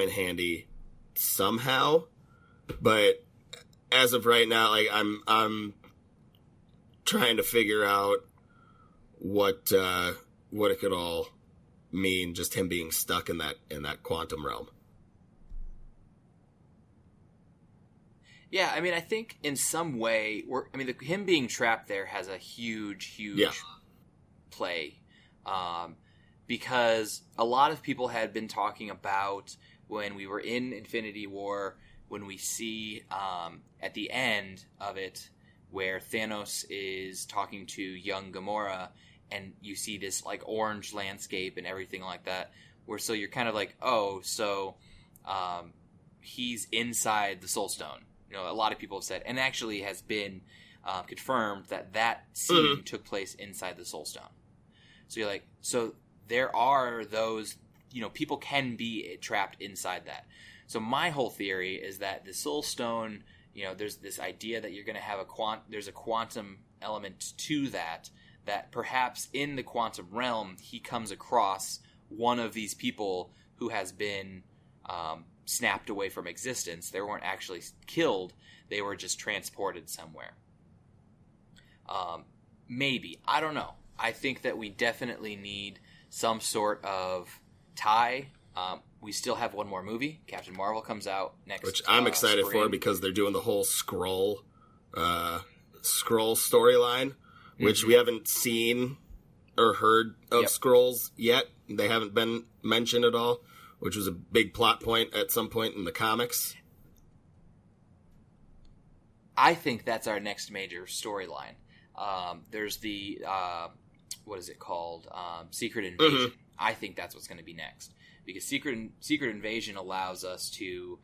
Speaker 2: handy somehow. But as of right now, I'm trying to figure out what it could all mean, just him being stuck in that quantum realm.
Speaker 1: Yeah, I mean, I think in some way, him being trapped there has a huge play. Because a lot of people had been talking about when we were in Infinity War, when we see at the end of it where Thanos is talking to young Gamora, and you see this orange landscape and everything like that, where so you're kind of he's inside the Soul Stone. A lot of people have said, and actually has been confirmed that scene took place inside the Soul Stone. So you're so there are those, people can be trapped inside that. So my whole theory is that the Soul Stone, there's this idea that you're going to have there's a quantum element to that perhaps in the quantum realm, he comes across one of these people who has been snapped away from existence. They weren't actually killed. They were just transported somewhere. Maybe. I don't know. I think that we definitely need some sort of tie. We still have one more movie. Captain Marvel comes out next
Speaker 2: which I'm excited
Speaker 1: spring.
Speaker 2: For, because they're doing the whole Skrull storyline, which we haven't seen or heard of Skrulls yet. They haven't been mentioned at all, which was a big plot point at some point in the comics.
Speaker 1: I think that's our next major storyline. There's the what is it called? Secret Invasion. I think that's what's going to be next, because Secret Invasion allows us to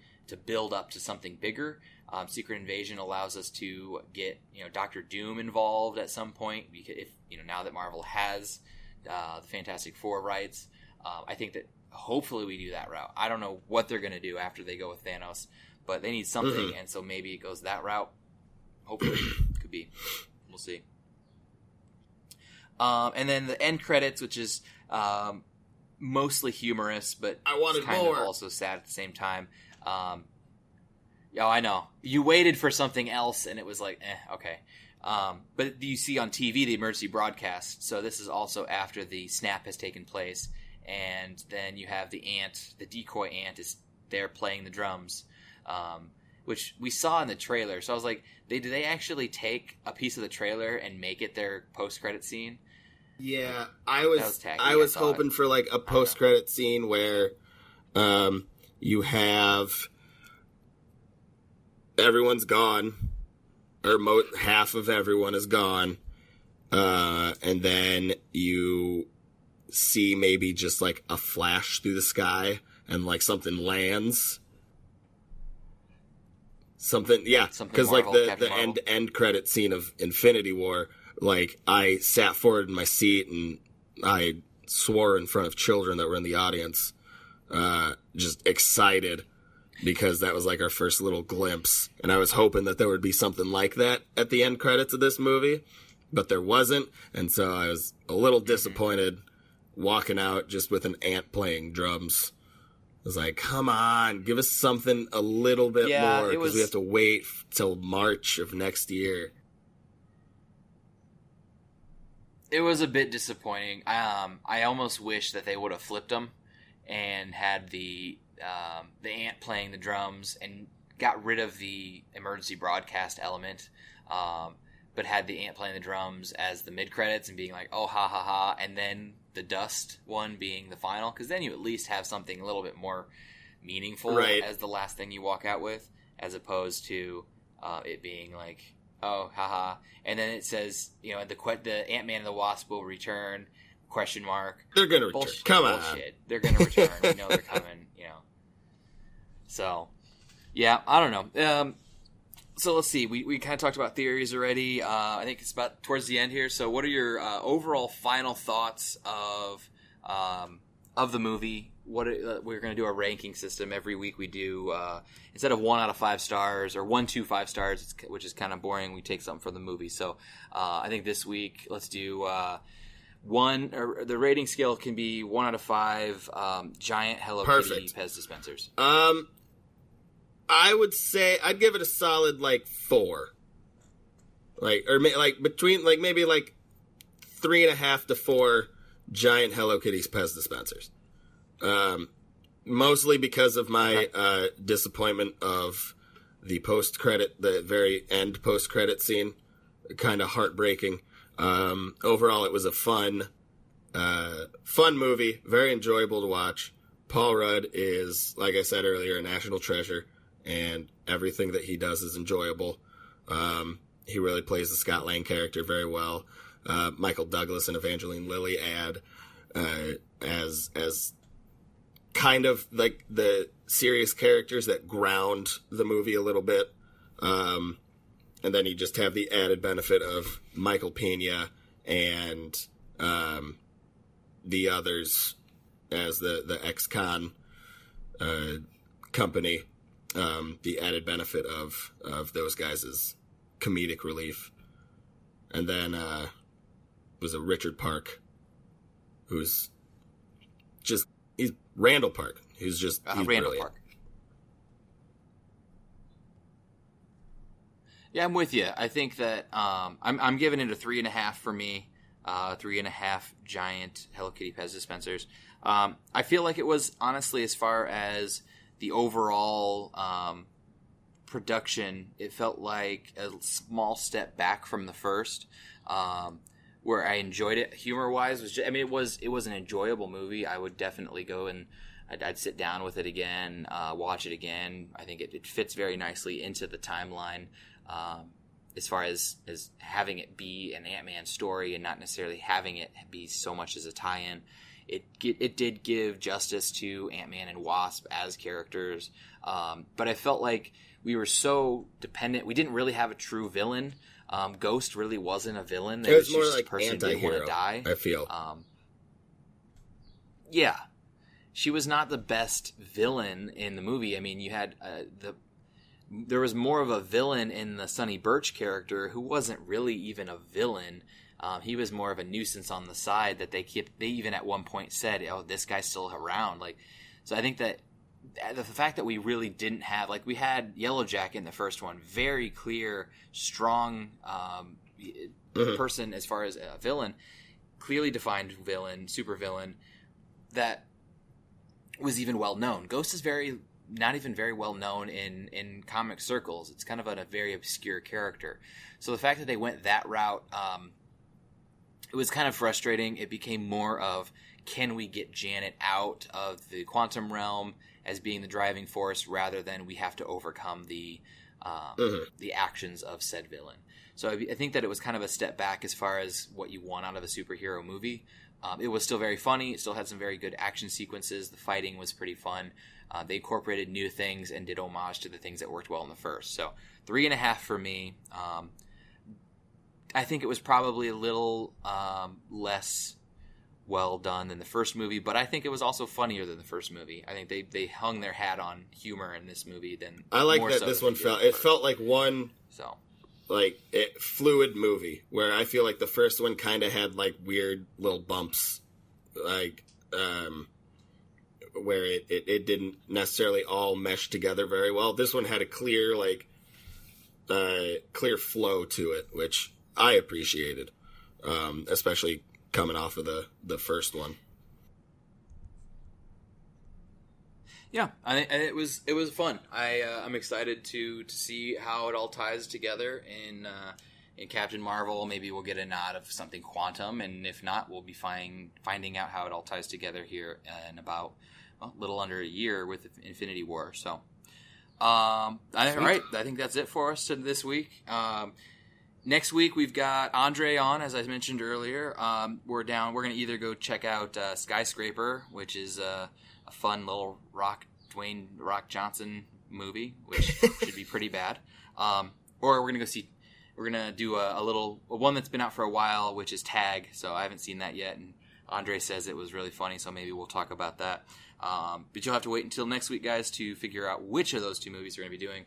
Speaker 1: build up to something bigger. Secret Invasion allows us to get Doctor Doom involved at some point, because if now that Marvel has the Fantastic Four rights, I think that hopefully we do that route. I don't know what they're going to do after they go with Thanos, but they need something, and so maybe it goes that route. Hopefully, could be. We'll see. And then the end credits, which is mostly humorous, but
Speaker 2: I wanted
Speaker 1: kind
Speaker 2: more.
Speaker 1: of also sad at the same time. I know. You waited for something else, and it was okay. But you see on TV the emergency broadcast, so this is also after the snap has taken place, and then you have the decoy ant is there playing the drums, which we saw in the trailer. So I was like, did they actually take a piece of the trailer and make it their post-credit scene?
Speaker 2: Yeah,
Speaker 1: That was tacky,
Speaker 2: I was
Speaker 1: I thought.
Speaker 2: hoping for like a post-credit scene where you have everyone's gone, or half of everyone is gone, and then you see maybe just like a flash through the sky and like something lands. Something because like the end credit scene of Infinity War, like I sat forward in my seat and I swore in front of children that were in the audience, just excited because that was like our first little glimpse, and I was hoping that there would be something like that at the end credits of this movie, but there wasn't, and so I was a little disappointed walking out just with an ant playing drums. I was like, come on, give us something a little bit more, because we have to wait till March of next year.
Speaker 1: It was a bit disappointing. I almost wish that they would have flipped them and had the ant playing the drums and got rid of the emergency broadcast element, but had the ant playing the drums as the mid-credits and being like, oh, ha, ha, ha, and then the dust one being the final, because then you at least have something a little bit more meaningful as the last thing you walk out with, as opposed to it being like, oh, haha, and then it says, the Ant-Man and the Wasp will return, ?
Speaker 2: They're gonna return. Come on.
Speaker 1: Bullshit. They're gonna return. We know they're coming, So, yeah, I don't know. So let's see. We kind of talked about theories already. I think it's about towards the end here. So what are your overall final thoughts of the movie? We're going to do a ranking system every week. We do instead of 1 out of 5 stars or 1 to 5 stars, which is kind of boring. We take something from the movie. So I think this week let's do the rating scale can be 1 out of 5 giant Hello Kitty Pez dispensers.
Speaker 2: I would say I'd give it a solid 4, between maybe 3.5 to 4 giant Hello Kitty's Pez dispensers. Mostly because of my disappointment of the the very end post-credit scene, kind of heartbreaking. Overall, it was a fun movie, very enjoyable to watch. Paul Rudd is, like I said earlier, a national treasure. And everything that he does is enjoyable. He really plays the Scott Lang character very well. Michael Douglas and Evangeline Lilly add as kind of like the serious characters that ground the movie a little bit. And then you just have the added benefit of Michael Pena and the others as the ex-con company. The added benefit of those guys' comedic relief. And then was a Richard Park, who's he's Randall Park, who's he's
Speaker 1: Randall
Speaker 2: brilliant.
Speaker 1: Park. Yeah, I'm with you. I think that I'm giving it a 3.5 for me. 3.5 giant Hello Kitty Pez dispensers. I feel like it was, honestly, as far as the overall production, it felt like a small step back from the first, where I enjoyed it humor-wise. It was an enjoyable movie. I would definitely go and I'd sit down with it again, watch it again. I think it fits very nicely into the timeline, as far as having it be an Ant-Man story and not necessarily having it be so much as a tie-in. It did give justice to Ant-Man and Wasp as characters, but I felt like we were so dependent. We didn't really have a true villain. Ghost really wasn't a villain.
Speaker 2: It was more
Speaker 1: just
Speaker 2: like
Speaker 1: a person who didn't
Speaker 2: anti-hero,
Speaker 1: want to die.
Speaker 2: I feel.
Speaker 1: Yeah, she was not the best villain in the movie. I mean, you had there was more of a villain in the Sonny Birch character, who wasn't really even a villain. He was more of a nuisance on the side that they even at one point said, oh, this guy's still around. So I think that the fact that we really didn't have, we had Yellowjacket in the first one, very clear, strong person as far as a villain, clearly defined villain, super villain, that was even well known. Ghost is not even very well known in comic circles. It's kind of a very obscure character. So the fact that they went that route, it was kind of frustrating. It became more of, can we get Janet out of the quantum realm as being the driving force, rather than we have to overcome the actions of said villain. So I think that it was kind of a step back as far as what you want out of a superhero movie. It was still very funny. It still had some very good action sequences. The fighting was pretty fun. They incorporated new things and did homage to the things that worked well in the first. So 3.5 for me. I think it was probably a little less well done than the first movie, but I think it was also funnier than the first movie. I think they hung their hat on humor in this movie than
Speaker 2: I like
Speaker 1: more
Speaker 2: that
Speaker 1: so
Speaker 2: this
Speaker 1: than
Speaker 2: one
Speaker 1: they did
Speaker 2: felt.
Speaker 1: the
Speaker 2: It
Speaker 1: first.
Speaker 2: felt like one
Speaker 1: So
Speaker 2: fluid movie where I feel like the first one kind of had like weird little bumps, like where it didn't necessarily all mesh together very well. This one had a clear flow to it, which I appreciated, especially coming off of the first one.
Speaker 1: Yeah, it was fun. I'm excited to see how it all ties together in Captain Marvel. Maybe we'll get a nod of something quantum, and if not, we'll be finding out how it all ties together here in about a little under a year with Infinity War. So, all right, I think that's it for us this week. Next week we've got Andre on, as I mentioned earlier. We're going to either go check out Skyscraper, which is a fun little Dwayne Rock Johnson movie, which should be pretty bad. Or we're going to do a one that's been out for a while, which is Tag. So I haven't seen that yet, and Andre says it was really funny, so maybe we'll talk about that. But you'll have to wait until next week, guys, to figure out which of those two movies we're going to be doing.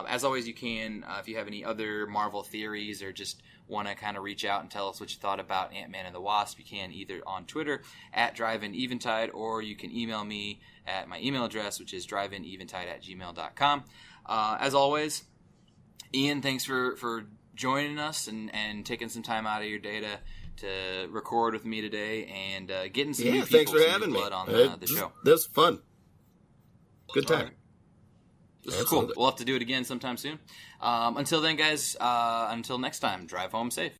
Speaker 1: As always, you can, if you have any other Marvel theories or just want to kind of reach out and tell us what you thought about Ant-Man and the Wasp, you can either on Twitter at DriveInEventide, or you can email me at my email address, which is driveineventide@gmail.com. As always, Ian, thanks for joining us and taking some time out of your day to record with me today and getting some new people,
Speaker 2: thanks for having me
Speaker 1: blood on the show.
Speaker 2: This was fun. Good time.
Speaker 1: Right. This is cool. We'll have to do it again sometime soon. Until then, guys, until next time, drive home safe.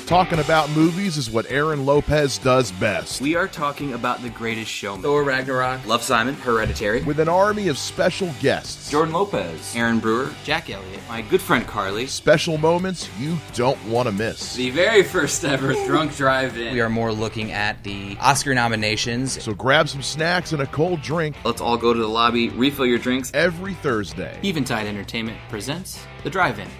Speaker 3: Talking about movies is what Aaron Lopez does best.
Speaker 1: We are talking about The Greatest Showman, Thor Ragnarok, Love, Simon, Hereditary,
Speaker 3: With an army of special guests.
Speaker 1: Jordan Lopez, Aaron Brewer, Jack Elliott, my good friend Carly.
Speaker 3: Special moments you don't want to miss.
Speaker 1: The very first ever Drunk Drive-In. We are more looking at the Oscar nominations.
Speaker 3: So grab some snacks and a cold drink.
Speaker 1: Let's all go to the lobby, refill your drinks.
Speaker 3: Every Thursday.
Speaker 1: Eventide Entertainment presents The Drive-In.